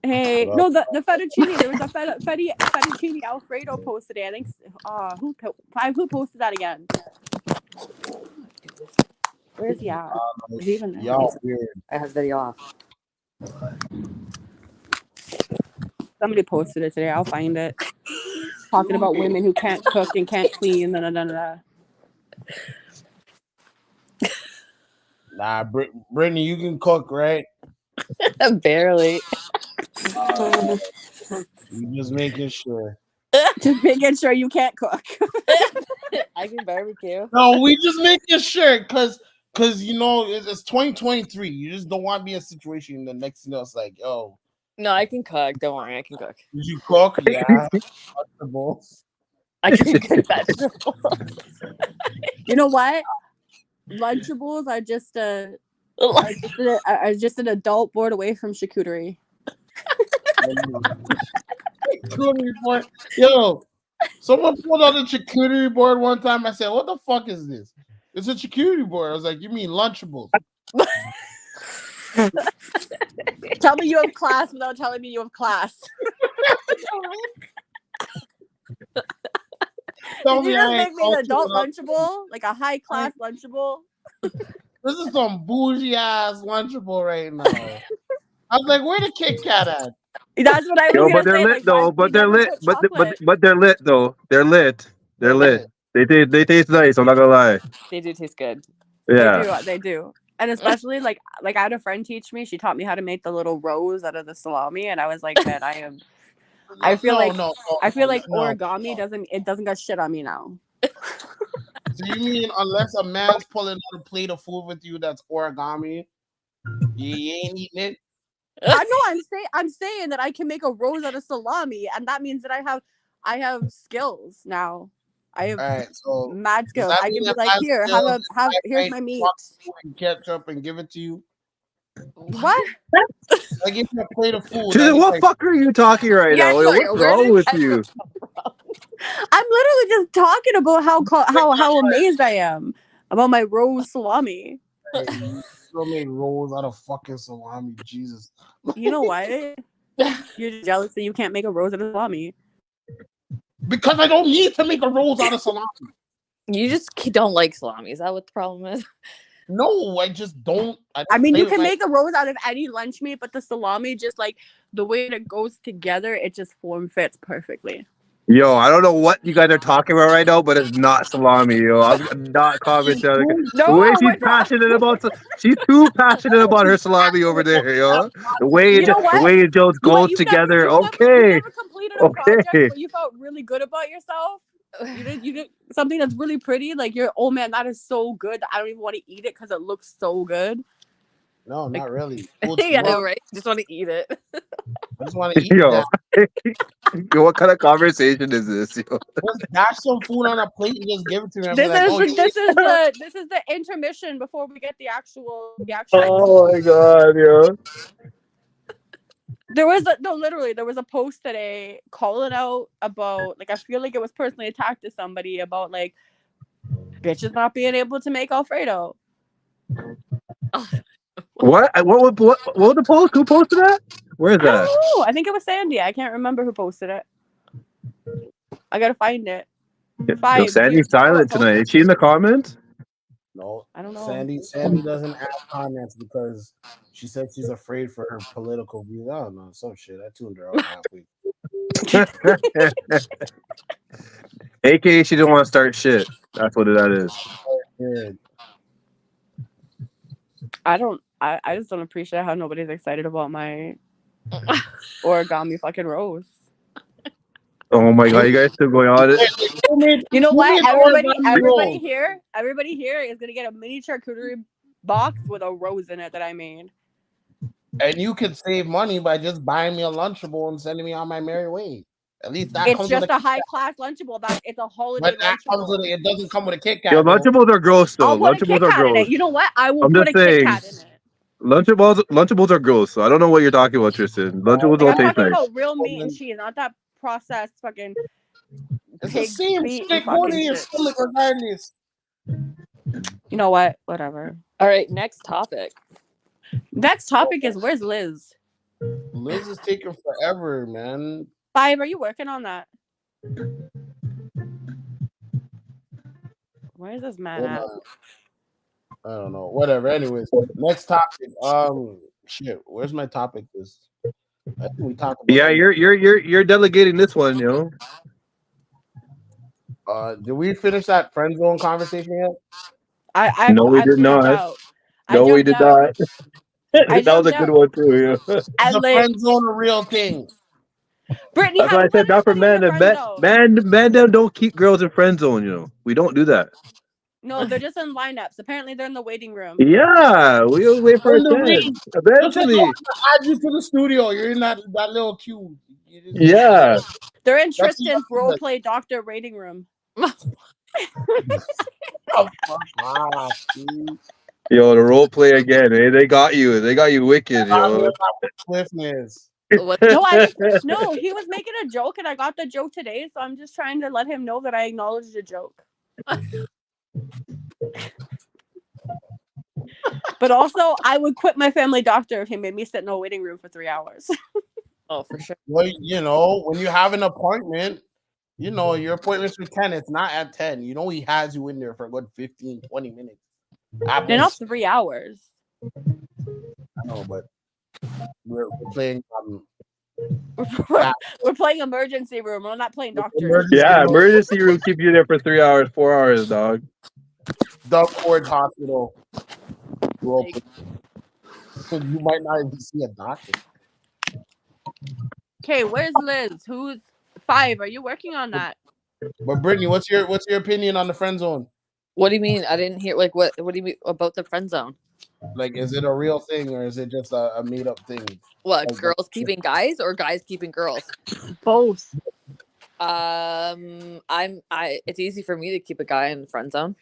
Hey, Well, no, the fettuccine. There was a fettuccine Alfredo post today. I think. Who posted that again? Where's he at? Is he even there? y'all weird. I have video off. Somebody posted it today. I'll find it. Talking about women who can't cook and can't clean. Nah, Brittany, you can cook, right? Barely. You just making sure. Just making sure you can't cook. I can barbecue. No, we just making sure because you know it's 2023. You just don't want to be in a situation. The next thing it's like, oh, No, I can cook. Don't worry, I can cook. did you cook? Yeah, vegetables. I can cook vegetables. You know what? Lunchables are just an adult board away from charcuterie. Charcuterie board. Yo, someone pulled on the charcuterie board one time. I said, "What the fuck is this?" It's a charcuterie board. I was like, "You mean Lunchables?" Tell me you have class without telling me you have class. Did you just make me an adult Lunchable? Like a high class Lunchable? This is some bougie ass Lunchable right now. I was like, where the Kit Kat at? That's what I was but they're say. lit Like, though. But they're lit. But they're lit though. They're lit. They're lit. They taste nice. I'm not gonna lie. They do taste good. Yeah, they do. And especially like I had a friend teach me. She taught me how to make the little rolls out of the salami, and I was like, man, I feel like origami doesn't got shit on me now. So you mean unless a man's pulling out a plate of food with you that's origami, you ain't eating it? I'm saying that I can make a rose out of salami, and that means that I have skills now. I have mad skills. I can be like, here's my meat. And ketchup and give it to you. What? I give you a plate of food. Dude, what fuck are you talking right now? What's wrong with you? I'm literally just talking about how amazed I am about my rose salami. You still made rolls out of fucking salami, Jesus. You know what? You're just jealous that you can't make a rose out of salami. Because I don't need to make a rolls out of salami. You just don't like salami. Is that what the problem is? No, I just don't. I mean, you can make a rose out of any lunch meat, but the salami, just like the way that it goes together, it just form fits perfectly. Yo, I don't know what you guys are talking about right now, but it's not salami, yo. I'm not commenting. The way she's passionate about she's too passionate about her salami over there, yo. The way it just goes together. You never completed a project where you felt really good about yourself. You did something that's really pretty. Like oh man, that is so good that I don't even want to eat it because it looks so good. No, not really. Yeah, I know, right? Just want to eat it. I just want to eat it. Yo, what kind of conversation is this? Yo? Just dash some food on a plate and just give it to me. This is the intermission before we get the actual. Oh my god, yo. There was a post today calling out about, like, I feel like it was personally attacked to somebody about like bitches not being able to make Alfredo. What was the post? Who posted that? Where is that? I think it was Sandy. I can't remember who posted it. I gotta find it. Yo, Sandy's silent tonight. Is she in the comments? No, I don't know. Sandy doesn't add comments because she said she's afraid for her political views. I don't know, some shit. I tuned her out halfway. AKA, she didn't want to start shit. That's what that is. Yeah. I just don't appreciate how nobody's excited about my origami fucking rose. Oh my god, you guys still going on it? You know Who what? made origami rose? Everybody here is gonna get a mini charcuterie box with a rose in it that I made. And you could save money by just buying me a Lunchable and sending me on my merry way. At least that It's comes just with a high class Lunchable. It's a holiday but that comes with Lunchable. it doesn't come with a Kit Yo, Kat. Though. Lunchables are gross though. I'll put a Lunchables Kit are Kat in gross. it. You know what? I will I'm put just a Kit saying. Kat in it. Lunchables are gross. So I don't know what you're talking about, Tristan. Lunchables Like, don't I'm taste talking nice. about real meat and cheese, not that processed fucking It's the pig same feet shit. and Go to fucking your shit. stomach regardless. You know what? Whatever. All right, next topic. Next topic is where's Liz? Liz is taking forever, man. 5, are you working on that? Where is this man at? I don't know. Whatever. Anyways, next topic. Shit. Where's my topic? I think we talked about. Yeah, you're delegating this one, you know. Did we finish that friend zone conversation yet? No, we did jumped not. out. No, we did not. That was a good one too. Yeah. Is the friend zone a real thing? Brittany, That's why I said not for men. Men don't keep girls in friend zone. You know, we don't do that. No, they're just in lineups. Apparently, they're in the waiting room. Yeah, we'll wait for a chance. Eventually, add you to the studio. You're in that little queue. Yeah, they're in Tristan's role play doctor waiting room. Oh, fuck off, dude. Yo, the role play again. Eh? They got you. They got you wicked, yo. Swiftness. No, he was making a joke, and I got the joke today, so I'm just trying to let him know that I acknowledged the joke. But also, I would quit my family doctor if he made me sit in a waiting room for 3 hours. Oh, for sure. Well, you know, when you have an appointment, you know, your appointment's with 10. It's not at 10. You know, he has you in there for a good 15, 20 minutes. They're not 3 hours. I know, but we're playing. We're playing emergency room. We're not playing doctors. Yeah, emergency room keep you there for 3 hours, 4 hours, dog. Duckford Hospital. So you might not even see a doctor. Okay, where's Liz? Who's 5? Are you working on that? But Brittany, what's your opinion on the friend zone? What do you mean? I didn't hear. Like, what do you mean about the friend zone? Like, is it a real thing or is it just a made up thing? What, girls keeping guys or guys keeping girls? Both. It's easy for me to keep a guy in the friend zone.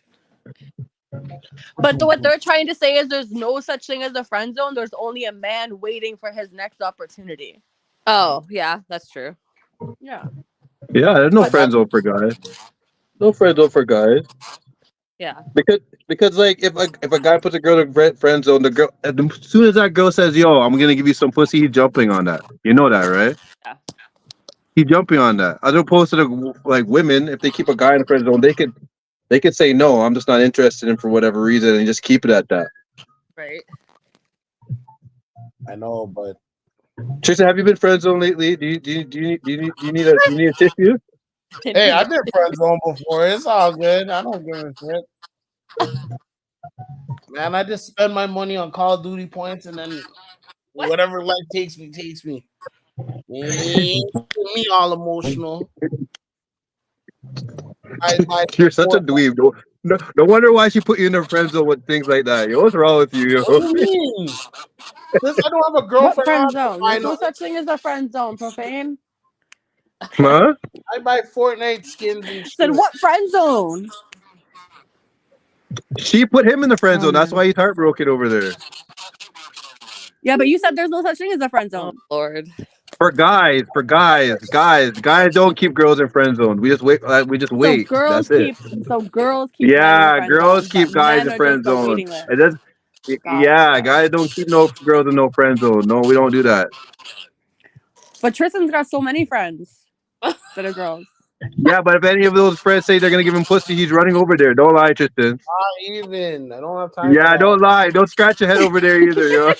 But what they're trying to say is there's no such thing as a friend zone. There's only a man waiting for his next opportunity. Oh, yeah, that's true. Yeah. Yeah, there's no friend zone for guys. No friend zone for guys. Yeah. Because like if a guy puts a girl in friend zone, the girl as soon as that girl says, "Yo, I'm gonna give you some pussy," he's jumping on that. You know that, right? Yeah. He's jumping on that. As opposed to like women, if they keep a guy in a friend zone, they could say no, I'm just not interested in for whatever reason, and just keep it at that. Right. I know, but Tristan, have you been friend zone lately? Do you need a tissue? Hey, I've been friend zone before. It's all good. I don't give a shit. Man, I just spend my money on Call of Duty points and then whatever life takes me, takes me. Me all emotional. You're such a dweeb. No wonder why she put you in the friend zone with things like that. Yo, what's wrong with you? Yo? What do you mean? Since I don't have a girlfriend. What friend zone? There's no such thing as a friend zone, profane. Huh? I buy Fortnite skins and shit. Said what friend zone? She put him in the friend zone. That's why he's heartbroken over there. Yeah, but you said there's no such thing as a friend zone. Oh, Lord. For guys don't keep girls in friend zone. We just wait. So girls That's keep. it. So girls keep. Yeah, girls keep guys in friend zone. It does. Yeah, guys don't keep no girls in no friend zone. No, we don't do that. But Tristan's got so many friends that are girls. Yeah, but if any of those friends say they're gonna give him pussy, he's running over there. Don't lie, Tristan. Not even. I don't have time for Yeah, that. don't lie. Don't scratch your head over there either. You know?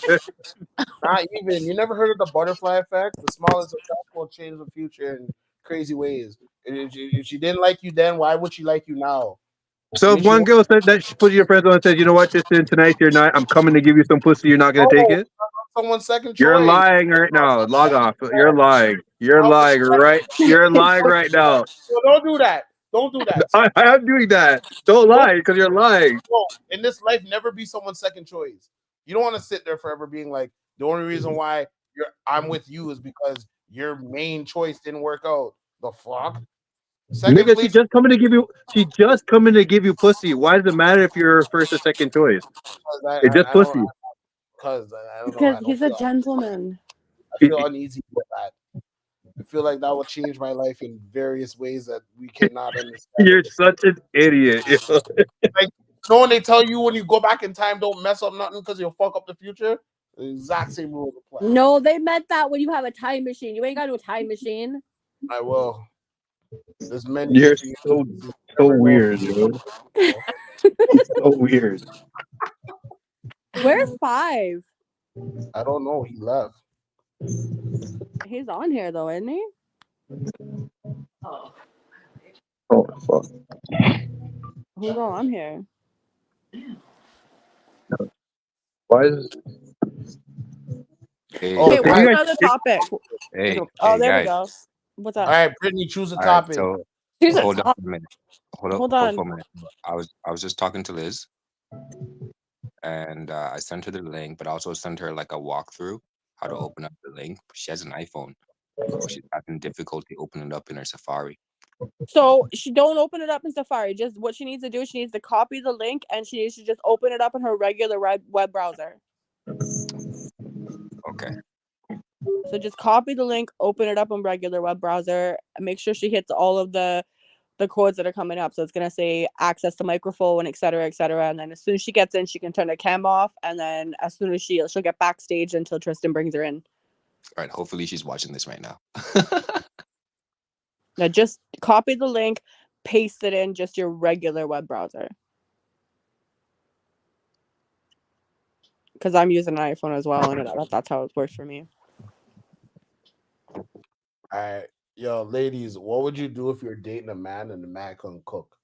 Not even. You never heard of the butterfly effect? The smallest effect will change the future in crazy ways. If she didn't like you then, why would she like you now? So if Makes you one girl said that she put your friends on and said, you know what, Tristan, tonight's your night. I'm coming to give you some pussy. You're not gonna take oh, it. someone's second You're choice. lying right now. Log off. You're lying. You're How lying right. You're lying right now. well, don't do that. Don't do that. I am doing that. Don't Don't lie because you're lying. in this life never be someone's second choice. You don't want to sit there forever being like the only reason why I'm with you is because your main choice didn't work out. The fuck? Second Nigga, she place just coming to give you. She just coming to give you pussy. Why does it matter if you're first or second choice? because It's just I don't pussy. because I don't know. Because I don't he's a feel gentleman. I feel uneasy with that. I feel like that will change my life in various ways that we cannot understand. You're such an idiot. Like, when they tell you when you go back in time, don't mess up nothing because you'll fuck up the future. The exact same rules apply. No, they meant that when you have a time machine. You ain't got no time machine. I will. There's many. You're different so never know. weird, dude. So weird. Where's 5? I don't know. He left. He's on here though, isn't he? Oh fuck. Who's all on here? Why is Hey, Oh, Okay, can what's you guys another topic? hey, Oh, hey, there we guys. go. What's all up? right, Brittany, choose a All right, topic. so Here's hold a up a minute. Hold Hold for on. a minute. I was just talking to Liz, and I sent her the link, but I also sent her like a walkthrough how to open up the link. She has an iPhone, so she's having difficulty opening it up in her Safari. So she don't open it up in Safari. Just what she needs to do, she needs to copy the link and she needs to just open it up in her regular web browser. Okay. So just copy the link, open it up in regular web browser, and make sure she hits all of the codes that are coming up. So it's gonna say access to microphone, et cetera, et cetera. And then as soon as she gets in, she can turn the cam off. And then as soon as she'll get backstage until Tristan brings her in. All right. Hopefully she's watching this right now. Now just copy the link, paste it in just your regular web browser. Because I'm using an iPhone as well, and that's how it works for me. All right, yo, ladies, what would you do if you're dating a man and the man couldn't cook?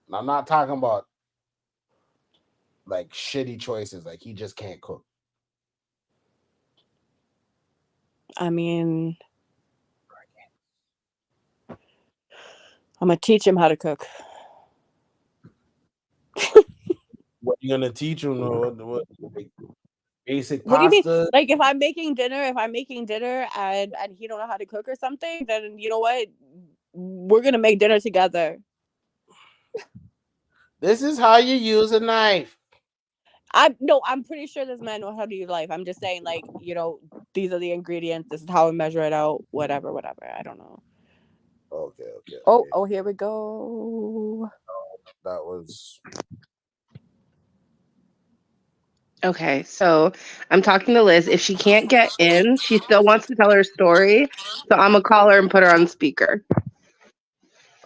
And I'm not talking about like shitty choices, like he just can't cook. I mean, I'm gonna teach him how to cook. What you gonna teach him? What like, basic What do you mean? pasta? Like if I'm making dinner and he don't know how to cook or something, then you know what? We're gonna make dinner together. This is how you use a knife. I'm pretty sure this man knows how to use life. I'm just saying, like, you know, these are the ingredients. This is how we measure it out. Whatever. I don't know. Okay. Oh, here we go. That was Okay, so I'm talking to Liz. If she can't get in, she still wants to tell her story. So I'm gonna call her and put her on speaker.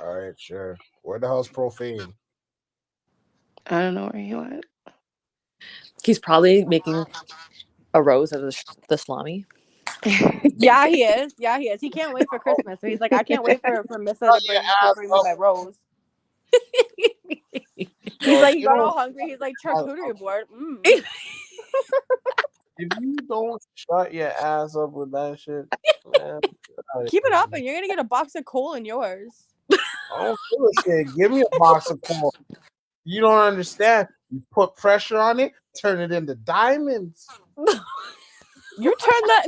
all right. Sure. Where the hell's Profane? I don't know where he went. He's probably making a rose of the salami. Yeah, he is. He can't wait for Christmas. So he's like, I can't wait for Missa to bring me my rose. He's like, he got all hungry. He's like, charcuterie board. If you don't shut your ass up with that shit, man, Keep it up, and you're gonna get a box of coal in yours. I don't give a shit. Give me a box of coal. You don't understand. You put pressure on it, turn it into diamonds. You turn that,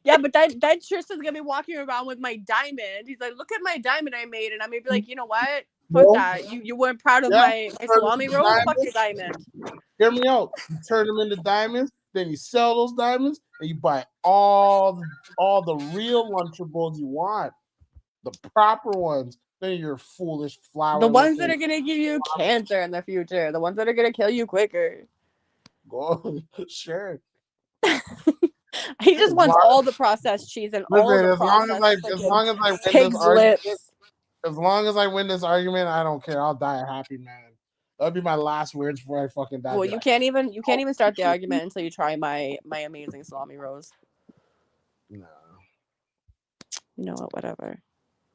yeah, but that Tristan's gonna be walking around with my diamond. He's like, look at my diamond I made, and I'm gonna be like, you know what? Fuck that. You weren't proud of my salami rolls. Fuck your diamond. Hear me out. You turn them into diamonds, then you sell those diamonds, and you buy all the real Lunchables you want, the proper ones. Then you're foolish flower. The ones that are gonna give you cancer in the future. The ones that are gonna kill you quicker. Go on, sure. He just wants all the processed cheese and all the processed as long as I win pig's this argument, lips. As long as I win this argument, I don't care. I'll die a happy man. That'll be my last words before I fucking die. Well, Be you like, can't even start the argument until you try my amazing salami rose. no. You know what? Whatever.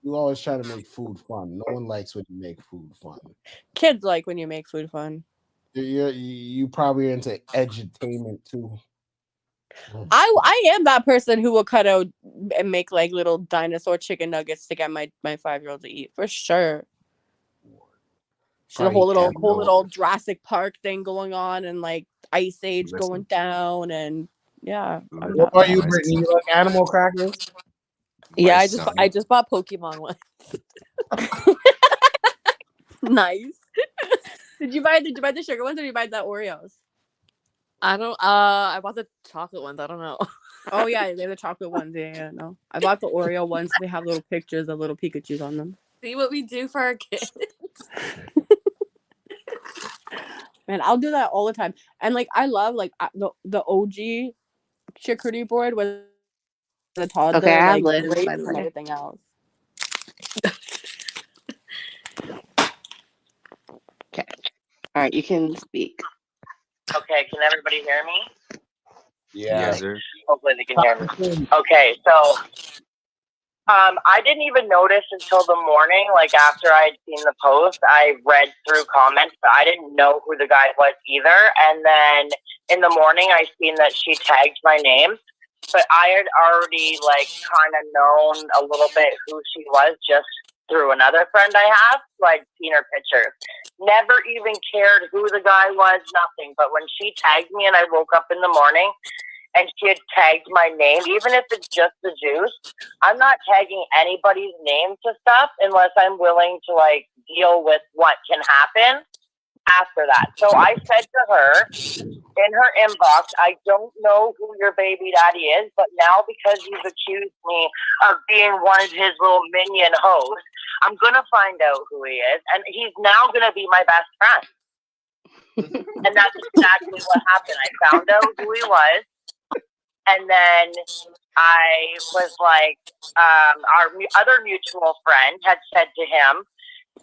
You always try to make food fun. No one likes when you make food fun. Kids like when you make food fun. You probably are into edutainment too. I am that person who will cut out and make like little dinosaur chicken nuggets to get my 5-year-old to eat for sure. She's a whole little Jurassic Park thing going on and like Ice Age going down and yeah. What about you, Brittany? You like animal crackers? Yeah, I just bought Pokemon ones. Nice. Did you buy the sugar ones or did you buy the Oreos? I don't. I bought the chocolate ones. I don't know. Oh yeah, they're the chocolate ones. Yeah, no. I bought the Oreo ones. They have little pictures of little Pikachu's on them. See what we do for our kids. Man, I'll do that all the time. And like I love like the OG charcuterie board with the toddler Okay, I have like Liz, grapes by the and way. everything else. Okay. All right, you can speak. Okay, can everybody hear me? Yeah. Yes, sir. Hopefully they can hear me. Okay, so I didn't even notice until the morning, like after I had seen the post, I read through comments, but I didn't know who the guy was either. And then in the morning, I seen that she tagged my name, but I had already like kind of known a little bit who she was just through another friend I have. So I'd seen her pictures. Never even cared who the guy was, nothing. But when she tagged me and I woke up in the morning, and she had tagged my name, even if it's just the juice, I'm not tagging anybody's name to stuff unless I'm willing to like deal with what can happen after that. So I said to her in her inbox, I don't know who your baby daddy is, but now because you've accused me of being one of his little minion hosts, I'm going to find out who he is, and he's now going to be my best friend. And that's exactly what happened. I found out who he was. And then I was like, our other mutual friend had said to him,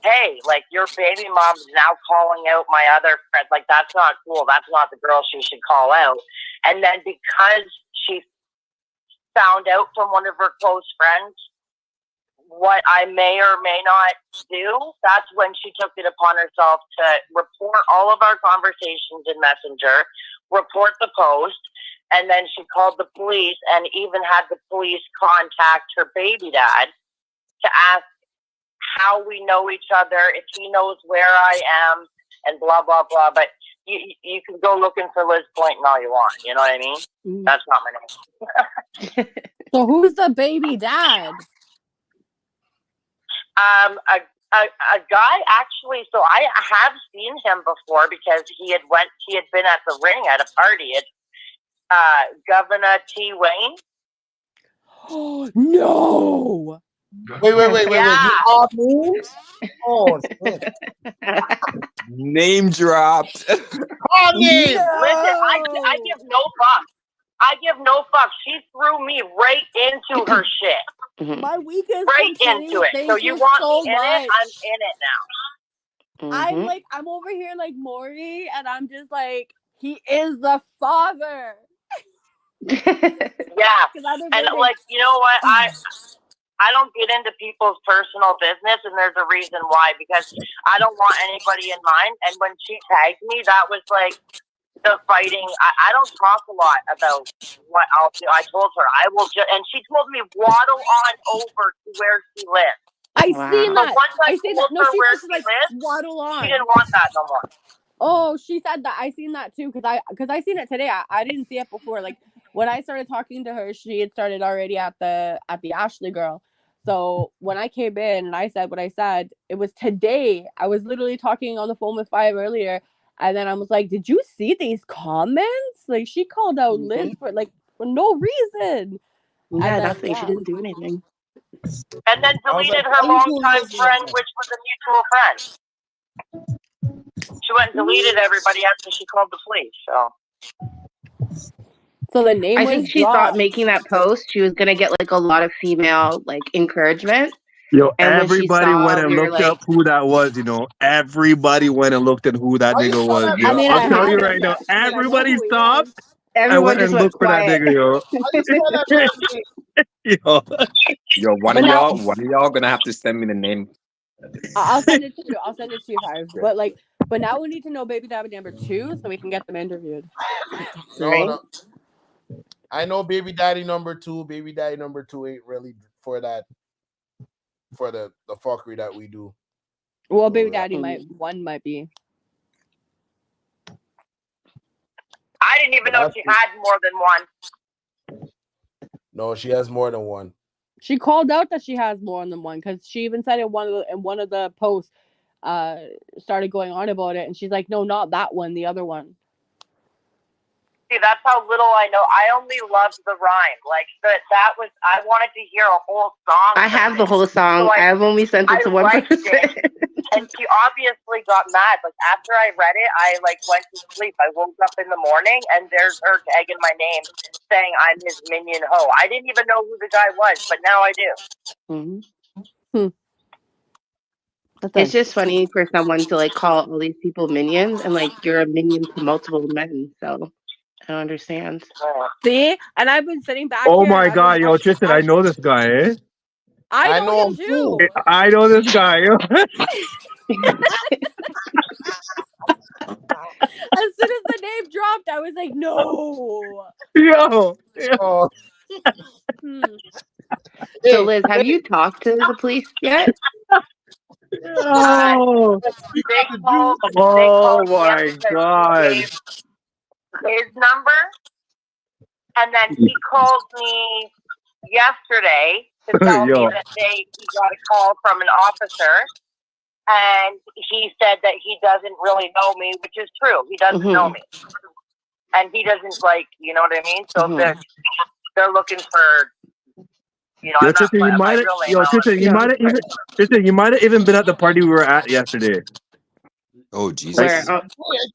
hey, like your baby mom's now calling out my other friend. Like, that's not cool. That's not the girl she should call out. And then because she found out from one of her close friends what I may or may not do, that's when she took it upon herself to report all of our conversations in Messenger, report the post, and then she called the police and even had the police contact her baby dad to ask how we know each other, if he knows where I am, and blah, blah, blah. But you can go looking for Liz Pointon all you want. You know what I mean? Mm. That's not my name. So who's the baby dad? A guy actually. So I have seen him before because he had been at the ring at a party. It's Governor T. Wayne. Oh no! Wait. Yeah. You all moves? Oh shit. Name dropped. Call names. Listen, I give no fuck. I give no fuck. She threw me right into her shit. My week is Right complete. into it. Thank So you want so me in much. it? I'm in it now. I'm over here like Maury, and I'm just like, he is the father. Yeah. And like, you know what? I don't get into people's personal business, and there's a reason why, because I don't want anybody in mind. And when she tagged me, that was like the fighting. I don't talk a lot about what I'll do. I told her I will just, and she told me waddle on over to where she lives. I seen So that. once I seen told that. No, her where she she like lives, waddle on. she didn't want that no more. Oh, she said that. I seen that too, because I seen it today. I didn't see it before. Like when I started talking to her, she had started already at the Ashley girl. So when I came in and I said what I said, it was today. I was literally talking on the phone with Five earlier, and then I was like, "Did you see these comments? Like she called out Liz for no reason." Yeah, then, nothing. She didn't do anything. And then deleted her longtime friend, which was a mutual friend. She went and deleted everybody after she called the police. So the name I was think she dropped. thought making that post she was gonna get like a lot of female like encouragement, Yo, And when she everybody went saw, and we were looked like, up who that was. Everybody went and looked at who that Why you nigga spell was. that I Yo, mean, I'll I man's tell name? you haven't right now. yet, but I know Everybody who he stopped is. and everyone went just and went looked for that quiet. nigga. Yo, Why you spell that man's name? yo. Yo, But now one of y'all gonna have to send me the name. I'll send it to you. I'll send it to you, Five. But now we need to know baby daddy number two so we can get them interviewed. No, Right? no. I know baby daddy number two. Baby daddy number two ain't really for that for the fuckery that we do. Well, So, baby yeah. daddy might be. I didn't even know she had more than one. No, she has more than one. She called out that she has more than one because she even said in one of the posts, started going on about it, and she's like, no, not that one, the other one. See, that's how little I know. I only loved the rhyme. Like that was. I wanted to hear a whole song. I have the whole song. So I've only sent it to one liked person. it, and she obviously got mad. Like after I read it, I went to sleep. I woke up in the morning, and there's her tagging my name, saying I'm his minion hoe. I didn't even know who the guy was, but now I do. Mm-hmm. It's just funny for someone to like call all these people minions, and like you're a minion to multiple men. So I don't understand. See, and I've been sitting back Oh here. And my I've been god, yo, Tristan, I know this guy, eh? I know him him too. I know this guy, yo. As soon as the name dropped, I was like, no. Yo. Oh, So Liz, have you talked to the police yet? Oh, They called. They oh called him my because god. he gave his number, and then he called me yesterday to tell me Yo. that he got a call from an officer, and he said that he doesn't really know me, which is true. He doesn't know me, and he doesn't you know what I mean. So they're looking for. You know, Yo, I'm not Tristan, you putting my might have, real name yo, out. Tristan, you might have even been at the party we were at yesterday. Oh Jesus! Where? I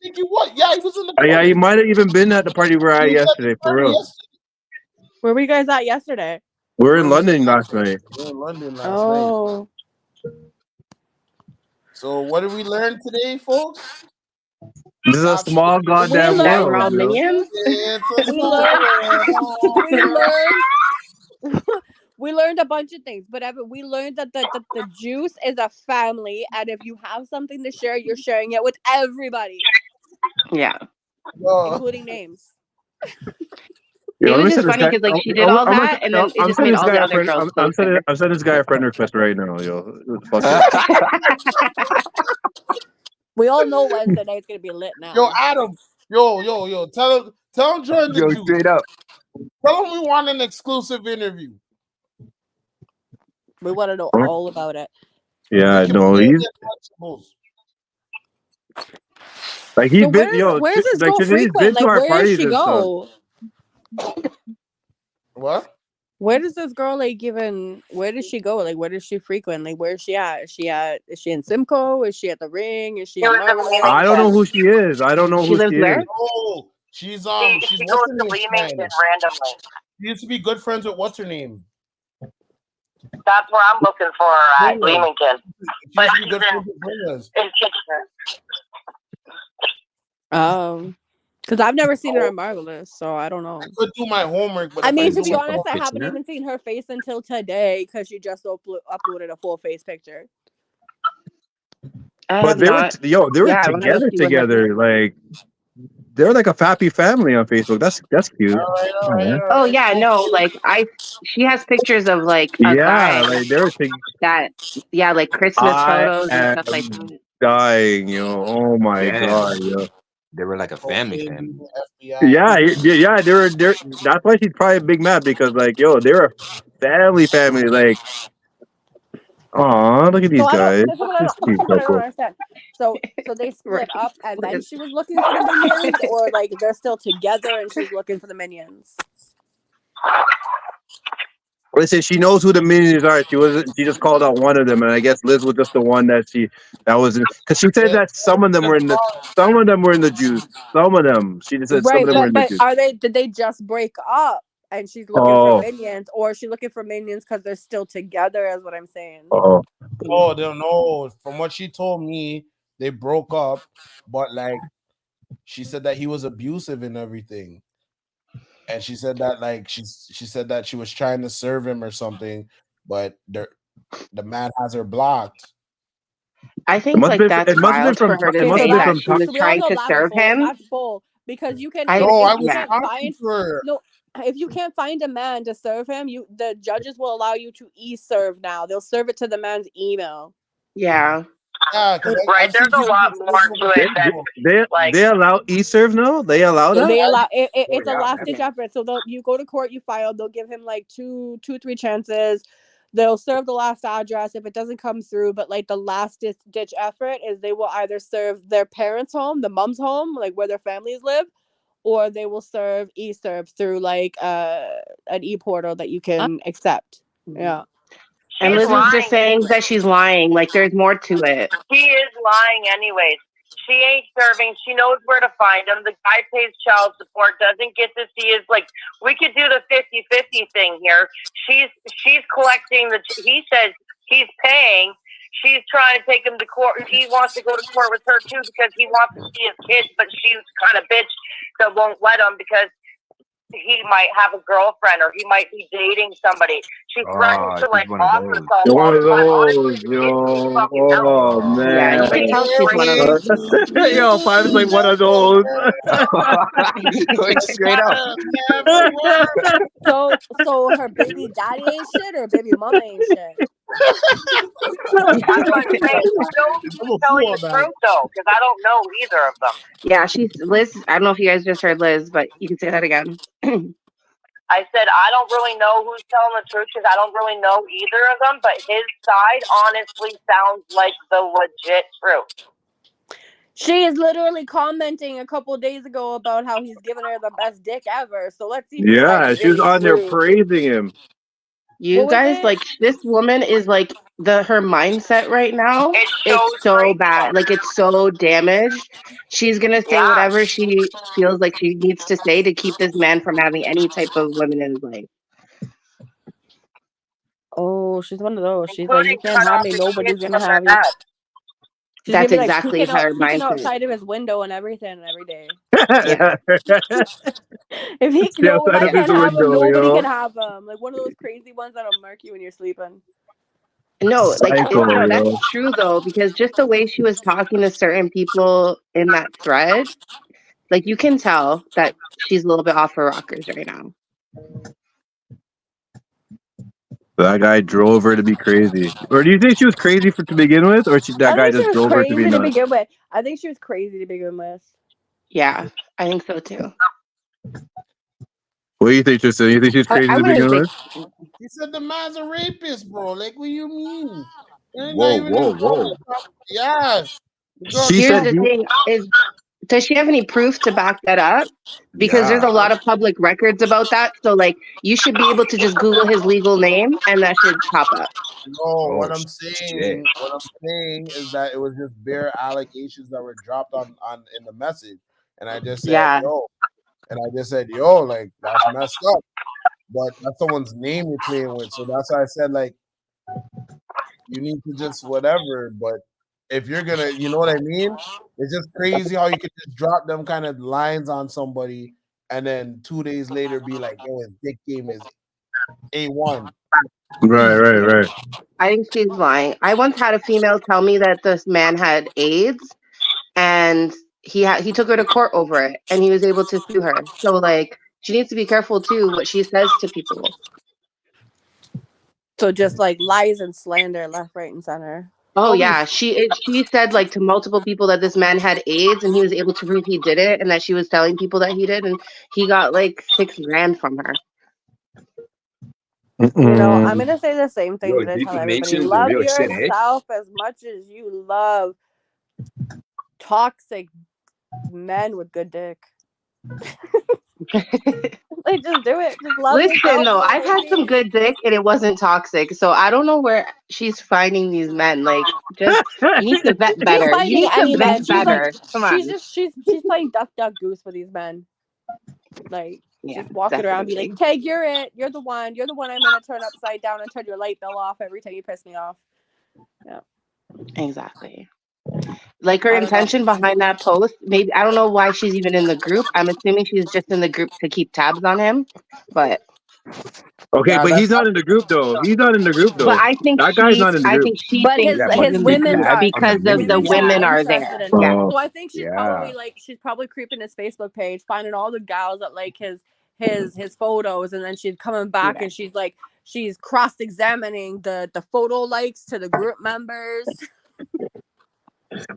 think he was. Yeah, he was in the. Yeah, you might have even been at the party we were at yesterday, for real. Where were you guys at yesterday? We were in London last night. We were in London last night. So what did we learn today, folks? This is a small goddamn that we're all world, yo. minions. It's a We small learned we learned a bunch of things, but Evan, we learned that the juice is a family, and if you have something to share, you're sharing it with everybody. Yeah. Including names. It was just funny because like she did all that, and then it just made all the other girls closer. I'm sending this guy a friend request right now, yo. Fuck We all know Wednesday night's gonna be lit now. Yo, Adam. Yo. Tell him join the juice. Straight up. Tell him we want an exclusive interview. We want to know all about it. Yeah, no, he's like he's been where's this girl he's frequent? been to Like, our where does parties she and go? What? Where does this girl where does she go? Like, where does she frequent? Like, where is she at? Is she in Simcoe? Is she at the Ring? Is she at Marvelous? I don't know who she is. I don't know who she where? is. Oh, she's she she's goes to Leamington randomly. She used to be good friends with what's her name? That's where I'm looking for her at Leamington. But she's in Kitchener. Because I've never seen her at Marvelous, so I don't know. I could do my homework, but I mean, to be honest, I haven't even seen her face until today because she just uploaded a full face picture. But they were together. Like they're like a happy family on Facebook. That's cute. Oh yeah, no, like she has pictures of like a guy like they're like Christmas photos and stuff like that. Dying, yo. Oh my god, yo. They were like a family. Yeah. They're. That's why she's probably big mad because, like, yo, they're a family. Like, aw, look at these guys. This is what I don't understand. So they split up, and then she was looking for the minions, or like they're still together and she's looking for the minions. Listen, she knows who the minions are. She just called out one of them, and I guess Liz was just the one that was because she said that some of them were in the juice. Some of them. She just said some of them were in the juice. Did they just break up and she's looking for minions, or is she looking for minions because they're still together? Is what I'm saying. Oh, they don't know. From what she told me, they broke up, but like she said that he was abusive and everything, and she said that like she said that she was trying to serve him or something, but the man has her blocked. I think like that's wild for her to Okay, so say that she was so we all trying know to that's serve bull. him. That's bull because you can. I If I you was can't talking find to her. no, if you can't find a man to serve him, the judges will allow you to e-serve now. They'll serve it to the man's email. Yeah. Yeah, right. There's a lot more to it than like they allow e-serve now. They allow that. They allow it's a last ditch effort. So you go to court, you file. They'll give him like 3 chances. They'll serve the last address if it doesn't come through. But like the last ditch effort is they will either serve their parents' home, the mom's home, like where their families live, or they will serve e-serve through like an e-portal that you can accept. Yeah. And Liz was just saying that she's lying. Like there's more to it. She is lying anyways. She ain't serving. She knows where to find him. The guy pays child support, doesn't get to see his, like, we could do the 50-50 thing here. She's collecting he says he's paying. She's trying to take him to court. He wants to go to court with her too because he wants to see his kids, but she's kind of bitch that won't let him because he might have a girlfriend or he might be dating somebody. She threatens to like off herself all the time. Honestly, Oh man. Yeah, you can tell she's one of those. Yo, 5 is like one of those. Going straight up. So her baby daddy ain't shit or baby mama ain't shit. That's what I'm saying. Who knows who's telling the truth though? Because I don't know either of them. Yeah, she's Liz. I don't know if you guys just heard Liz, but you can say that again. I said I don't really know who's telling the truth because I don't really know either of them. But his side honestly sounds like the legit truth. She is literally commenting a couple days ago about how he's giving her the best dick ever. So let's see. Yeah, she was on there praising him. You guys, like this woman is like her mindset right now. It's so bad. Like it's so damaged. She's gonna say whatever she feels like she needs to say to keep this man from having any type of women in his life. Oh, she's one of those. She's like, you can't have me. Nobody's gonna have you. She's That's gonna be exactly like her peeking mindset. outside of his window and everything every day. Yeah. If he nobody can have him, nobody yo. can have him. Like one of those crazy ones that'll murk you when you're sleeping. No, like Psycho, that's true though, because just the way she was talking to certain people in that thread, like you can tell that she's a little bit off her rockers right now. That guy drove her to be crazy. Or do you think she was crazy to begin with, or that guy just drove her to be nuts? Begin with. I think she was crazy to begin with. Yeah, I think so too. What do you think, Tristan? You think she's crazy to begin with? He said the man's a rapist, bro. Like, what do you mean? Whoa. Yeah. Here's the thing: does she have any proof to back that up? Because there's a lot of public records about that. So, like, you should be able to just Google his legal name, and that should pop up. No, what I'm saying is that it was just bare allegations that were dropped on in the message, and I just said, yo, like that's messed up. But that's someone's name you're playing with, so that's why I said like you need to just whatever. But if you're gonna, you know what I mean? It's just crazy how you can just drop them kind of lines on somebody, and then 2 days later be like, yo, his dick game is A1. Right. I think she's lying. I once had a female tell me that this man had AIDS, and he took her to court over it, and he was able to sue her. So like, she needs to be careful too what she says to people. So just like lies and slander left, right, and center. Oh yeah, she said like to multiple people that this man had AIDS, and he was able to prove he did it, and that she was telling people that he did, and he got like $6,000 from her. You know, I'm gonna say the same thing that I tell everybody: love yourself as much as you love toxic men with good dick. Like, just do it. Just love Listen, though, I've had some good dick and it wasn't toxic, so I don't know where she's finding these men. Like, just you need to vet better. You need to vet better. Come on. She's playing duck, duck, goose with these men. Like, Yeah, Just walk it around and be like, definitely. Tag, you're it. You're the one. You're the one I'm going to turn upside down and turn your light bill off every time you piss me off. Yeah. Exactly. Like her I don't know. intention behind that post, maybe I don't know why she's even in the group. I'm assuming she's just in the group to keep tabs on him. But Okay, Yeah, but that's he's not in the group though. He's not in the group though. That guy's not in the I group. think she But thinks Yeah, he's but his in the he women group tagged does. on the because His of the millions women women are though. are interested there. in him. Yeah. Oh, So I think she's Yeah. probably like she's probably creeping his Facebook page, finding all the gals that like his photos, and then she's coming back Yeah. and she's cross-examining the photo likes to the group members.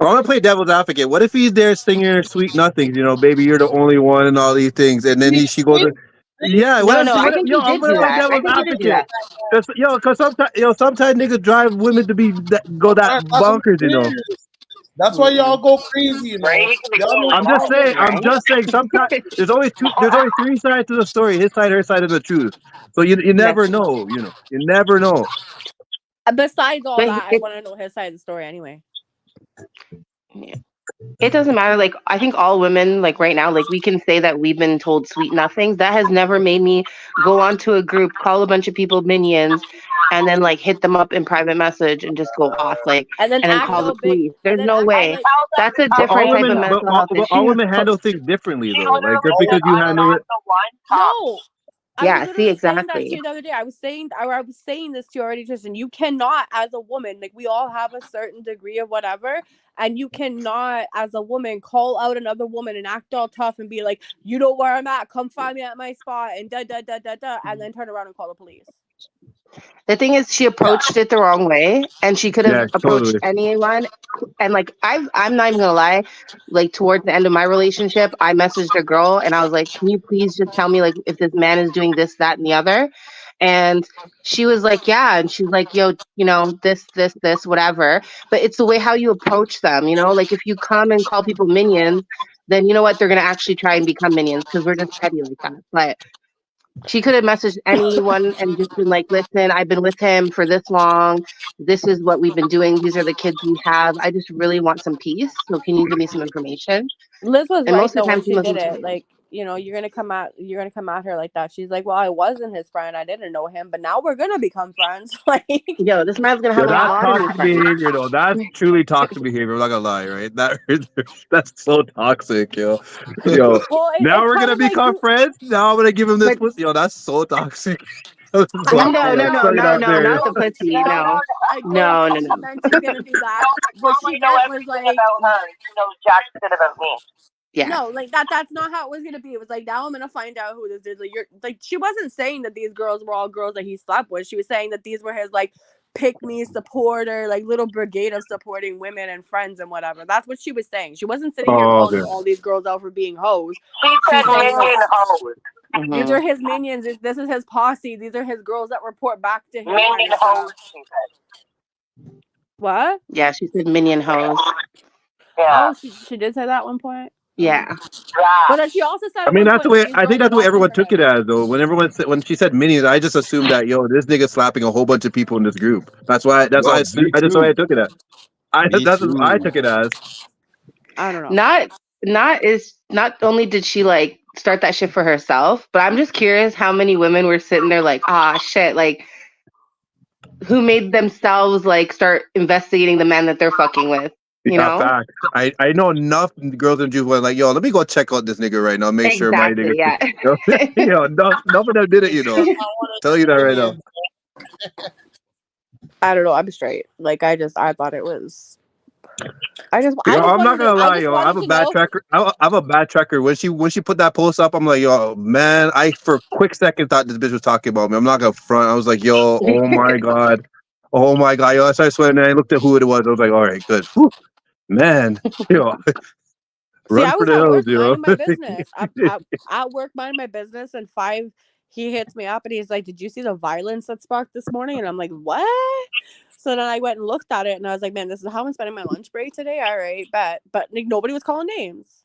I want to play devil's advocate. What if he's there singing her sweet nothings? You know, baby, you're the only one, and all these things, and then she goes, yeah. What No, if? no, I What if? think Yo, he I'm did gonna do play that. I devil's think he did do advocate. that. Cause sometimes niggas drive women to be go that that's what bonkers. it You know. is. That's why y'all go crazy, Right? Y'all need I'm just saying. to I'm Right? just saying. Sometimes there's always two. There's always three sides to the story. His side, her side, and the truth. So you That's never true. know. You know. You never know. Besides all But that, I want to know his side of the story anyway. it doesn't matter. Like, I think all women, like right now, like we can say that we've been told sweet nothings. That has never made me go onto a group, call a bunch of people minions, and then like hit them up in private message and just go off, like, And then and then act call the all big, police. and There's then no act all way. like That's a But different type of mental health but all issue. women handle things differently She though. Like just literally because said, you I'm handle not it. the one. no. I was Yeah, see, literally saying that to exactly. you the other day. I was saying this to you already, Tristan. You cannot, as a woman, like we all have a certain degree of whatever, and you cannot, as a woman, call out another woman and act all tough and be like, "You know where I'm at? Come find me at my spot," and da da da da da, and then turn around and call the police. The thing is, she approached it the wrong way, and she could have Yeah, approached totally. anyone. And like, I'm not even gonna lie. Like towards the end of my relationship, I messaged a girl, and I was like, "Can you please just tell me like if this man is doing this, that, and the other?" And she was like, "Yeah," and she's like, "Yo, you know, this, whatever." But it's the way how you approach them. You know, like if you come and call people minions, then you know what, they're gonna actually try and become minions because we're just petty like that. But she could have messaged anyone and just been like, listen, I've been with him for this long. This is what we've been doing. These are the kids we have. I just really want some peace. So can you give me some information? Liz was And right most of though the time when she she did wasn't it. trying. Like, you're gonna come at her like that. She's like, "Well, I wasn't his friend. I didn't know him, but now we're gonna become friends." Like, Yo, this man's gonna Yo, have a that's lot of new toxic friends. behavior though. That's truly toxic behavior. I'm not gonna lie, right? That's so toxic, yo. Yo. well, Now it's we're kind gonna of like become you. friends. Now I'm gonna give him this But pussy. Yo, that's so toxic. That's so No, no, no, no, no, no, suck it no, out no, there. not Yo. the pussy. no, No, I don't no, no, think she no. meant she's gonna do that. What she Know meant was everything like, about her. She knows jack shit about me. Yeah. no, like that's not how it was gonna be. It was like, now I'm gonna find out who this is. Like, you're like, she wasn't saying that these girls were all girls that he slept with. She was saying that these were his like pick me supporter, like little brigade of supporting women and friends and whatever. That's what she was saying. She wasn't sitting here Oh, calling okay. all these girls out for being hoes. She said She's saying like, minion hoes. these Hmm. are his minions. This is his posse. These are his girls that report back to him, kind Minion of hoes, stuff. she said. What? Yeah, she said minion hose. Yeah. Oh, she did say that at one point. Yeah. But Yeah. then she also said I at mean, one that's the point that way. these I think girls that's the way flocked to everyone her. took it as though. When she said minions, I just assumed that yo, this nigga slapping a whole bunch of people in this group. That's why. That's why. Yo, me That's why I too. took it as. Me That's what I too. took it as. I don't know. Not only did she like start that shit for herself, but I'm just curious how many women were sitting there like, ah shit, like who made themselves like start investigating the man that they're fucking with, you A know? fact. I know enough girls in Juve were like, yo, let me go check out this nigga right now. Make sure my nigga. Exactly, yeah. Yo, enough of them did it. You know. Tell you that right now. I don't know. I'm straight. Like I thought it was. I Yo, just I'm not wanted to. gonna I lie, just yo. I have wanted a to bad know. tracker. I have a bad tracker. When she put that post up, I'm like, yo, man. I for a quick second thought this bitch was talking about me. I'm not gonna front. I was like, yo, oh my god, yo. I started sweating. And I looked at who it was. I was like, all right, good, whew, man. Yo, See, run I for was the at hills, work yo. minding my business. At work minding my business, and 5, he hits me up and he's like, "Did you see the violence that sparked this morning?" And I'm like, "What?" So then I went and looked at it, and I was like, "Man, this is how I'm spending my lunch break today." All right, bet. But like, nobody was calling names.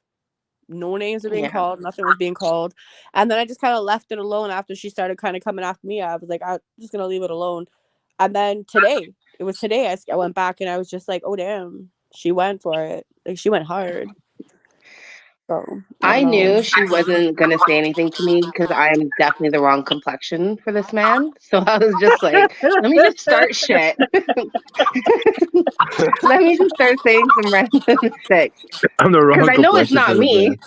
No names were being Yeah. called. Nothing was being called. And then I just kind of left it alone after she started kind of coming after me. I was like, I'm just gonna leave it alone. And then today, it was today. I went back and I was just like, oh damn, she went for it. Like she went hard. So I don't know. knew she wasn't gonna say anything to me because I'm definitely the wrong complexion for this man. So I was just like, let me just start shit. Let me just start saying some random shit I'm the because wrong I know it's complexion for not this me. man.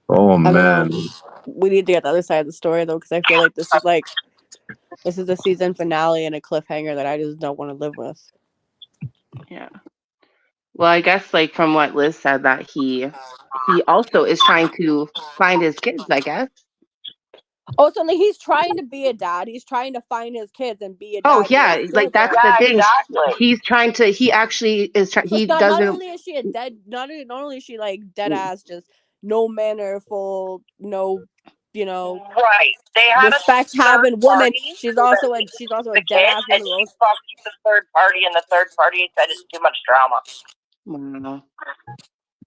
Oh I don't man. know. We need to get the other side of the story though, because I feel like this is the season finale and a cliffhanger that I just don't want to live with. Yeah. Well, I guess like from what Liz said, that he also is trying to find his kids. I guess. Oh, so like he's trying to be a dad. He's trying to find his kids and be a Oh dad to yeah, his like children. that's the Yeah, thing. exactly. He's trying to. He actually is trying. So He not doesn't. only is she a dead, not only is she like dead ass, just no mannerful, no, you know, Right. They had a respect third having woman. party She's so that also she a could she's also a the dead kid, ass and woman. she fucked the third party, and the third party said it's too much drama. Wow.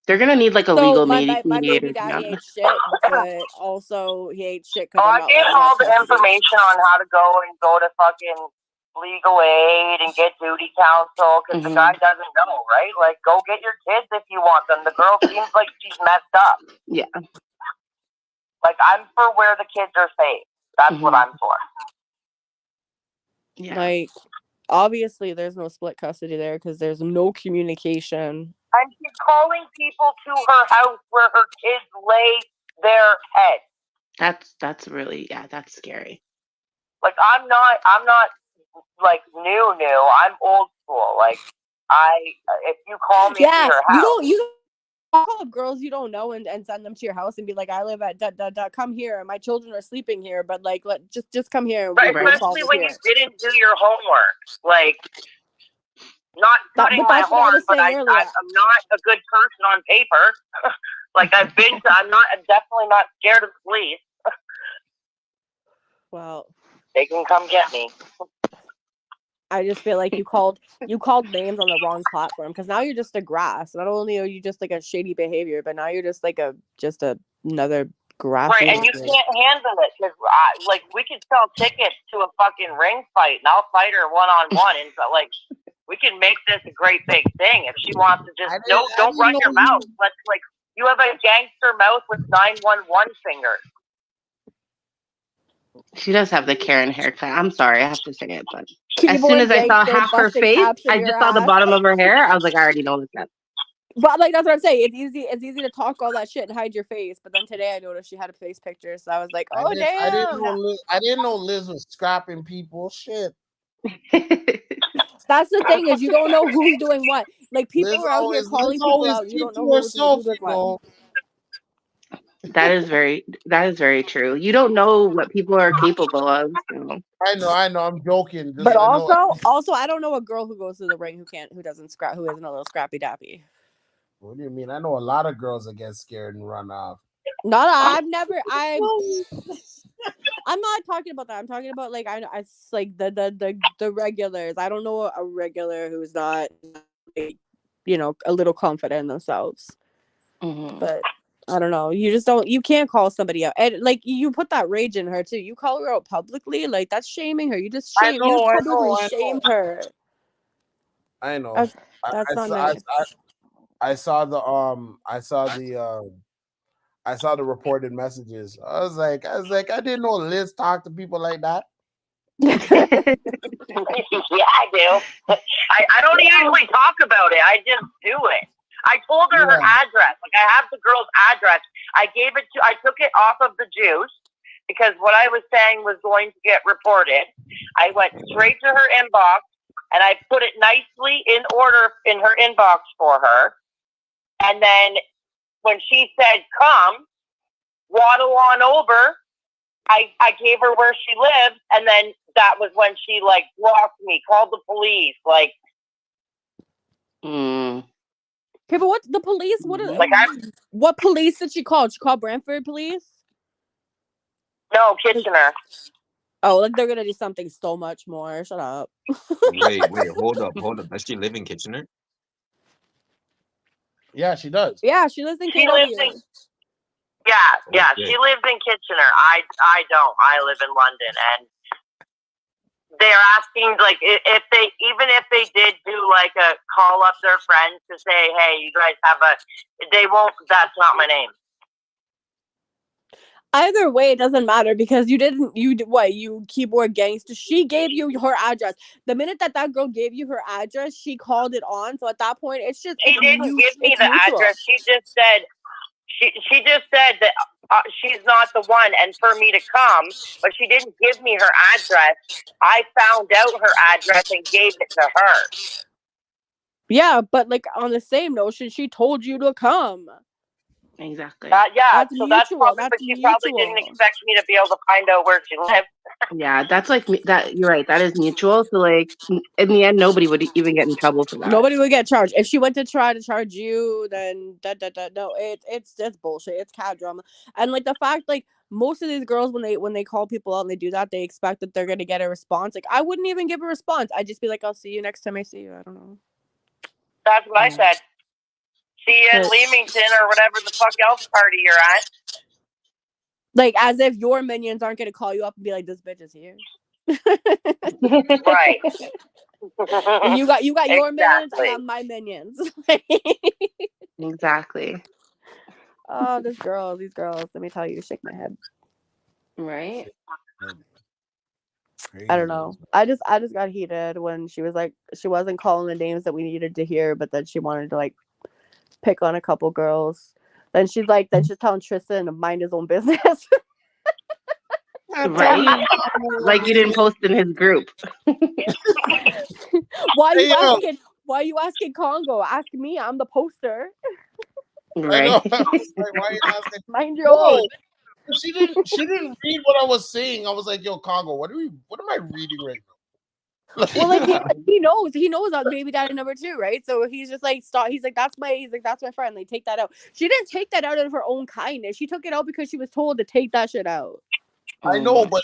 They're gonna need like a So legal my baby mediator. To be daddy ain't honest. shit, but also he ain't shit Oh, because I'm I not gave letting him her have all the custody. information on how to go to fucking legal aid and get duty counsel because the guy doesn't know, right? Like, go get your kids if you want them. The girl seems like she's messed up. Yeah. Like, I'm for where the kids are safe. That's what I'm for. Yeah. Like, obviously, there's no split custody there because there's no communication. And she's calling people to her house where her kids lay their head. That's really that's scary. Like, I'm not like new. I'm old school. Like, if you call me to Yeah, your you house. don't call up girls you don't know and send them to your house and be like, I live at come here. My children are sleeping here, but like just come here and But we'll solve especially it when here. you didn't do your homework. Like, not But cutting my that's what I horn, was but saying earlier. I'm not a good person on paper. Like, I'm definitely not scared of the police. Well, They can come get me. I just feel like you called names on the wrong platform because now you're just a grass. Not only are you just like a shady behavior, but now you're just like another grass. Right, and you can't handle it because, like, we could sell tickets to a fucking ring fight, and I'll fight her one-on-one, and so, like, we can make this a great big thing if she wants to just don't run your mouth. Let's you have a gangster mouth with 911 fingers. She does have the Karen haircut. I'm sorry, I have to say it, but as soon Keyboard as I saw gangster half her busting face, caps in I your just saw the ass. bottom of her hair. I was like, I already know this guy. But like that's what I'm saying. It's easy to talk all that shit and hide your face. But then today I noticed she had a face picture, so I was like, oh damn. I didn't know Liz was scrapping people. Shit. That's the thing is you don't know who's doing what. Like people Liz are out here calling people always out. You keep don't know to who's herself, doing you what. know. That is very true. You don't know what people are capable of. So. I know. I'm joking. But also, I don't know a girl who goes to the ring who isn't a little scrappy dappy. What do you mean? I know a lot of girls that get scared and run off. I'm not talking about that. I'm talking about like it's like the regulars. I don't know a regular who's not, like, a little confident in themselves. But I don't know. You can't call somebody out. And like you put that rage in her too. You call her out publicly, like that's shaming her. You just publicly shamed her. I know. That's not nice. I saw the reported messages. I was like, I didn't know Liz talked to people like that. Yeah, I do. I don't usually talk about it. I just do it. I told her her address. Like, I have the girl's address. I took it off of the juice because what I was saying was going to get reported. I went straight to her inbox and I put it nicely in order in her inbox for her. And then when she said, come, waddle on over, I gave her where she lives, and then that was when she like blocked me, called the police, like. Okay, but what the police? What police did she call? Did she call Brantford police? No, Kitchener. Oh, like they're gonna do something so much more. Shut up. Wait, hold up. Does she live in Kitchener? Yeah, she does. Yeah, she lives in KW. Yeah, she lives in Kitchener. I don't. I live in London, and they're asking like if they did do like a call up their friends to say, hey, you guys have they won't. That's not my name. Either way, it doesn't matter because you keyboard gangster. She gave you her address. The minute that girl gave you her address, she called it on. So at that point, she didn't give me the address. She just said that she's not the one, and for me to come, but she didn't give me her address. I found out her address and gave it to her. Yeah, but like on the same notion, she told you to come. Exactly. That's so mutual. that's probably, but she probably didn't expect me to be able to find out where she lived. Yeah, that's like that. You're right. That is mutual. So like in the end, nobody would even get in trouble for that. Nobody would get charged if she went to try to charge you. Then no, it's bullshit. It's cat drama, and like the fact like most of these girls when they call people out and they do that, they expect that they're gonna get a response. Like I wouldn't even give a response. I'd just be like, I'll see you next time I see you. I don't know. That's what I said. See you in Leamington or whatever the fuck else party you're at. Like as if your minions aren't gonna call you up and be like, this bitch is here. Right. You got your minions, I have my minions. Exactly. Oh, these girls, let me tell you, shake my head. Right. I don't know. I just got heated when she was like, she wasn't calling the names that we needed to hear, but then she wanted to like pick on a couple girls. Then she's telling Tristan to mind his own business. Right. Like you didn't post in his group. Why are you asking Congo? Ask me. I'm the poster. Right. I know. I was like, why are you asking? Mind your own. She didn't read what I was saying. I was like, yo, Congo, what am I reading right now? Well, like he knows that baby daddy number 2, right? So he's just like stop. He's like that's my friend. Like take that out. She didn't take that out of her own kindness. She took it out because she was told to take that shit out. I know, but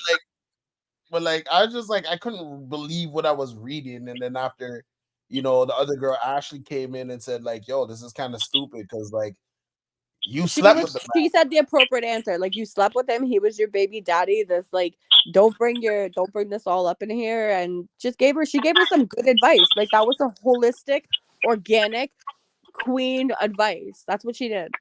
I was just like I couldn't believe what I was reading, and then after, the other girl Ashley came in and said like, yo, this is kind of stupid because like you slept with the man. She said the appropriate answer. Like you slept with him. He was your baby daddy. This like don't bring this all up in here. And she gave her some good advice. Like that was a holistic, organic, queen advice. That's what she did.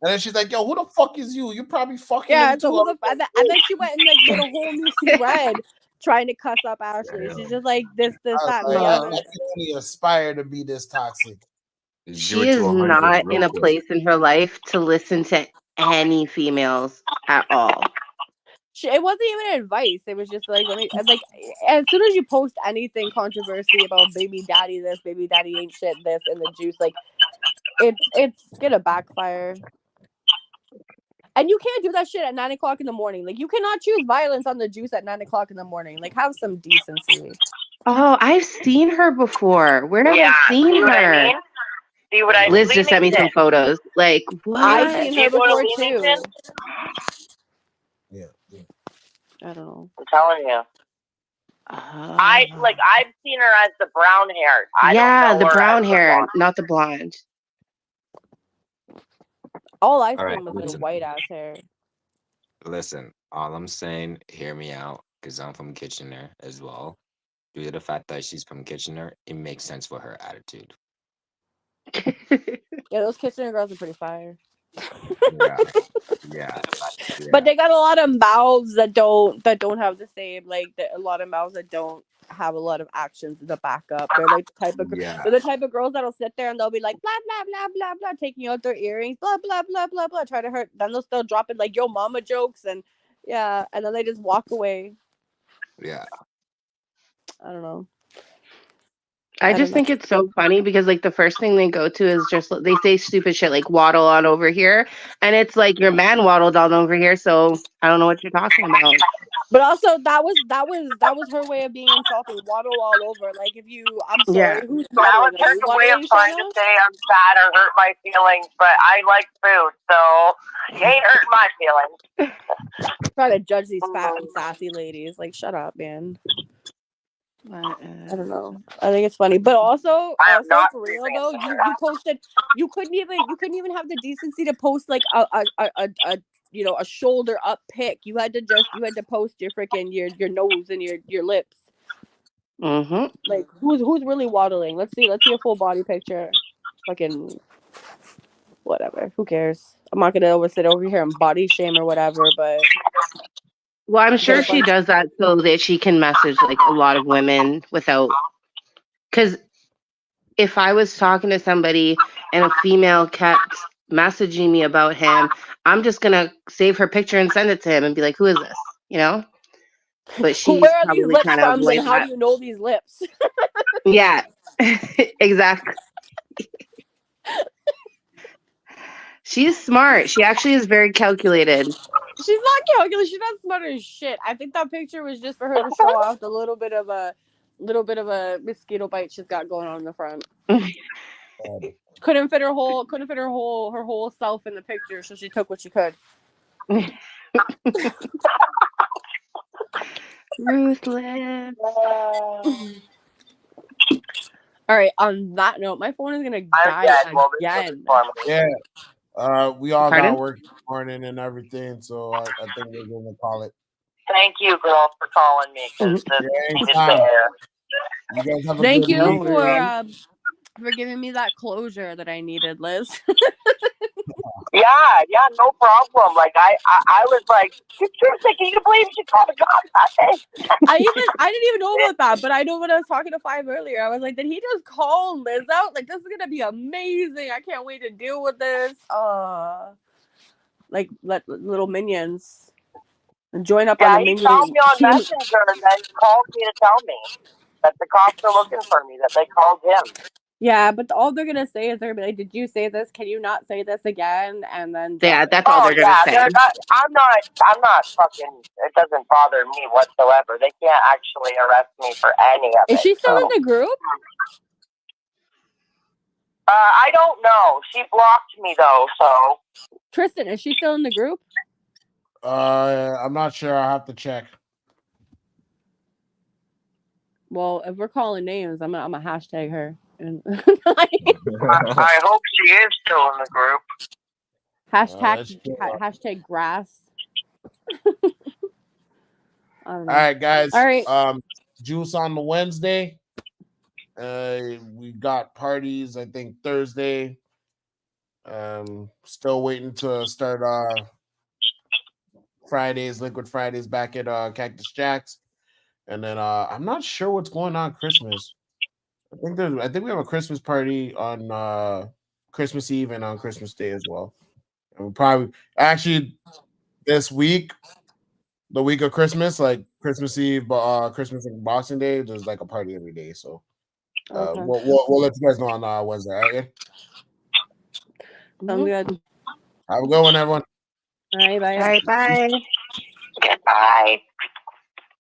And then she's like, yo, who the fuck is you? You're probably fucking him too. And then she went and like did a whole new thread trying to cuss up Ashley. She's just like this, that. I can only aspire to be this toxic. She is not in a place in her life to listen to any females at all. It wasn't even advice. It was just like as soon as you post anything controversy about baby daddy this, baby daddy ain't shit this, and the juice, like it's gonna backfire. And you can't do that shit at 9 o'clock in the morning. Like you cannot choose violence on the juice at 9 o'clock in the morning. Like have some decency. Oh, I've seen her before. Where have I seen her? See what I mean? Liz just sent me some photos. Like what? I've seen her before too. Yeah. I don't know. I'm telling you. I've seen her as the brown hair. Yeah, the brown hair, not the blonde. All I seen was the white ass hair. Listen, all I'm saying, hear me out, because I'm from Kitchener as well. Due to the fact that she's from Kitchener, it makes sense for her attitude. Yeah, those Kitchener girls are pretty fire. Yeah. But they got a lot of mouths that don't have the same a lot of mouths that don't have a lot of actions to back up. They're like the type of they're the type of girls that'll sit there and they'll be like blah blah blah blah blah, taking out their earrings, blah blah blah blah blah, try to hurt. Then they'll still drop it like yo mama jokes and and then they just walk away. Yeah. I don't know. I just think it's so funny because like the first thing they go to is just they say stupid shit like waddle on over here, and it's like your man waddled on over here, so I don't know what you're talking about. But also that was her way of being insulting. Waddle all over. Like if you, I'm sorry, who's that was her way of trying to say I'm sad or hurt my feelings, but I like food, so you ain't hurting my feelings. Try to judge these fat and sassy ladies. Like shut up, man. I don't know. I think it's funny, but also for real though, you posted. You couldn't even have the decency to post like a shoulder up pic. You had to post your freaking your nose and your lips. Mm-hmm. Like who's really waddling? Let's see a full body picture. Fucking whatever. Who cares? I'm not gonna sit over here and body shame or whatever, but Well, I'm get sure a she bunch. does that so that she can message like a lot of women without. Because if I was talking to somebody and a female kept messaging me about him, I'm just gonna save her picture and send it to him and be like, "Who is this?" You know. But she's Where are these probably lips trying to from, and avoid how do that. you know these lips? Yeah, exactly. She's smart. She actually is very calculated. She's not calculating. She's not smart as shit. I think that picture was just for her to show off the little bit of a mosquito bite she's got going on in the front. Her whole self in the picture, so she took what she could. Ruthless. All right. On that note, my phone is gonna I'm die dead. Well, this was again. informative. Yeah. We all got Pardon? work this morning and everything, so I think we're gonna call it. Thank you, girl, for calling me because this Yeah, needed to anytime. air. You guys have a Thank good you No week. worries. for giving me that closure that I needed, Liz. Yeah, no problem. Like I was like, seriously, can you believe she called the cops that day? I didn't even know about that, but I know when I was talking to Five earlier, I was like, did he just call Liz out? Like, this is gonna be amazing. I can't wait to deal with this. Like let little minions join up on Yeah, the he minion found me on team. Messenger and then called me to tell me that the cops are looking for me, that they called him. Yeah, but all they're gonna say is they're gonna be like, "Did you say this? Can you not say this again?" And then drop Yeah, it. that's all they're gonna say. I'm not fucking, it doesn't bother me whatsoever. They can't actually arrest me for any of Is it. she still in So the group? I don't know. She blocked me though, so Tristan, is she still in the group? I'm not sure. I'll have to check. Well, if we're calling names, I'm gonna hashtag her. And I hope she is still in the group. hashtag grass. I don't know. All right, guys. All right. Juice on the Wednesday. We got parties, I think Thursday. Still waiting to start Liquid Fridays back at Cactus Jack's. And then I'm not sure what's going on Christmas. I think we have a Christmas party on Christmas Eve and on Christmas Day as well. And we'll probably actually this week, the week of Christmas, like Christmas Eve, Christmas and Boxing Day, there's like a party every day. So Okay. we'll let you guys know on Wednesday. All right, yeah? Sounds good. Have a good one, everyone. All right. Bye. All right, bye. Goodbye.